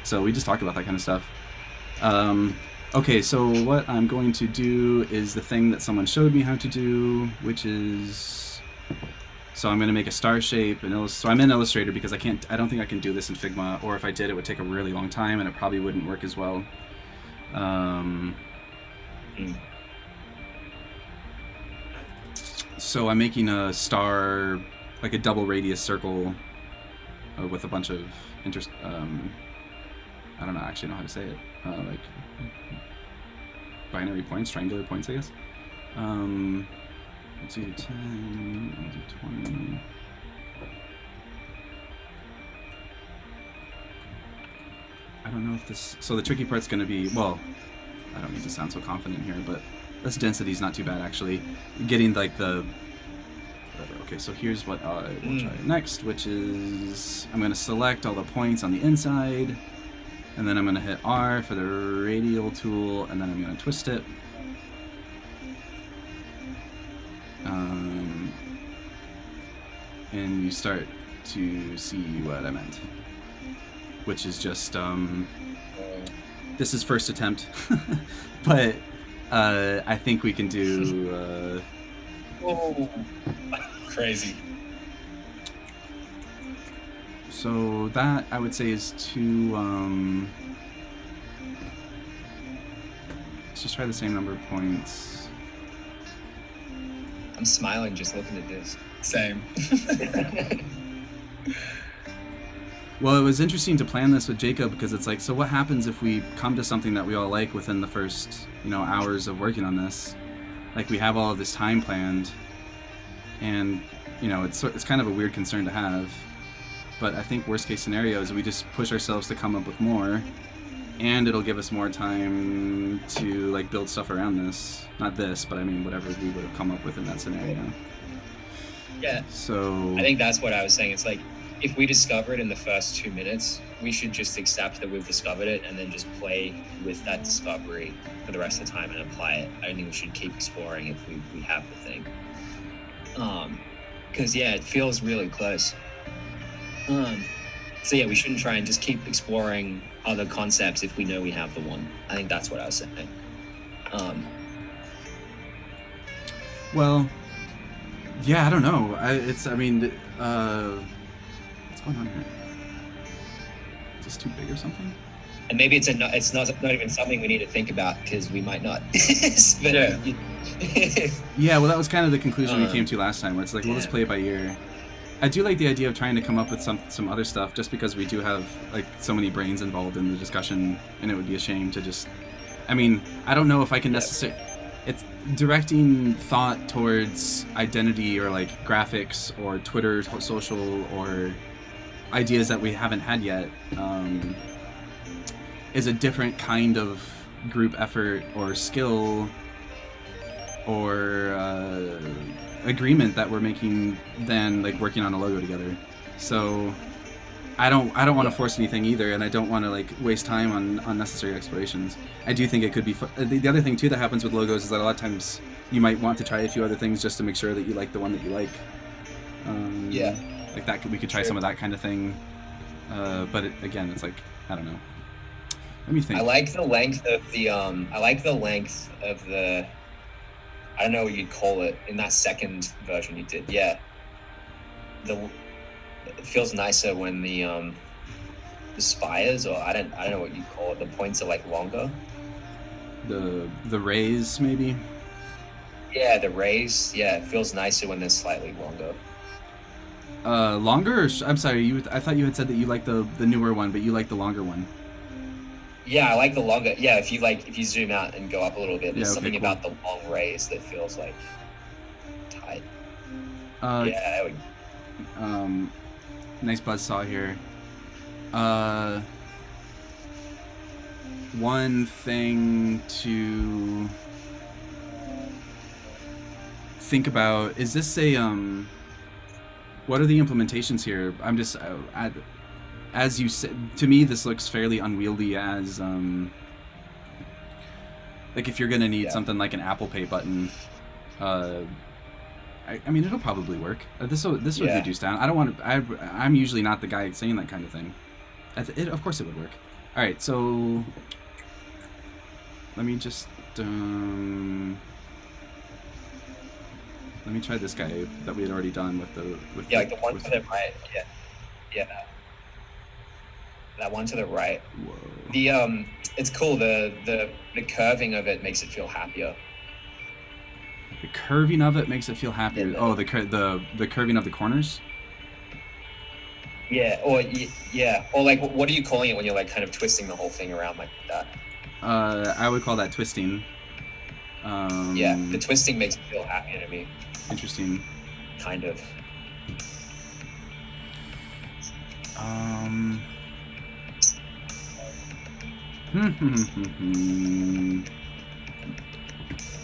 so we just talk about that kind of stuff. Okay, so what I'm going to do is the thing that someone showed me how to do, which is, so I'm going to make a star shape, and so I'm in Illustrator because I don't think I can do this in Figma, or if I did, it would take a really long time, and it probably wouldn't work as well. So I'm making a star, like a double radius circle, with a bunch of I don't know, actually know how to say it, like binary points, triangular points, I guess. Let's do 10, I'll do 20. I don't know if this, so the tricky part's gonna be, well, I don't need to sound so confident here, but this density's not too bad actually. Getting like the, whatever. Okay, so here's what I will try next, which is, I'm gonna select all the points on the inside, and then I'm going to hit R for the radial tool, and then I'm going to twist it. And you start to see what I meant, which is just, this is first attempt, but I think we can do... Whoa, crazy. So that, I would say, is too, let's just try the same number of points. I'm smiling just looking at this. Same. Well, it was interesting to plan this with Jacob because it's like, so what happens if we come to something that we all like within the first, hours of working on this? Like, we have all of this time planned, and, it's kind of a weird concern to have. But I think worst case scenario is we just push ourselves to come up with more, and it'll give us more time to like build stuff around this. Not this, but I mean whatever we would have come up with in that scenario. Yeah. So I think that's what I was saying. It's like, if we discover it in the first 2 minutes, we should just accept that we've discovered it and then just play with that discovery for the rest of the time and apply it. I don't think we should keep exploring if we have the thing. Because yeah, it feels really close. So yeah, we shouldn't try and just keep exploring other concepts if we know we have the one. I think that's what I was saying. Well, yeah, I don't know. What's going on here? Is this too big or something? And maybe it's not even something we need to think about because we might not. But, yeah, well, that was kind of the conclusion we came to last time, where it's like, we'll just play it by ear. I do like the idea of trying to come up with some other stuff, just because we do have like so many brains involved in the discussion, and it would be a shame to just. I mean, I don't know if I can necessarily. It's directing thought towards identity or like graphics or Twitter, social, or ideas that we haven't had yet. Is a different kind of group effort or skill or agreement that we're making than like working on a logo together. So I don't want to force anything either, and I don't want to like waste time on unnecessary explorations. I do think it could be the other thing too that happens with logos is that a lot of times you might want to try a few other things just to make sure that you like the one that you like. Like that we could try some of that kind of thing, but again, it's like, I don't know. Let me think. I like the length of the I don't know what you'd call it in that second version you did. Yeah, it feels nicer when the spires, or I don't know what you'd call it. The points are like longer. The rays maybe. Yeah, the rays. Yeah, it feels nicer when they're slightly longer. Longer? Or I'm sorry. I thought you had said that you like the newer one, but you like the longer one. Yeah, I like the longer. Yeah, if you zoom out and go up a little bit, there's Yeah, okay, something cool. about the long rays that feels like tight. Yeah. Nice buzzsaw here. One thing to think about is this a what are the implementations here? I'm just as you said, to me this looks fairly unwieldy as like if you're gonna need something like an Apple Pay button. I mean, it'll probably work. This would reduce down. I don't want to. I'm usually not the guy saying that kind of thing. Of course, it would work. All right, so let me just let me try this guy that we had already done with the like the one to the right. Yeah. That one to the right. Whoa. The it's cool. The curving of it makes it feel happier. The curving of it makes it feel happier. Yeah, oh, the curving of the corners. Yeah, or like what are you calling it when you're like kind of twisting the whole thing around like that? I would call that twisting. Yeah, the twisting makes it feel happier to me. Interesting. Kind of.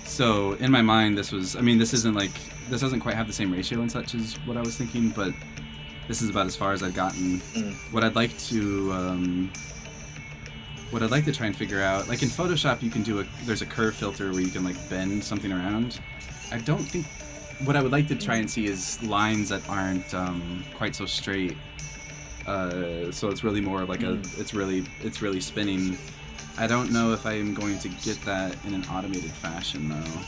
So in my mind, this doesn't quite have the same ratio and such as what I was thinking, but this is about as far as I've gotten. What I'd like to try and figure out, like in Photoshop, you can there's a curve filter where you can like bend something around. I don't think, what I would like to try and see is lines that aren't quite so straight. So it's really more like it's really spinning. I don't know if I am going to get that in an automated fashion though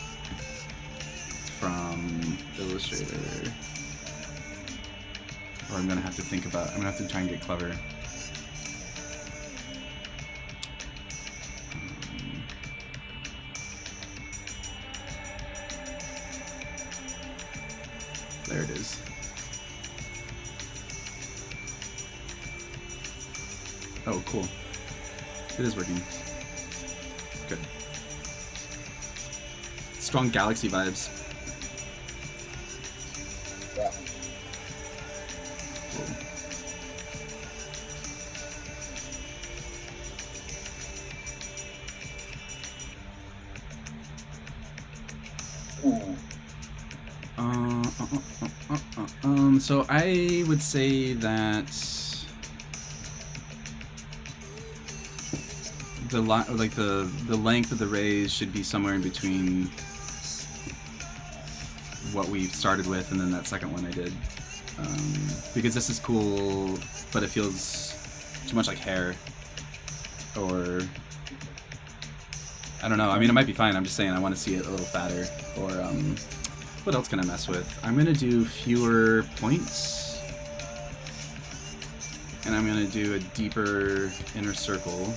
from Illustrator, or I'm gonna have to try and get clever. There it is. Oh, cool. It is working. Good. Strong Galaxy vibes. Yeah. Cool. So I would say that the length of the rays should be somewhere in between what we started with and then that second one I did, because this is cool, but it feels too much like hair, or I don't know. I mean, it might be fine. I'm just saying I want to see it a little fatter. Or what else can I mess with? I'm gonna do fewer points, and I'm gonna do a deeper inner circle.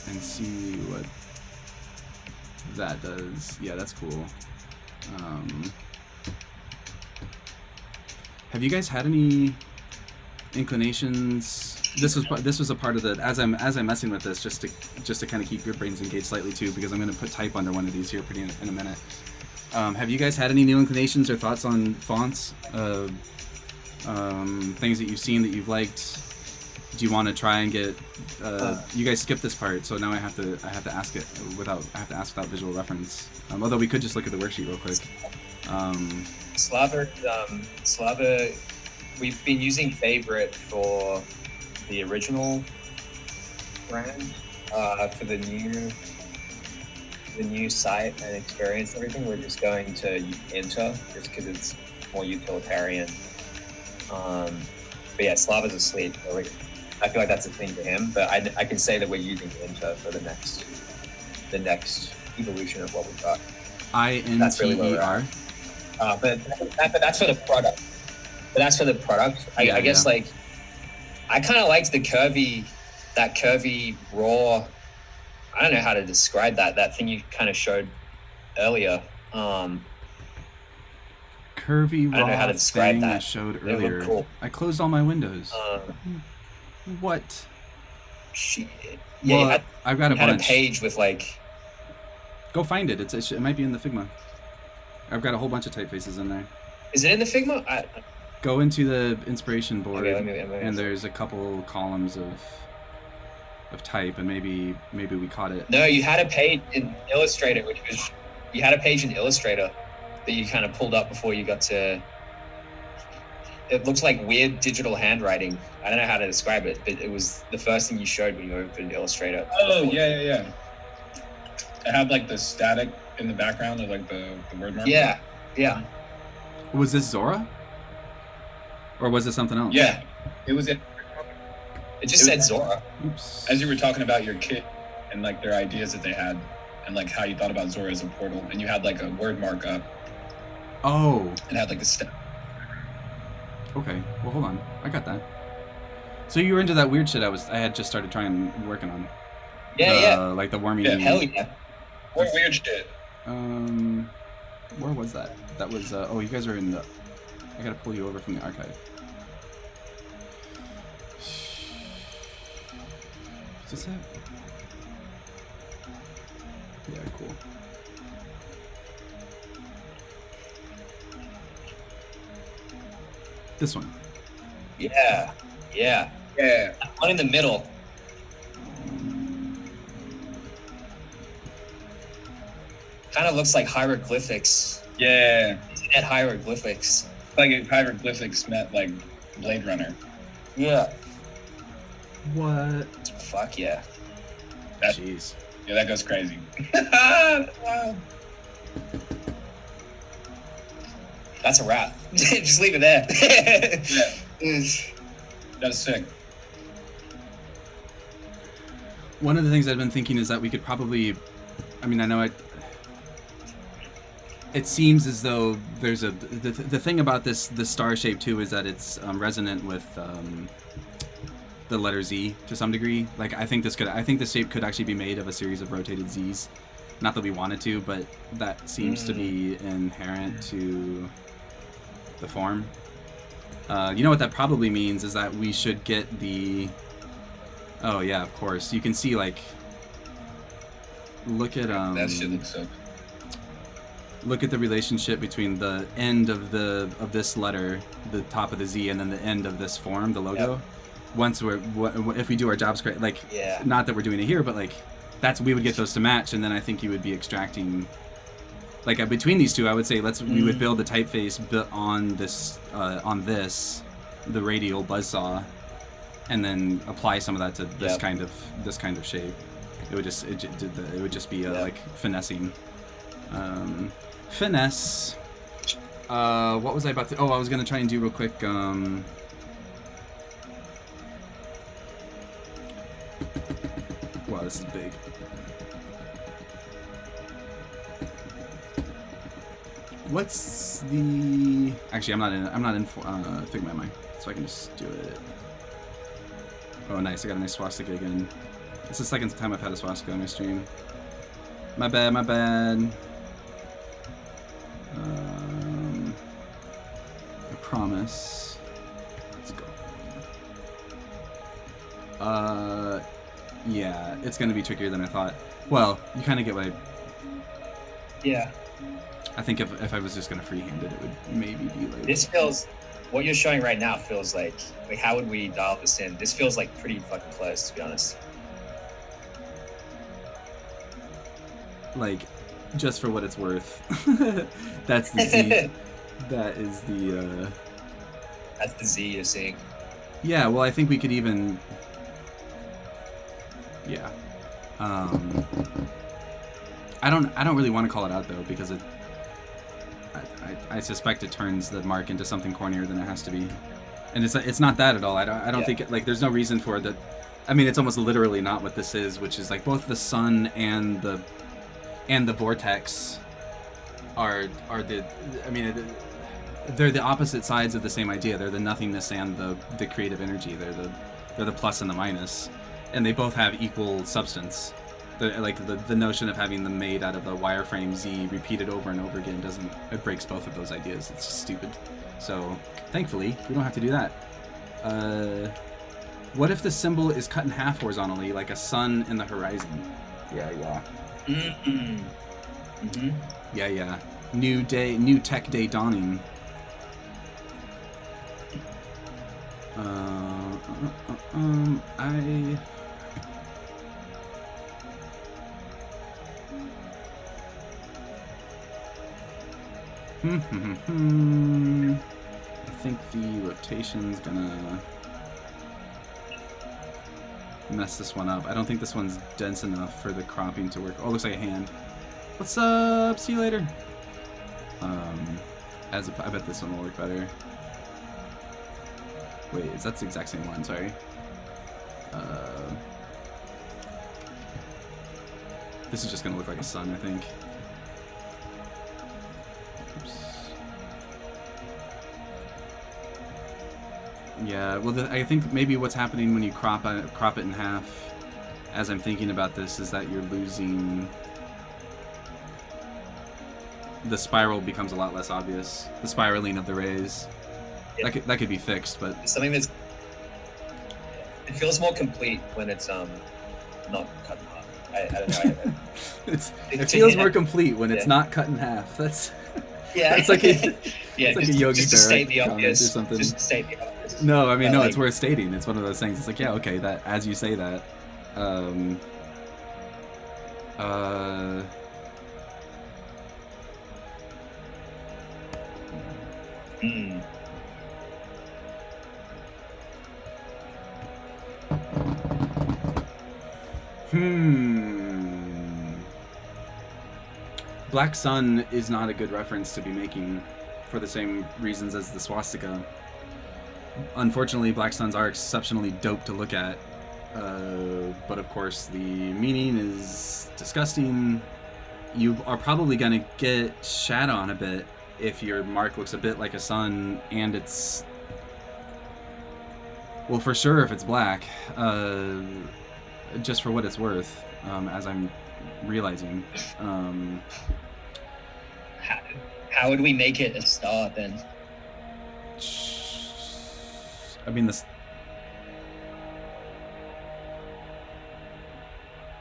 And see what that does. Yeah, that's cool. Have you guys had any inclinations? This was a part of the as I'm messing with this, just to kind of keep your brains engaged slightly too, because I'm going to put type under one of these here in a minute. Have you guys had any new inclinations or thoughts on fonts? Things that you've seen that you've liked? Do you want to try and get? You guys skipped this part, so now I have to ask it without visual reference. Although we could just look at the worksheet real quick. Slava, we've been using Favorite for the original brand, for the new site and experience and everything. We're just going to Enter just because it's more utilitarian. But yeah, Slava's asleep. So I feel like that's a thing for him, but I can say that we're using Enter for the next evolution of what we've got. INTER. That's really where we're at. But that's for the product. But that's for the product. I guess like I kind of liked that curvy raw. I don't know how to describe that thing you kind of showed earlier. Curvy I don't know how raw to describe thing that. I showed It looked earlier. cool. I closed all my windows. What? Shit. Yeah, Well, I've got a had a bunch. page with like. Go find it. It might be in the Figma. I've got a whole bunch of typefaces in there. Is it in the Figma? Go into the inspiration board, Okay, let me and there's a couple columns of type, and maybe we caught it. No, you had a page in Illustrator, you had a page in Illustrator that you kind of pulled up before you got to. It looks like weird digital handwriting. I don't know how to describe it, but it was the first thing you showed when you opened Illustrator. Oh, yeah. I had like the static in the background of like the word marker. Yeah. Was this Zora? Or was it something else? Yeah, it was it. It just said Zora. Oops. As you were talking about your kit and like their ideas that they had, and like how you thought about Zora as a portal, and you had like a word markup Oh. and had like a step. Okay. Well, hold on. I got that. So you were into that weird shit I had just started working on. Yeah. Like the wormy. Yeah, Hell yeah. What weird shit. Where was that? That was. Oh, you guys are in the. I gotta pull you over from the archive. Is this it? Yeah, cool. This one. Yeah. One in the middle. Kind of looks like hieroglyphics. Yeah, At hieroglyphics. like if hieroglyphics met like Blade Runner. Yeah. What? Fuck yeah. Jeez. Yeah, that goes crazy. Wow. That's a wrap. Just leave it there. Yeah, that's sick. One of the things I've been thinking is that we could probably, I mean, I know it seems as though there's the thing about the star shape too is that it's resonant with the letter Z to some degree. Like I think this shape could actually be made of a series of rotated Z's. Not that we wanted to, but that seems to be inherent to the form. You know what that probably means is that we should get the. Oh yeah, of course. You can see like. Look at That shit looks so. Look at the relationship between the end of this letter, the top of the Z, and then the end of this form, the logo. Yep. Once if we do our jobs correct, like Yeah. not that we're doing it here, but like we would get those to match, and then I think you would be extracting. Like between these two, I would say we would build the typeface on this, the radial buzzsaw, and then apply some of that to this kind of shape. It would just be like finessing. Finesse. What was I about to? Oh, I was gonna try and do real quick. Wow, this is big. What's the? Actually, I'm not in Figma, am I? So I can just do it. Oh, nice! I got a nice swastika again. It's the second time I've had a swastika on my stream. My bad. I promise. Let's go. Yeah, it's gonna be trickier than I thought. Well, you kind of get what I. Yeah. I think if I was just gonna freehand it, it would maybe be like. This feels. What you're showing right now feels like how would we dial this in? This feels like pretty fucking close, to be honest. Like, just for what it's worth. That's the Z. That is the. That's the Z you're seeing. Yeah, well, I think we could even. Yeah. I don't really want to call it out though because it. I suspect it turns the mark into something cornier than it has to be, and it's not that at all. I don't think like there's no reason for it that. I mean, it's almost literally not what this is, which is like both the sun and and the vortex are the, I mean, they're the opposite sides of the same idea. They're the nothingness and the creative energy. They're the plus and the minus, and they both have equal substance. The notion of having them made out of a wireframe Z repeated over and over again it breaks both of those ideas. It's just stupid. So thankfully we don't have to do that. What if the symbol is cut in half horizontally, like a sun in the horizon? Yeah. Yeah. New day, new tech day dawning. I think the rotation's gonna mess this one up. I don't think this one's dense enough for the cropping to work. Oh, it looks like a hand. What's up? See you later. I bet this one will work better. Wait, is that the exact same one? Sorry. This is just gonna look like a sun, I think. Oops. Yeah, well, I think maybe what's happening when you crop it in half, as I'm thinking about this, is that you're losing. The spiral becomes a lot less obvious. The spiraling of the rays. Yeah. That could be fixed, but Something that's, it feels more complete when it's not cut in half. I don't know. it feels more complete when it's not cut in half. That's it's like a it's like a Yogi just to state the comment obvious. or something. Just to state the obvious. No, I mean, no, like, it's worth stating. It's one of those things. It's like, yeah, okay, that as you say that. Black Sun is not a good reference to be making for the same reasons as the swastika. Unfortunately, Black Suns are exceptionally dope to look at, but of course the meaning is disgusting. You are probably going to get shat on a bit if your mark looks a bit like a sun, and it's, well, for sure if it's black, just for what it's worth, as I'm realizing. How would we make it a star then? I mean, this.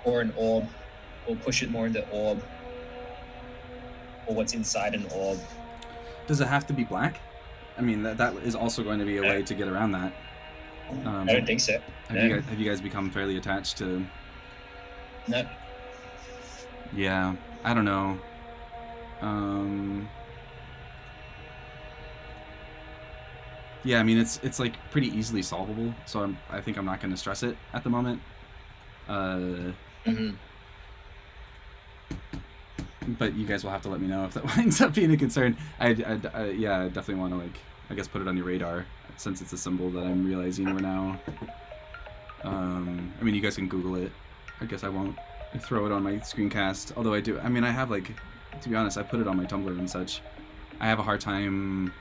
Or an orb. We'll push it more into orb. Or what's inside an orb. Does it have to be black? I mean, that is also going to be a way to get around that. I don't think so. Have you guys become fairly attached to? No. Yeah, I don't know. Yeah, I mean, it's like pretty easily solvable, so I think I'm not going to stress it at the moment. But you guys will have to let me know if that winds up being a concern. I definitely want to, like, I guess, put it on your radar, since it's a symbol that I'm realizing we're now. I mean, you guys can Google it. I guess I won't throw it on my screencast, although I do. I mean, I have, like, to be honest, I put it on my Tumblr and such. I have a hard time,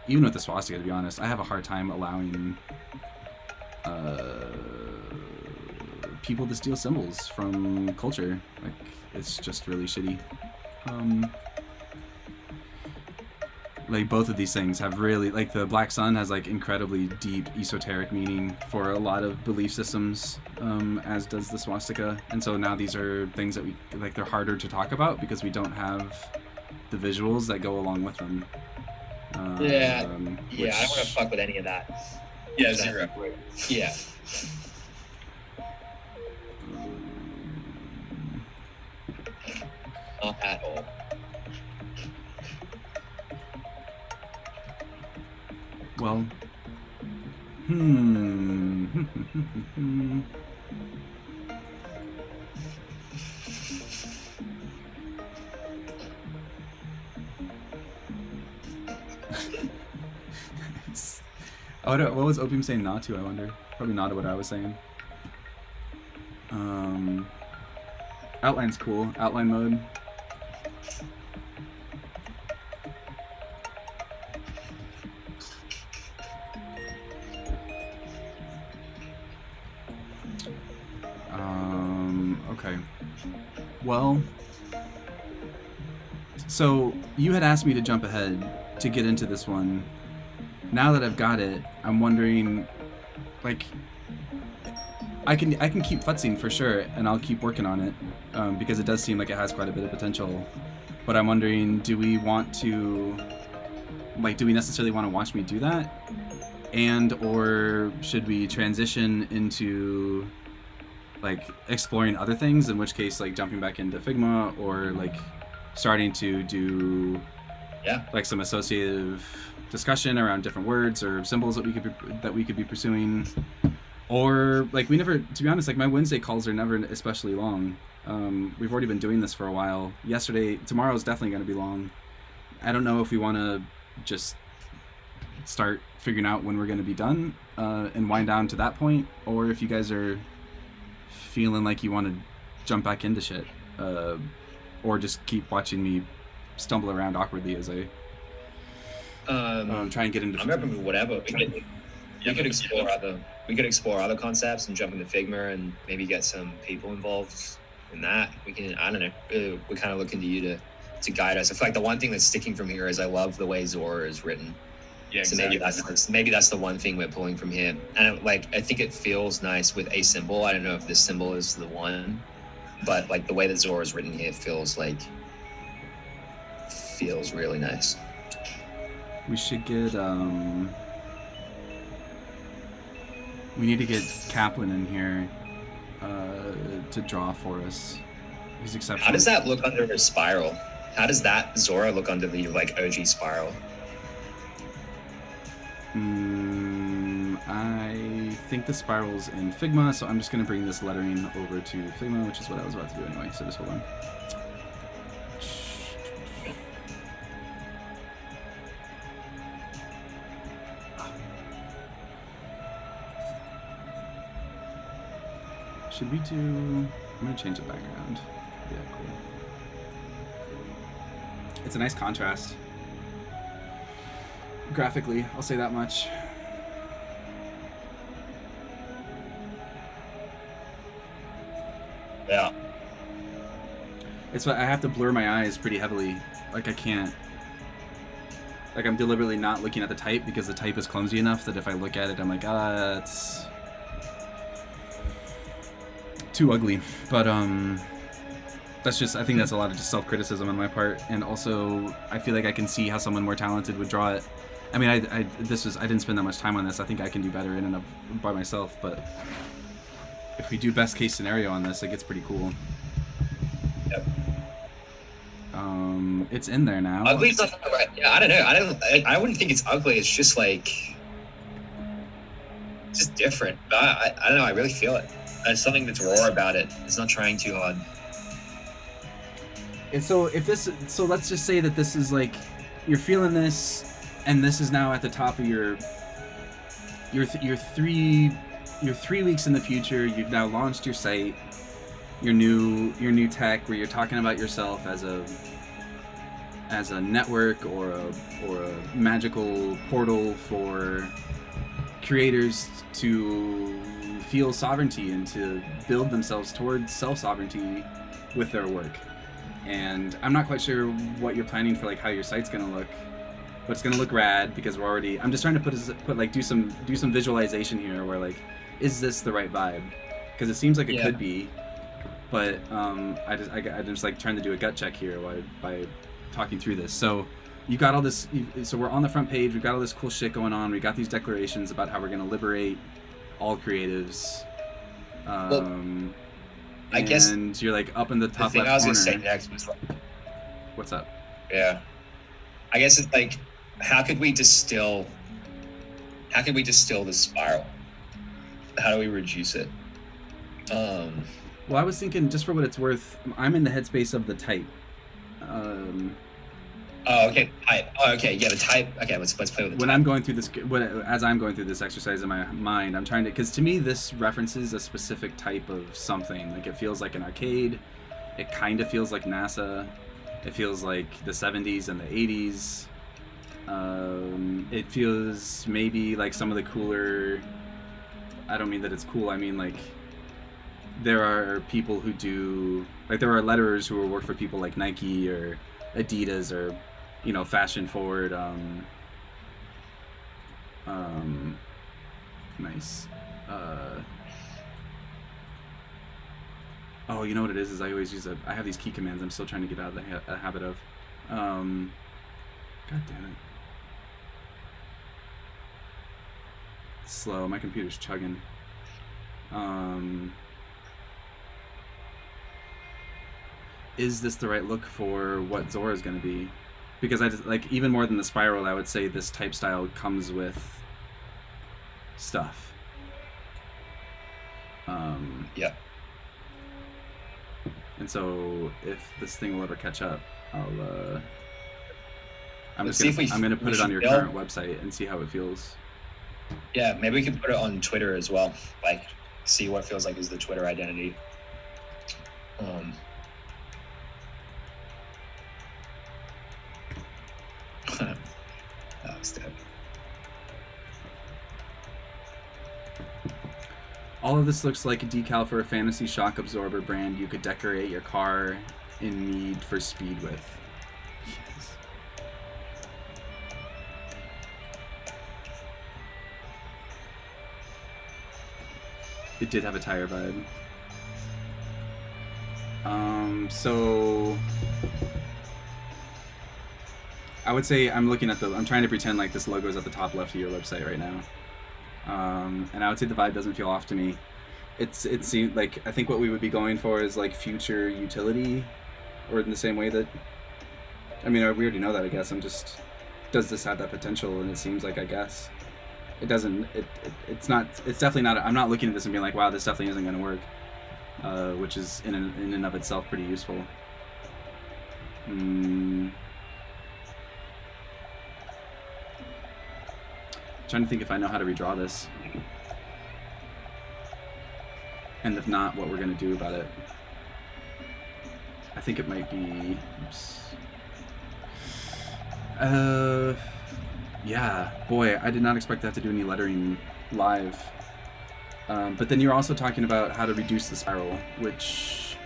even with the swastika, to be honest, I have a hard time allowing people to steal symbols from culture. Like, it's just really shitty. Like, both of these things have really, like, the Black Sun has, like, incredibly deep esoteric meaning for a lot of belief systems, as does the swastika. And so now these are things that we, like, they're harder to talk about because we don't have the visuals that go along with them. Yeah, I don't want to fuck with any of that. Yeah, zero. Yeah. Not at all. Well, what was Opium saying not to, I wonder? Probably not what I was saying. Outline's cool. Outline mode. Okay. Well, so you had asked me to jump ahead to get into this one. Now that I've got it, I'm wondering, like, I can keep futzing for sure, and I'll keep working on it because it does seem like it has quite a bit of potential. But I'm wondering, do we necessarily want to watch me do that, or should we transition into like exploring other things? In which case, like jumping back into Figma or like starting to do like some associative discussion around different words or symbols that we could be pursuing. Or like to be honest, like my Wednesday calls are never especially long. We've already been doing this for a while. Tomorrow's definitely going to be long. I don't know if we want to just start figuring out when we're going to be done and wind down to that point, or if you guys are feeling like you want to jump back into shit, or just keep watching me stumble around awkwardly as I try and get into. I'm open to whatever. We could explore other concepts and jump into Figma and maybe get some people involved in that. We can, I don't know, we're kind of looking to you to guide us. I feel like the one thing that's sticking from here is I love the way Zora is written. Yeah, so exactly. maybe that's the one thing we're pulling from here. And I think it feels nice with a symbol. I don't know if this symbol is the one, but like the way that Zora is written here feels really nice. We should get we need to get Kaplan in here to draw for us. He's exceptional. How does that look under a spiral? How does that Zora look under the like OG spiral? I think the spiral's in Figma, so I'm just going to bring this lettering over to Figma, which is what I was about to do anyway, so just hold on. Should we do... I'm going to change the background. Yeah, cool. It's a nice contrast. Graphically, I'll say that much. Yeah. It's what I have to blur my eyes pretty heavily. Like I can't. Like I'm deliberately not looking at the type because the type is clumsy enough that if I look at it, I'm like, it's too ugly. But that's just, I think that's a lot of just self-criticism on my part, and also I feel like I can see how someone more talented would draw it. I mean, I didn't spend that much time on this. I think I can do better in and of by myself, but if we do best case scenario on this, it gets pretty cool. Yep. It's in there now. Ugly's not right. Yeah, I don't know. I wouldn't think it's ugly. It's just like, just different. But I don't know. I really feel it. There's something that's raw about it. It's not trying too hard. And so let's just say that this is like, you're feeling this, and this is now at the top of your 3 weeks in the future. You've now launched your site, your new tech, where you're talking about yourself as a network or a magical portal for creators to feel sovereignty and to build themselves towards self-sovereignty with their work. And I'm not quite sure what you're planning for, like how your site's gonna look, but it's gonna look rad because I'm just trying to do some visualization here where like, is this the right vibe? Because it seems like it could be, but I'm just like trying to do a gut check here by talking through this. So you got all this, so we're on the front page, we've got all this cool shit going on, we got these declarations about how we're gonna liberate all creatives. I guess, and you're like up in the top left corner. The thing I was gonna say next was like, what's up? Yeah, I guess it's like, how could we distill the spiral? How do we reduce it? Well, I was thinking, just for what it's worth, I'm in the headspace of the type. Okay. Type. Oh, okay. Yeah, the type. Okay, let's play with the type. As I'm going through this exercise in my mind, I'm trying to, because to me this references a specific type of something. Like it feels like an arcade, It kind of feels like NASA. It feels like the 70s and the 80s. It feels maybe like some of the cooler... I don't mean that it's cool, I mean like there are people who do... Like there are letterers who work for people like Nike or Adidas or, you know, fashion forward. Nice. Oh, you know what it is I always use I have these key commands I'm still trying to get out of the habit of. God damn it. It's slow. My computer's chugging. Is this the right look for what Zora is going to be? Because I just, like, even more than the spiral, I would say this type style comes with stuff. Yeah. And so if this thing will ever catch up, I'm Let's just see if I'm gonna put we it on should your build- current website and see how it feels. Yeah, maybe we can put it on Twitter as well. Like, see what feels like is the Twitter identity. That was dead. All of this looks like a decal for a fantasy shock absorber brand you could decorate your car in Need for Speed with. Yes. It did have a tire vibe. So I would say I'm trying to pretend like this logo is at the top left of your website right now. And I would say the vibe doesn't feel off to me. It seems like, I think what we would be going for is like future utility, or in the same way that, I mean, we already know that, I guess. Does this have that potential? And it seems like, I guess it doesn't. It's definitely not. I'm not looking at this and being like, wow, this definitely isn't going to work, which is in and of itself pretty useful. Trying to think if I know how to redraw this, and if not, what we're gonna do about it. I think it might be. Oops. Yeah, boy, I did not expect to have to do any lettering live. But then you're also talking about how to reduce the spiral, which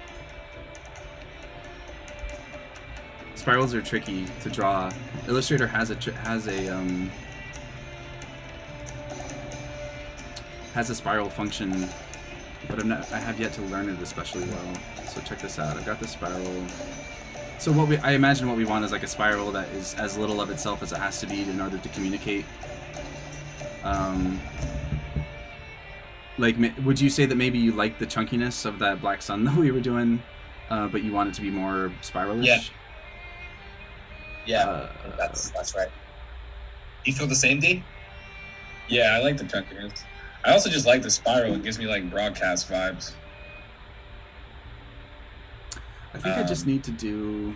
spirals are tricky to draw. Illustrator has a spiral function, but I have yet to learn it especially well. So check this out. I've got the spiral. So I imagine what we want is like a spiral that is as little of itself as it has to be in order to communicate. Like, would you say that maybe you like the chunkiness of that black sun that we were doing, but you want it to be more spiralish? Yeah, that's right. Do you feel the same, D? Yeah, I like the chunkiness. I also just like the spiral. It gives me like broadcast vibes. I think I just need to do...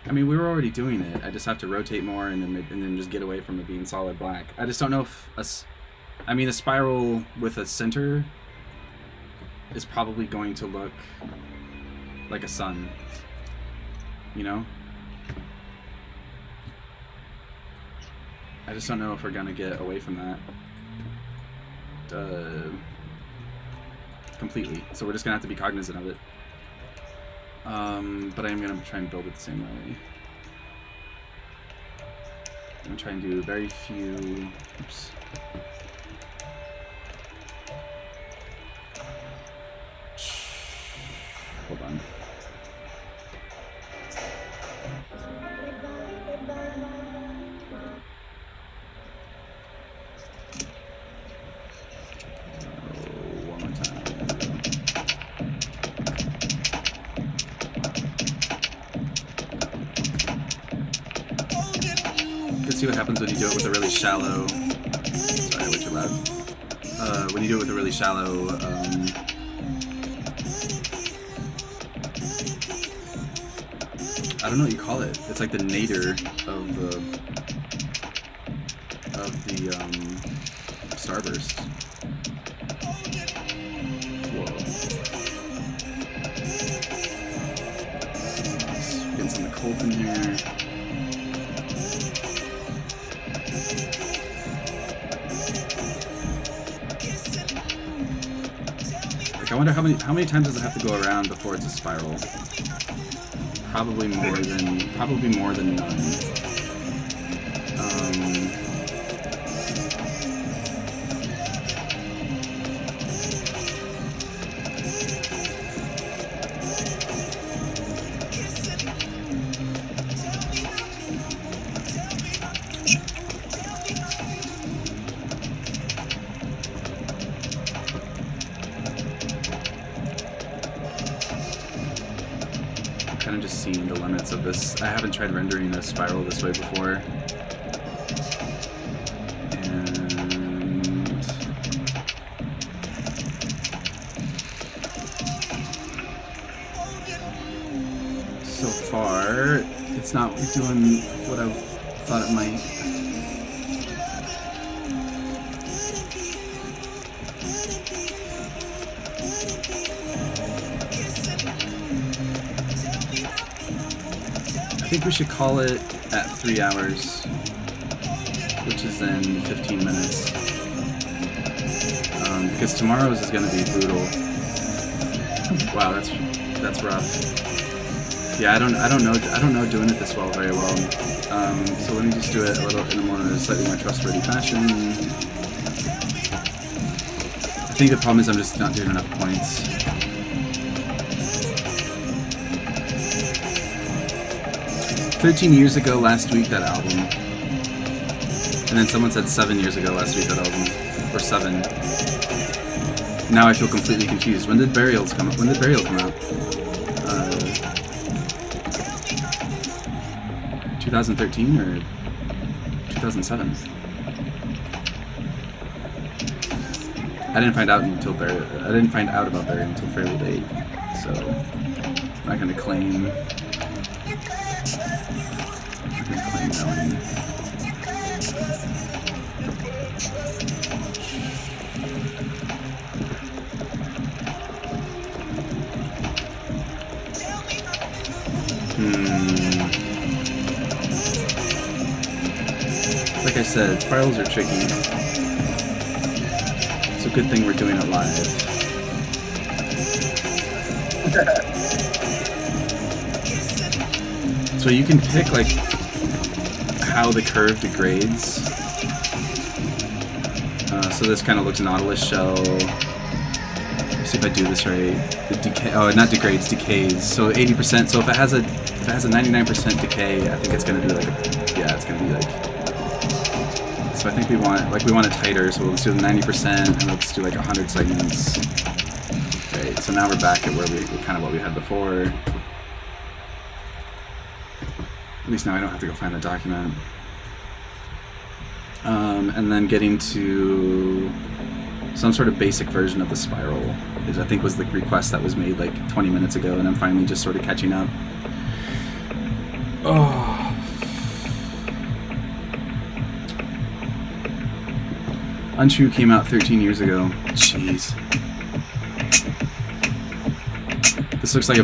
I mean, we were already doing it. I just have to rotate more and then just get away from it being solid black. I just don't know if a spiral with a center is probably going to look like a sun, you know? I just don't know if we're gonna get away from that completely. So we're just gonna have to be cognizant of it. But I'm gonna try and build it the same way. I'm gonna try and do very few. Oops. Hold on. One more time. Let's see what happens when you do it with a really shallow. Sorry, way too loud. When you do it with a really shallow. I don't know what you call it. It's like the nadir of the starburst. Whoa. cold in here. Like, I wonder how many times does it have to go around before it's a spiral? Probably more than none. Kind of just seeing the limits of this. I haven't tried rendering a spiral this way before. And so far, it's not doing what I thought it might. I think we should call it at 3 hours, which is in 15 minutes. Because tomorrow's is going to be brutal. Wow, that's rough. Yeah, I don't know doing it this very well. So let me just do it in a slightly more trustworthy fashion. I think the problem is I'm just not doing enough points. 13 years ago last week, that album. And then someone said 7 years ago last week, that album. Or 7. Now I feel completely confused. When did Burial come out? 2013 or 2007? I didn't find out about Burial until fairly late. So I'm not gonna claim. Like I said, spirals are tricky. It's a good thing we're doing it live. So you can pick like how the curve degrades. So this kind of looks Nautilus shell. Let's see if I do this right. The decay. Oh, not degrades, decays. So 80%. So if it has a 99% decay, I think it's gonna be like it's gonna be like. So I think we want it tighter. So let's do the 90% and let's do like 100 segments. Right. So now we're back at where we kind of what we had before. At least now I don't have to go find the document. And then getting to some sort of basic version of the spiral is, I think, was the request that was made like 20 minutes ago, and I'm finally just sort of catching up. Oh. Untrue came out 13 years ago. Jeez. This looks like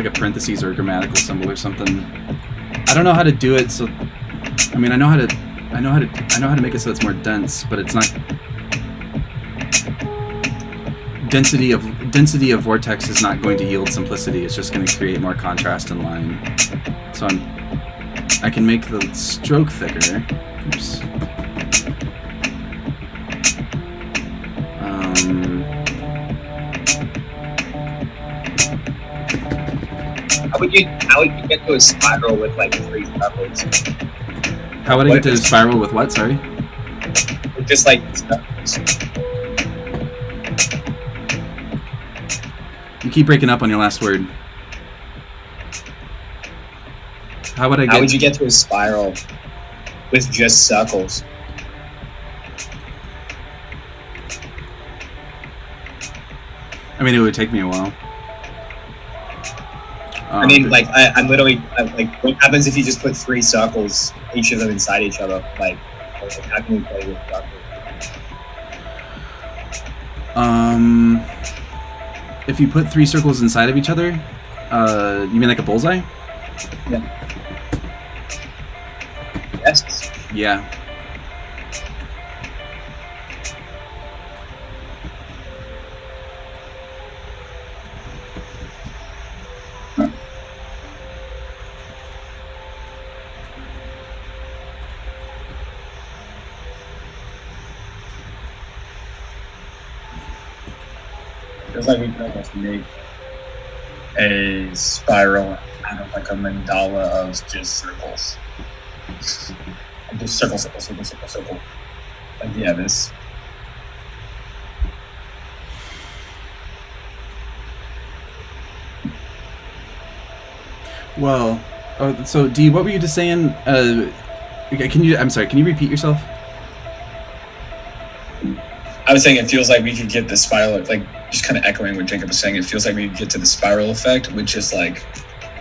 a parentheses or a grammatical symbol or something. I don't know how to do it, so I mean I know how to make it so it's more dense, but it's not. Density of vortex is not going to yield simplicity. It's just going to create more contrast in line. So I can make the stroke thicker. Oops. How would you get to a spiral with like 3 circles? How would I get to a spiral with what? Sorry. Just like circles. You keep breaking up on your last word. How would you get to a spiral with just circles? I mean, it would take me a while. I mean, like, I'm literally, like, what happens if you just put 3 circles, each of them inside each other? Like how can we play with circles? If you put 3 circles inside of each other, you mean like a bullseye? Yes. Yeah. Feels like we could almost make a spiral out of like a mandala of just circles. And just circle, circle, circle, circle, circle. Like yeah, this. Well, so D, what were you just saying? Can you? I'm sorry. Can you repeat yourself? I was saying it feels like we could get the spiral, like just kind of echoing what Jacob was saying. It feels like we could get to the spiral effect, which is like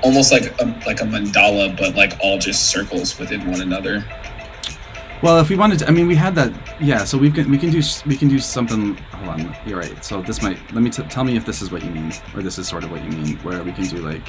almost like a mandala, but like all just circles within one another. Well, if we wanted to, I mean, we had that. Yeah. So we can do something. Hold on. You're right. So this might. Let me tell me if this is what you mean, or this is sort of what you mean, where we can do like.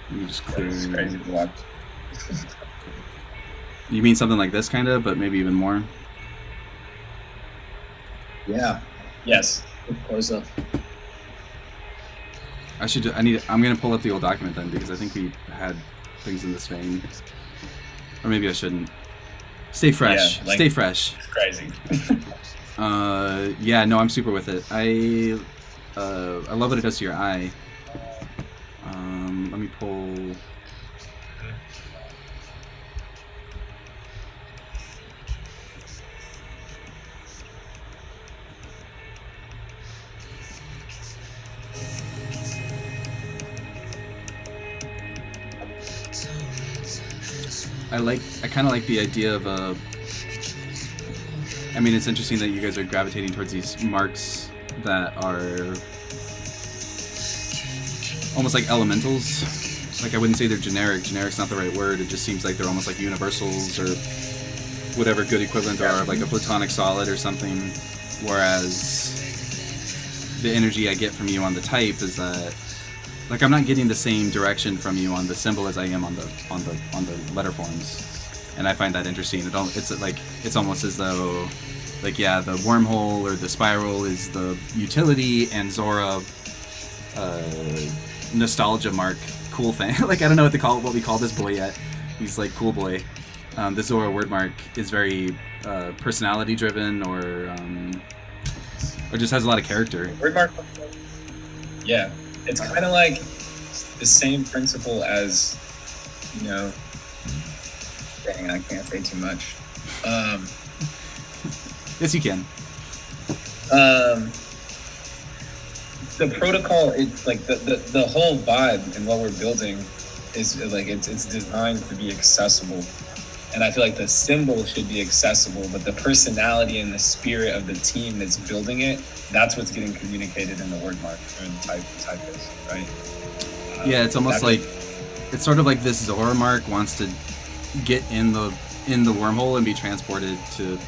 Let me just clear. It's crazy to watch. You mean something like this, kind of, but maybe even more. Yeah. Yes. Close up. I should. I'm gonna pull up the old document then, because I think we had things in this vein. Or maybe I shouldn't. Stay fresh. Yeah, like, Stay fresh. It's crazy. Yeah, no, I'm super with it. I love what it does to your eye. Let me pull. I kind of like the idea of I mean, it's interesting that you guys are gravitating towards these marks that are almost like elementals. Like, I wouldn't say they're generic. Generic's not the right word. It just seems like they're almost like universals or whatever good equivalent there are, like a platonic solid or something. Whereas the energy I get from you on the type is that, like, I'm not getting the same direction from you on the symbol as I am on the letter forms, and I find that interesting. It's almost as though, like, yeah, the wormhole or the spiral is the utility, and Zora, nostalgia mark, cool thing. Like, I don't know what we call this boy yet. He's like cool boy. The Zora word mark is very personality driven, or just has a lot of character. Word mark. Yeah. It's kind of like the same principle as, you know, dang, I can't say too much. Yes, you can. The protocol, it's like the whole vibe and what we're building is like it's designed to be accessible. And I feel like the symbol should be accessible, but the personality and the spirit of the team that's building it, that's what's getting communicated in the word mark or the typeface, right? Yeah, it's almost like it's sort of like this Zora mark wants to get in the wormhole and be transported to.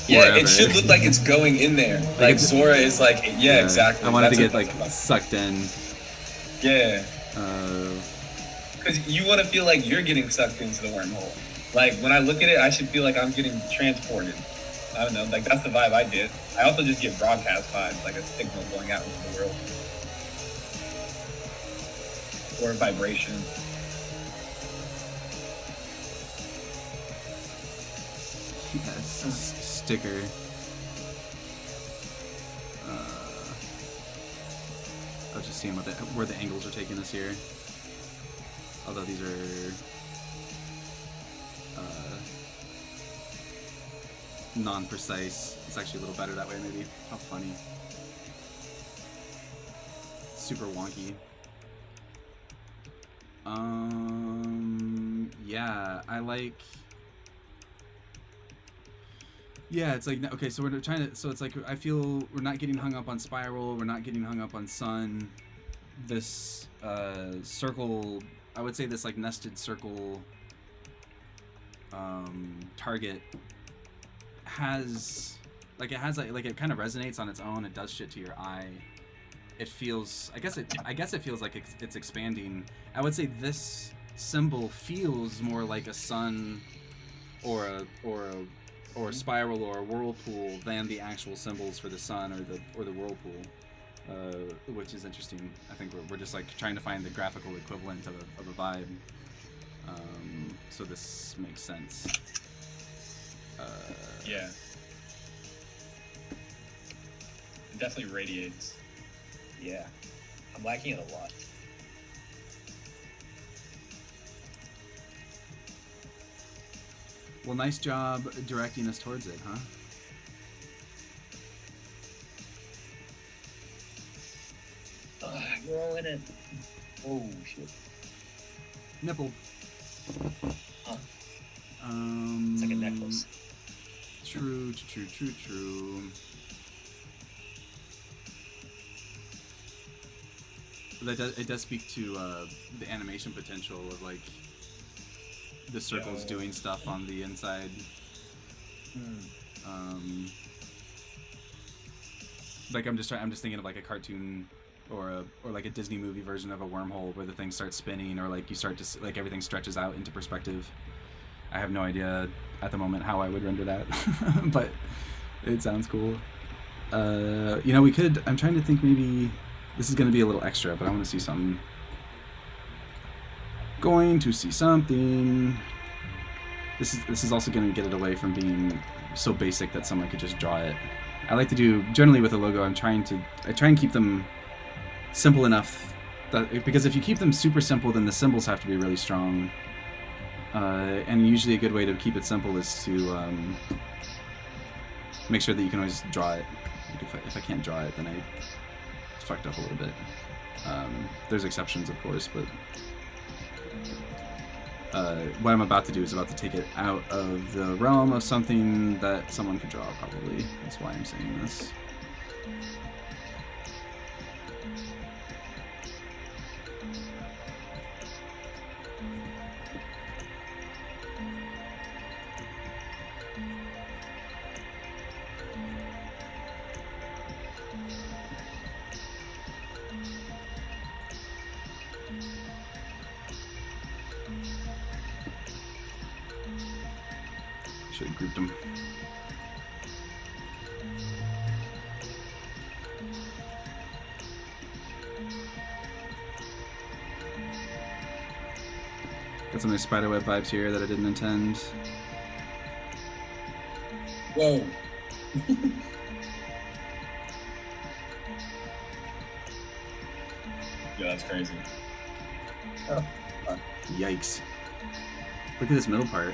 Yeah, wherever. It should look like it's going in there. Like Zora is like, yeah, exactly. I wanted to get like sucked in. Yeah. Because you want to feel like you're getting sucked into the wormhole. Like, when I look at it, I should feel like I'm getting transported. I don't know, like, that's the vibe I get. I also just get broadcast vibes, like a signal going out into the world. Or vibration. Yes, sticker. I was just seeing where the angles are taking us here. Although these are non-precise. It's actually a little better that way, maybe. How funny. Super wonky. Yeah, I like. Yeah, it's like okay, so we're trying to. So it's like I feel we're not getting hung up on spiral. We're not getting hung up on sun. This circle, I would say this like nested circle target has like it kind of resonates on its own. It does shit to your eye. It feels. I guess it feels like it's expanding. I would say this symbol feels more like a sun or a spiral or a whirlpool than the actual symbols for the sun or the whirlpool, which is interesting. I think we're just like trying to find the graphical equivalent of a vibe. So this makes sense. Yeah. It definitely radiates. Yeah, I'm liking it a lot. Well, nice job directing us towards it, huh? You're all in it. Oh shit. Nipple. Huh. It's like a necklace. True. But it does speak to the animation potential of like the circles doing stuff on the inside. Like I'm just thinking of like a cartoon or like a Disney movie version of a wormhole where the thing starts spinning, or like you start to like everything stretches out into perspective. I have no idea at the moment how I would render that, but it sounds cool. We could. I'm trying to think. Maybe this is going to be a little extra, but I want to see something. Going to see something. This is also going to get it away from being so basic that someone could just draw it. I like to do generally with a logo. I try and keep them simple enough that, because if you keep them super simple, then the symbols have to be really strong. And usually a good way to keep it simple is to make sure that you can always draw it. Like if I can't draw it, then it's fucked up a little bit. There's exceptions, of course, but what I'm about to do is about to take it out of the realm of something that someone could draw, probably. That's why I'm saying this. Should have grouped them. Got some nice spiderweb vibes here that I didn't intend. Whoa. Yeah, that's crazy. Oh. Yikes. Look at this middle part.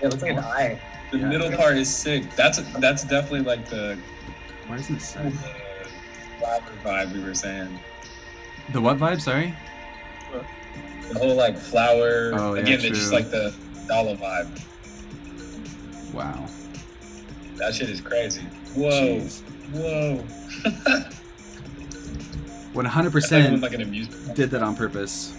Yeah, it looks like an eye. The middle part is sick. That's definitely like the Why isn't it set? flower vibe we were saying. The what vibe, sorry? The whole like flower. Oh, yeah, again, true. it's just like the dollar vibe. Wow. That shit is crazy. Whoa. Jeez. Whoa. 100% like an amusement. did that on purpose.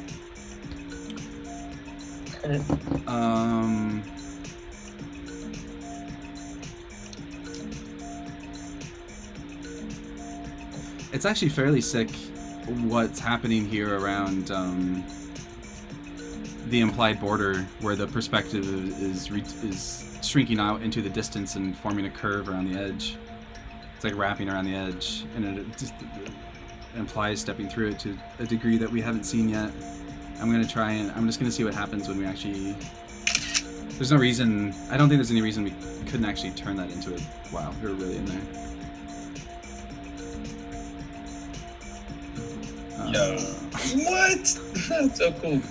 It's actually fairly sick what's happening here around the implied border, where the perspective is shrinking out into the distance and forming a curve around the edge. It's like wrapping around the edge, and it just implies stepping through it to a degree that we haven't seen yet. I'm just gonna see what happens when we actually. There's no reason. I don't think there's any reason we couldn't actually turn that into it. Wow, we were really in there. Yo. What? That's so cool.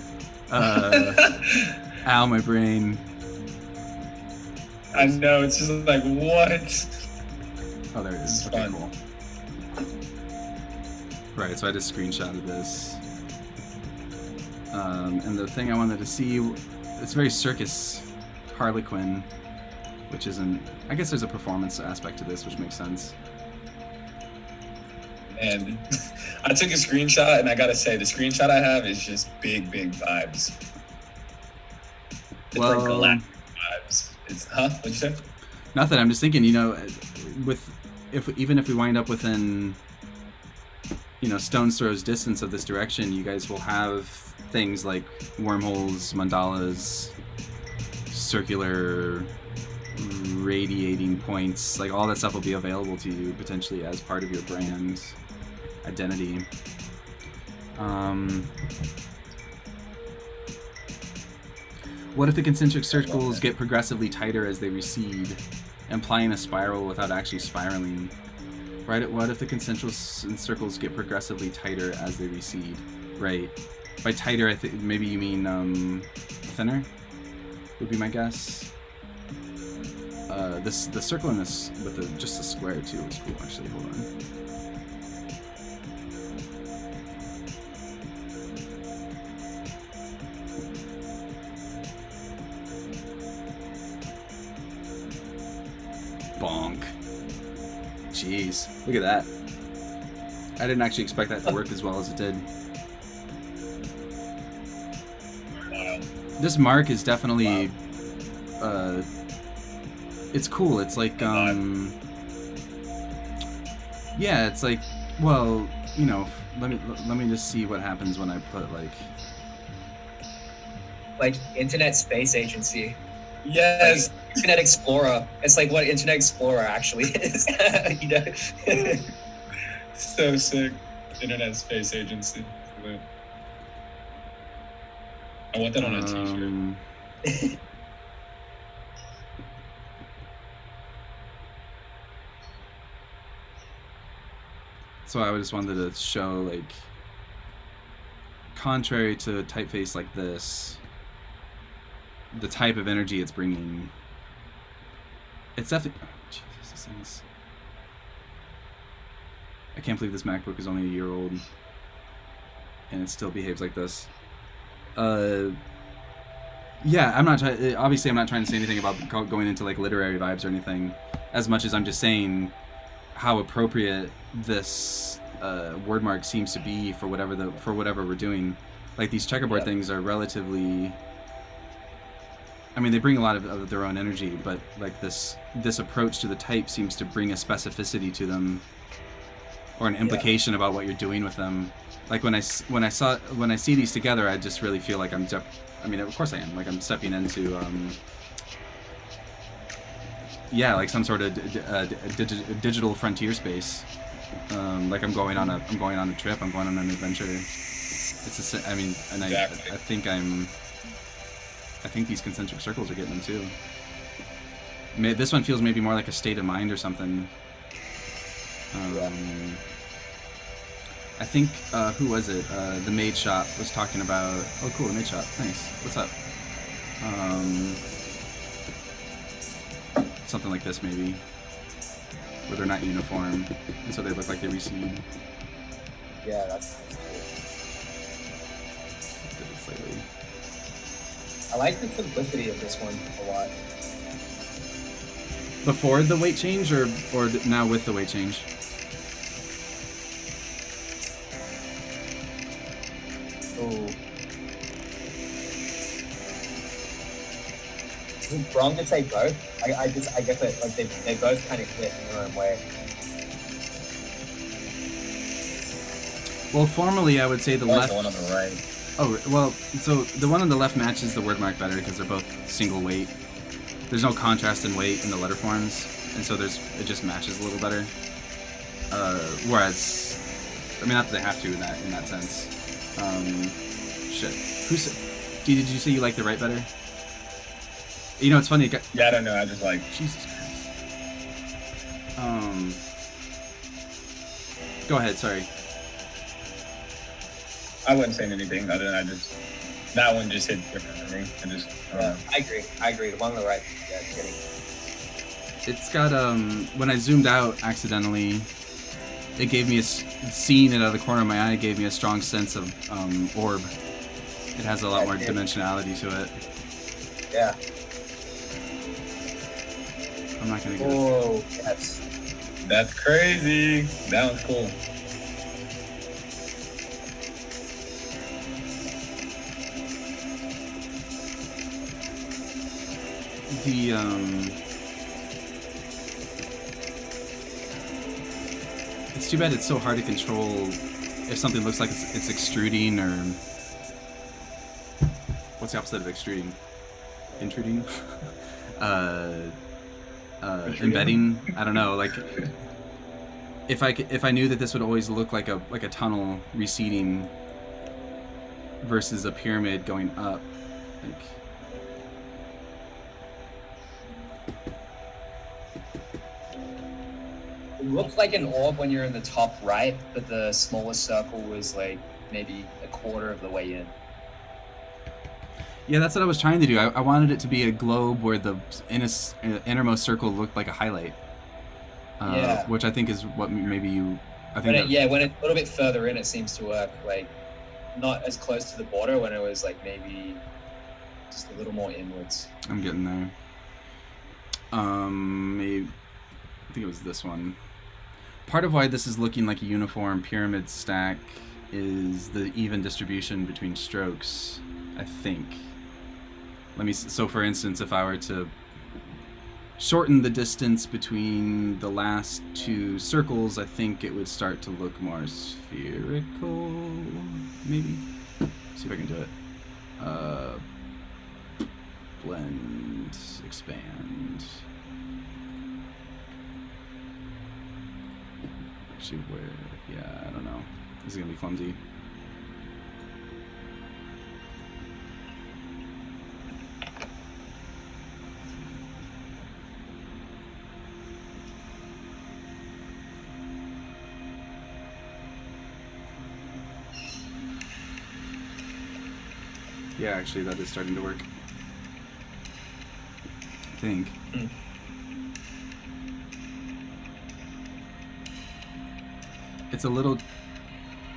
Ow, my brain. I know, it's just like, what? Oh, there it is. It's Okay, fun. cool. Right, so I just screenshotted this. And the thing I wanted to see, it's very circus Harlequin, which isn't. I guess there's a performance aspect to this, which makes sense. And I took a screenshot, and I gotta say, the screenshot I have is just big vibes. It's Well, like galactic vibes. It's What'd you say? Nothing. I'm just thinking, even if we wind up within, stone's throws distance of this direction, you guys will have things like wormholes, mandalas, circular radiating points, like all that stuff will be available to you potentially as part of your brand identity. What if the concentric circles get progressively tighter as they recede, implying a spiral without actually spiraling? Right? What if the concentric circles get progressively tighter as they recede? Right. By tighter, I think maybe you mean thinner. Would be my guess. The circle in this with just the square too is cool. Actually, hold on. Bonk. Jeez, look at that. I didn't actually expect that to work as well as it did. This mark is definitely, it's cool. It's like, yeah, it's like, well, let me just see what happens when I put like Internet Space Agency. Yes. Like Internet Explorer. It's like what Internet Explorer actually is. So sick. Internet Space Agency. I want that on a t-shirt. So I just wanted to show, like, contrary to a typeface like this, the type of energy it's bringing. It's definitely. Oh, Jesus, this thing's. I can't believe this MacBook is only a year old, and it still behaves like this. Yeah, I'm not trying. Obviously, I'm not trying to say anything about going into like literary vibes or anything, as much as I'm just saying how appropriate this word mark seems to be for whatever we're doing. Like these checkerboard things are relatively. I mean, they bring a lot of their own energy, but like this approach to the type seems to bring a specificity to them, or an implication about what you're doing with them. Like when I see these together, I just really feel like I mean, of course I am. Like I'm stepping into, like some sort of digital frontier space. Like I'm going on a trip. I'm going on an adventure. I mean, and exactly. I think these concentric circles are getting them too. This one feels maybe more like a state of mind or something. I think, who was it? The Maid Shop was talking about... Oh, cool, the Maid Shop. Nice. What's up? Something like this, maybe. Where they're not uniform, and so they look like they recede. Yeah, that's Slightly. I like the simplicity of this one a lot. Before the weight change, or now with the weight change? Oh. Is it wrong to say both? I guess it, like they both kind of hit in their own way. Well, formally, I would say the left. The one on the right. Oh, well, so the one on the left matches the word mark better because they're both single weight. There's no contrast in weight in the letter forms, and so it just matches a little better. Whereas, I mean, not that they have to in that sense. Shit. Who said? Did you say you like the right better? You know, it's funny. Yeah, I don't know. I just like. Jesus Christ. Go ahead. Sorry. I wasn't saying anything other than that one just hit different for me. I agree. The one on the right. Yeah, it's getting. It's got when I zoomed out accidentally, it gave me seeing it out of the corner of my eye gave me a strong sense of orb. It has a lot more dimensionality to it. Yeah. I'm not gonna get it. Oh, yes. That's crazy. That one's cool. The it's too bad it's so hard to control if something looks like it's extruding, or what's the opposite of extruding? Intruding? Embedding? I don't know. Like, if I knew that this would always look like a tunnel receding versus a pyramid going up, like. It looked like an orb when you're in the top right, but the smallest circle was like maybe a quarter of the way in. Yeah, that's what I was trying to do. I wanted it to be a globe where the innermost circle looked like a highlight. Yeah. Which I think is what maybe you. I think. When That, when it's a little bit further in, it seems to work. Like, not as close to the border. When it was like maybe just a little more inwards. I'm getting there. Maybe I think it was this one. Part of why this is looking like a uniform pyramid stack is the even distribution between strokes, I think. So for instance, if I were to shorten the distance between the last two circles, I think it would start to look more spherical, maybe? See if I can do it. Blend, expand. Actually, yeah, I don't know. This is gonna be clumsy. Yeah, actually, that is starting to work. I think. It's a little.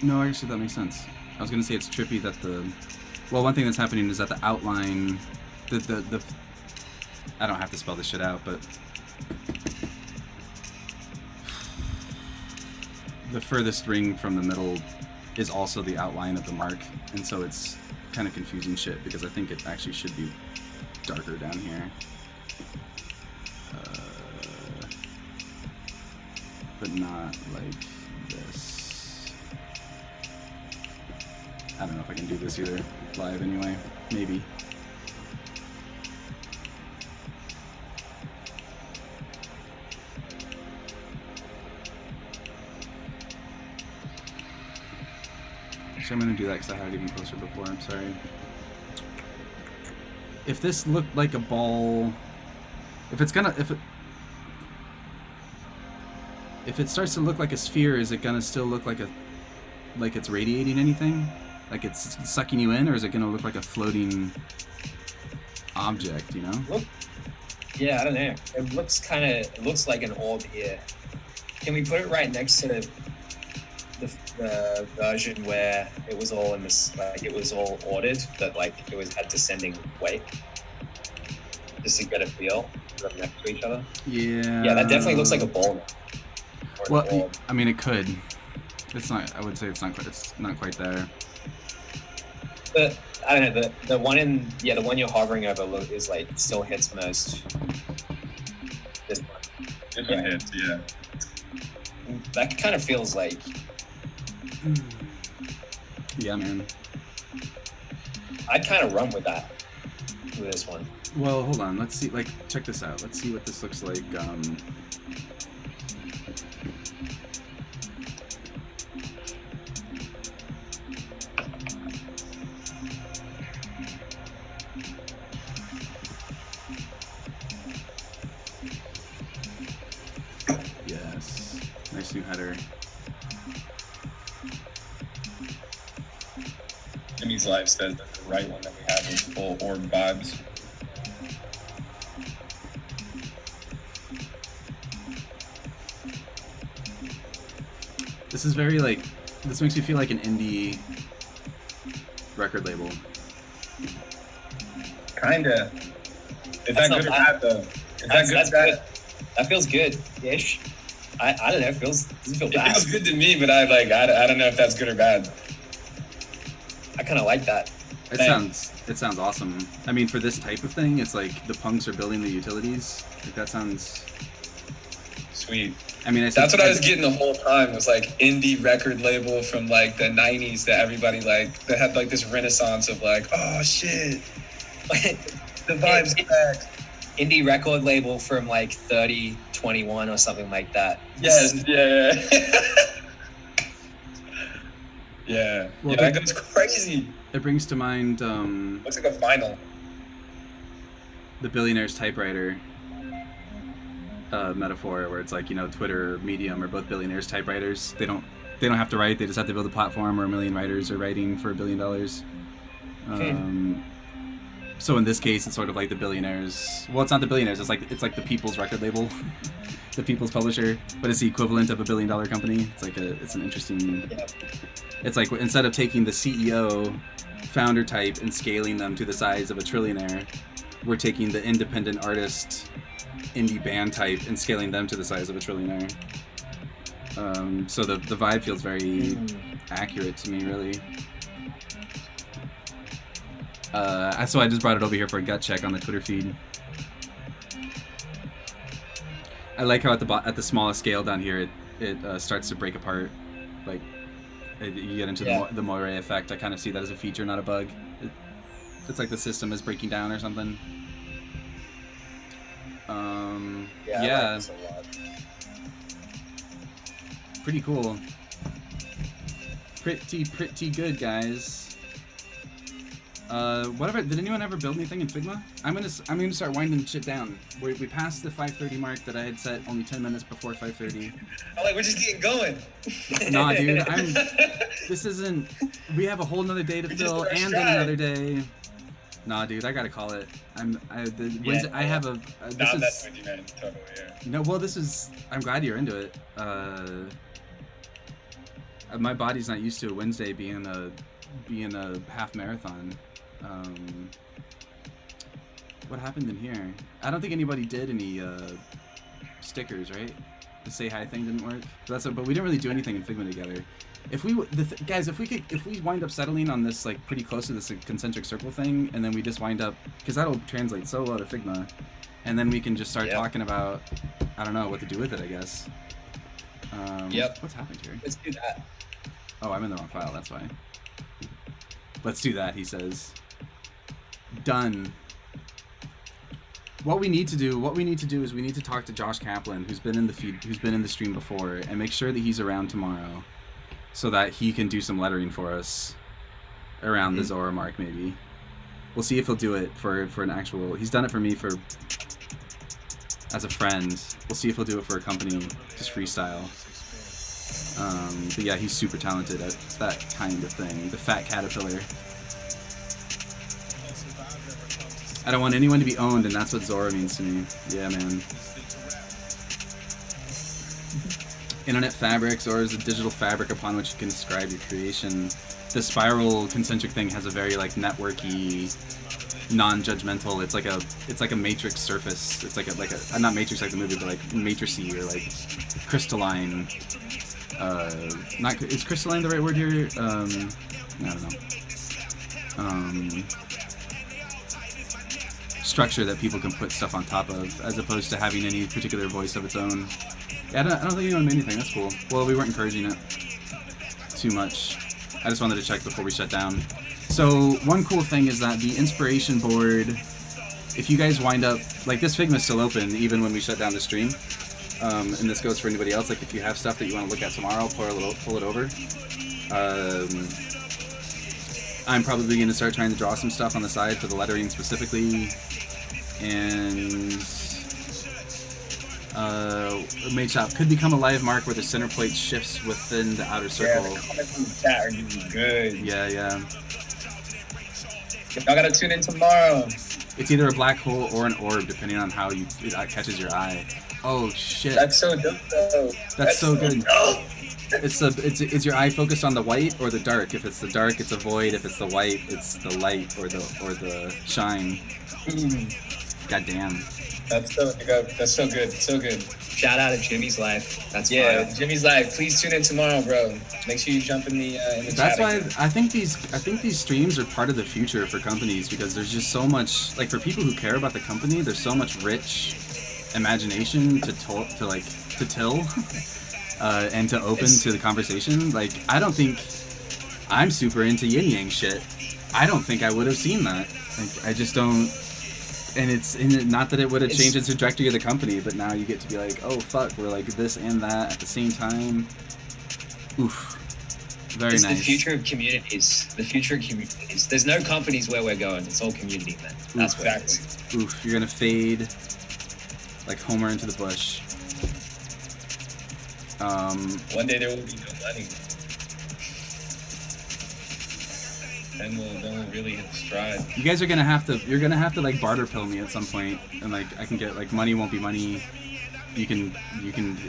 No, actually, that makes sense. I was gonna say it's trippy that the. Well, one thing that's happening is that the outline, the. I don't have to spell this shit out, but. The furthest ring from the middle is also the outline of the mark, and so it's kind of confusing shit because I think it actually should be darker down here. But not like this. I don't know if I can do this either live anyway. Maybe. Actually, I'm gonna do that because I had it even closer before. I'm sorry. If this looked like a ball, if it starts to look like a sphere, is it gonna still look like it's radiating anything? Like it's sucking you in, or is it gonna look like a floating object, you know? Yeah, I don't know. It looks like an orb here. Can we put it right next to the version where it was all in this, like it was all ordered, but like it had descending weight? Just to get a feel of them next to each other. Yeah. Yeah, that definitely looks like a ball. Well, I mean, it could. It's not. I would say it's not quite. It's not quite there. But I don't know. The one the one you're hovering over is like still hits most. This one. This one hits, yeah. That kind of feels like. Yeah, man. I'd kind of run with that. With this one. Well, hold on. Let's see. Like, check this out. Let's see what this looks like. Yes. Nice new header. Jimmy's live says that the right one that we have is full orb vibes. This is very like. This makes me feel like an indie record label. Kinda. Is That's that good or not bad though? Is That's, that good that's or bad? good. That feels good-ish. I don't know. It doesn't feel It bad. feels good to me, but I don't know if that's good or bad. I kind of like that. It sounds awesome. I mean, for this type of thing, it's like the punks are building the utilities. Like that sounds Sweet. I mean, That's what I was getting the whole time, was like indie record label from like the 90s that everybody like, that had like this renaissance of like, oh shit, the vibe's back. Indie record label from like 3021 or something like that. Yes, yeah. Yeah. Well, Yeah, that goes crazy. It brings to mind Looks like a vinyl. the billionaire's typewriter metaphor, where it's like, you know, Twitter, Medium are both billionaires' typewriters. They don't have to write. They just have to build a platform where a million writers are writing for $1 billion. So in this case, it's sort of like the billionaires. Well, it's not the billionaires. It's like the People's record label, the People's publisher, but it's the equivalent of $1 billion company. It's an interesting. It's like, instead of taking the CEO, founder type and scaling them to the size of a trillionaire, we're taking the independent artist, indie band type and scaling them to the size of a trillionaire. So the vibe feels very accurate to me, really. So I just brought it over here for a gut check on the Twitter feed. I like how at the smallest scale down here it starts to break apart. Like you get into the moire effect. I kind of see that as a feature, not a bug. It's like the system is breaking down or something. I like Yeah. this a lot. Pretty cool. Pretty good, guys. Whatever. Did anyone ever build anything in Figma? I'm gonna start winding shit down. We passed the 5:30 mark that I had set only 10 minutes before 5:30. I'm like, we're just getting going. Nah, dude. This isn't. We have a whole nother day to We fill, just and started. then another day. Nah, dude. I gotta call it. Wednesday. I have a. This Nah, is. that's what you meant. Totally, yeah. No, well, this is. I'm glad you're into it. My body's not used to a Wednesday being a half marathon. What happened in here? I don't think anybody did any stickers, right? The say hi thing didn't work. But we didn't really do anything in Figma together. Guys, if we wind up settling on this like pretty close to this concentric circle thing, and then we just wind up, because that'll translate so well to Figma, and then we can just start talking about, I don't know what to do with it, I guess. What's happened here? Let's do that. Oh, I'm in the wrong file, that's why. Let's do that, he says. Done. What we need to do is we need to talk to Josh Kaplan, who's been in the stream before, and make sure that he's around tomorrow, so that he can do some lettering for us around the Zora mark, maybe. We'll see if he'll do it for an actual. He's done it for me as a friend. We'll see if he'll do it for a company, just freestyle. But yeah, he's super talented at that kind of thing. The fat caterpillar. I don't want anyone to be owned, and that's what Zora means to me. Yeah, man. Internet fabric. Zora is a digital fabric upon which you can describe your creation. The spiral concentric thing has a very like networky, non-judgmental. It's like a matrix surface. It's like a not matrix like the movie, but like matrixy or like crystalline. Is crystalline the right word here? I don't know. Structure that people can put stuff on top of, as opposed to having any particular voice of its own. Yeah, I don't think anyone made anything. That's cool. Well, we weren't encouraging it too much. I just wanted to check before we shut down. So one cool thing is that the inspiration board, if you guys wind up, like this Figma is still open even when we shut down the stream. And this goes for anybody else. Like if you have stuff that you want to look at tomorrow, pull it over. I'm probably going to start trying to draw some stuff on the side for the lettering specifically. And Mage Shop could become a live mark where the center plate shifts within the outer circle. Yeah, the comments in the chat are getting good. Yeah. Y'all gotta tune in tomorrow. It's either a black hole or an orb, depending on how it catches your eye. Oh shit. That's so dope, though. That's so good. Dope. Is your eye focused on the white or the dark? If it's the dark, it's a void. If it's the white, it's the light or the shine. God damn. That's so good. So good. Shout out to Jimmy's Life. That's Yeah, fire. Jimmy's Live. Please tune in tomorrow, bro. Make sure you jump in the That's chat why again. I think these streams are part of the future for companies, because there's just so much, like, for people who care about the company, there's so much rich imagination to till and to open to the conversation. Like, I don't think I'm super into yin yang shit. I don't think I would have seen that. Like, I just don't. And it's not that it would have changed the trajectory of the company, but now you get to be like, oh fuck, we're like this and that at the same time. Oof. Very It's nice. the future of communities. The future of communities. There's no companies where we're going. It's all community, man. That's what it is. Oof, you're gonna fade like Homer into the bush. One day there will be no money. Then we'll really hit the stride. You guys are gonna have to. You're gonna have to like barter pill me at some point, and like I can get like money won't be money. You can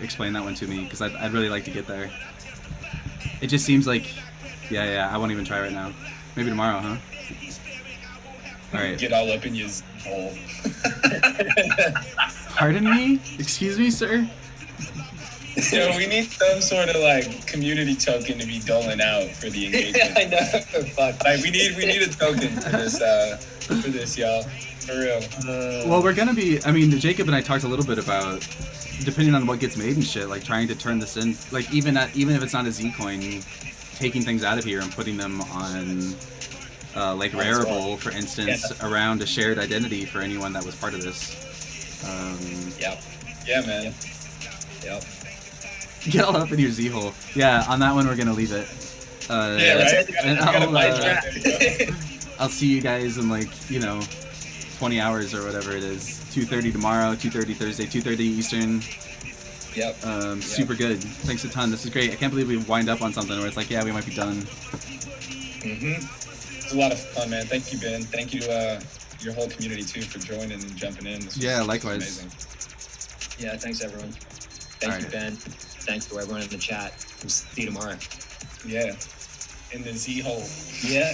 explain that one to me, because I'd really like to get there. It just seems like, yeah. I won't even try right now. Maybe tomorrow, huh? All right. Get all up in your hole. Pardon me? Excuse me, sir? So we need some sort of like community token to be doling out for the engagement. I know. Fuck. Like we need a token for this, y'all. For real. Well, we're gonna be. I mean, Jacob and I talked a little bit about, depending on what gets made and shit, like trying to turn this in, like even if it's not a Z coin, taking things out of here and putting them on, like Rarible, for instance, around a shared identity for anyone that was part of this. Yep. Yeah, man. Yep. Get all up in your Z hole. Yeah, on that one we're gonna leave it. Yeah, right. And Gotta I'll see you guys in like 20 hours or whatever it is. 2:30 tomorrow, 2:30 Thursday, 2:30 Eastern. Yep. Super good. Thanks a ton. This is great. I can't believe we wind up on something where it's like, yeah, we might be done. It's a lot of fun, man. Thank you, Ben. Thank you to your whole community too for joining and jumping in. Yeah, likewise. Amazing. Yeah, thanks everyone. Thank you, Ben. Thanks to everyone in the chat. We'll see you tomorrow. Yeah. In the Z hole. Yeah.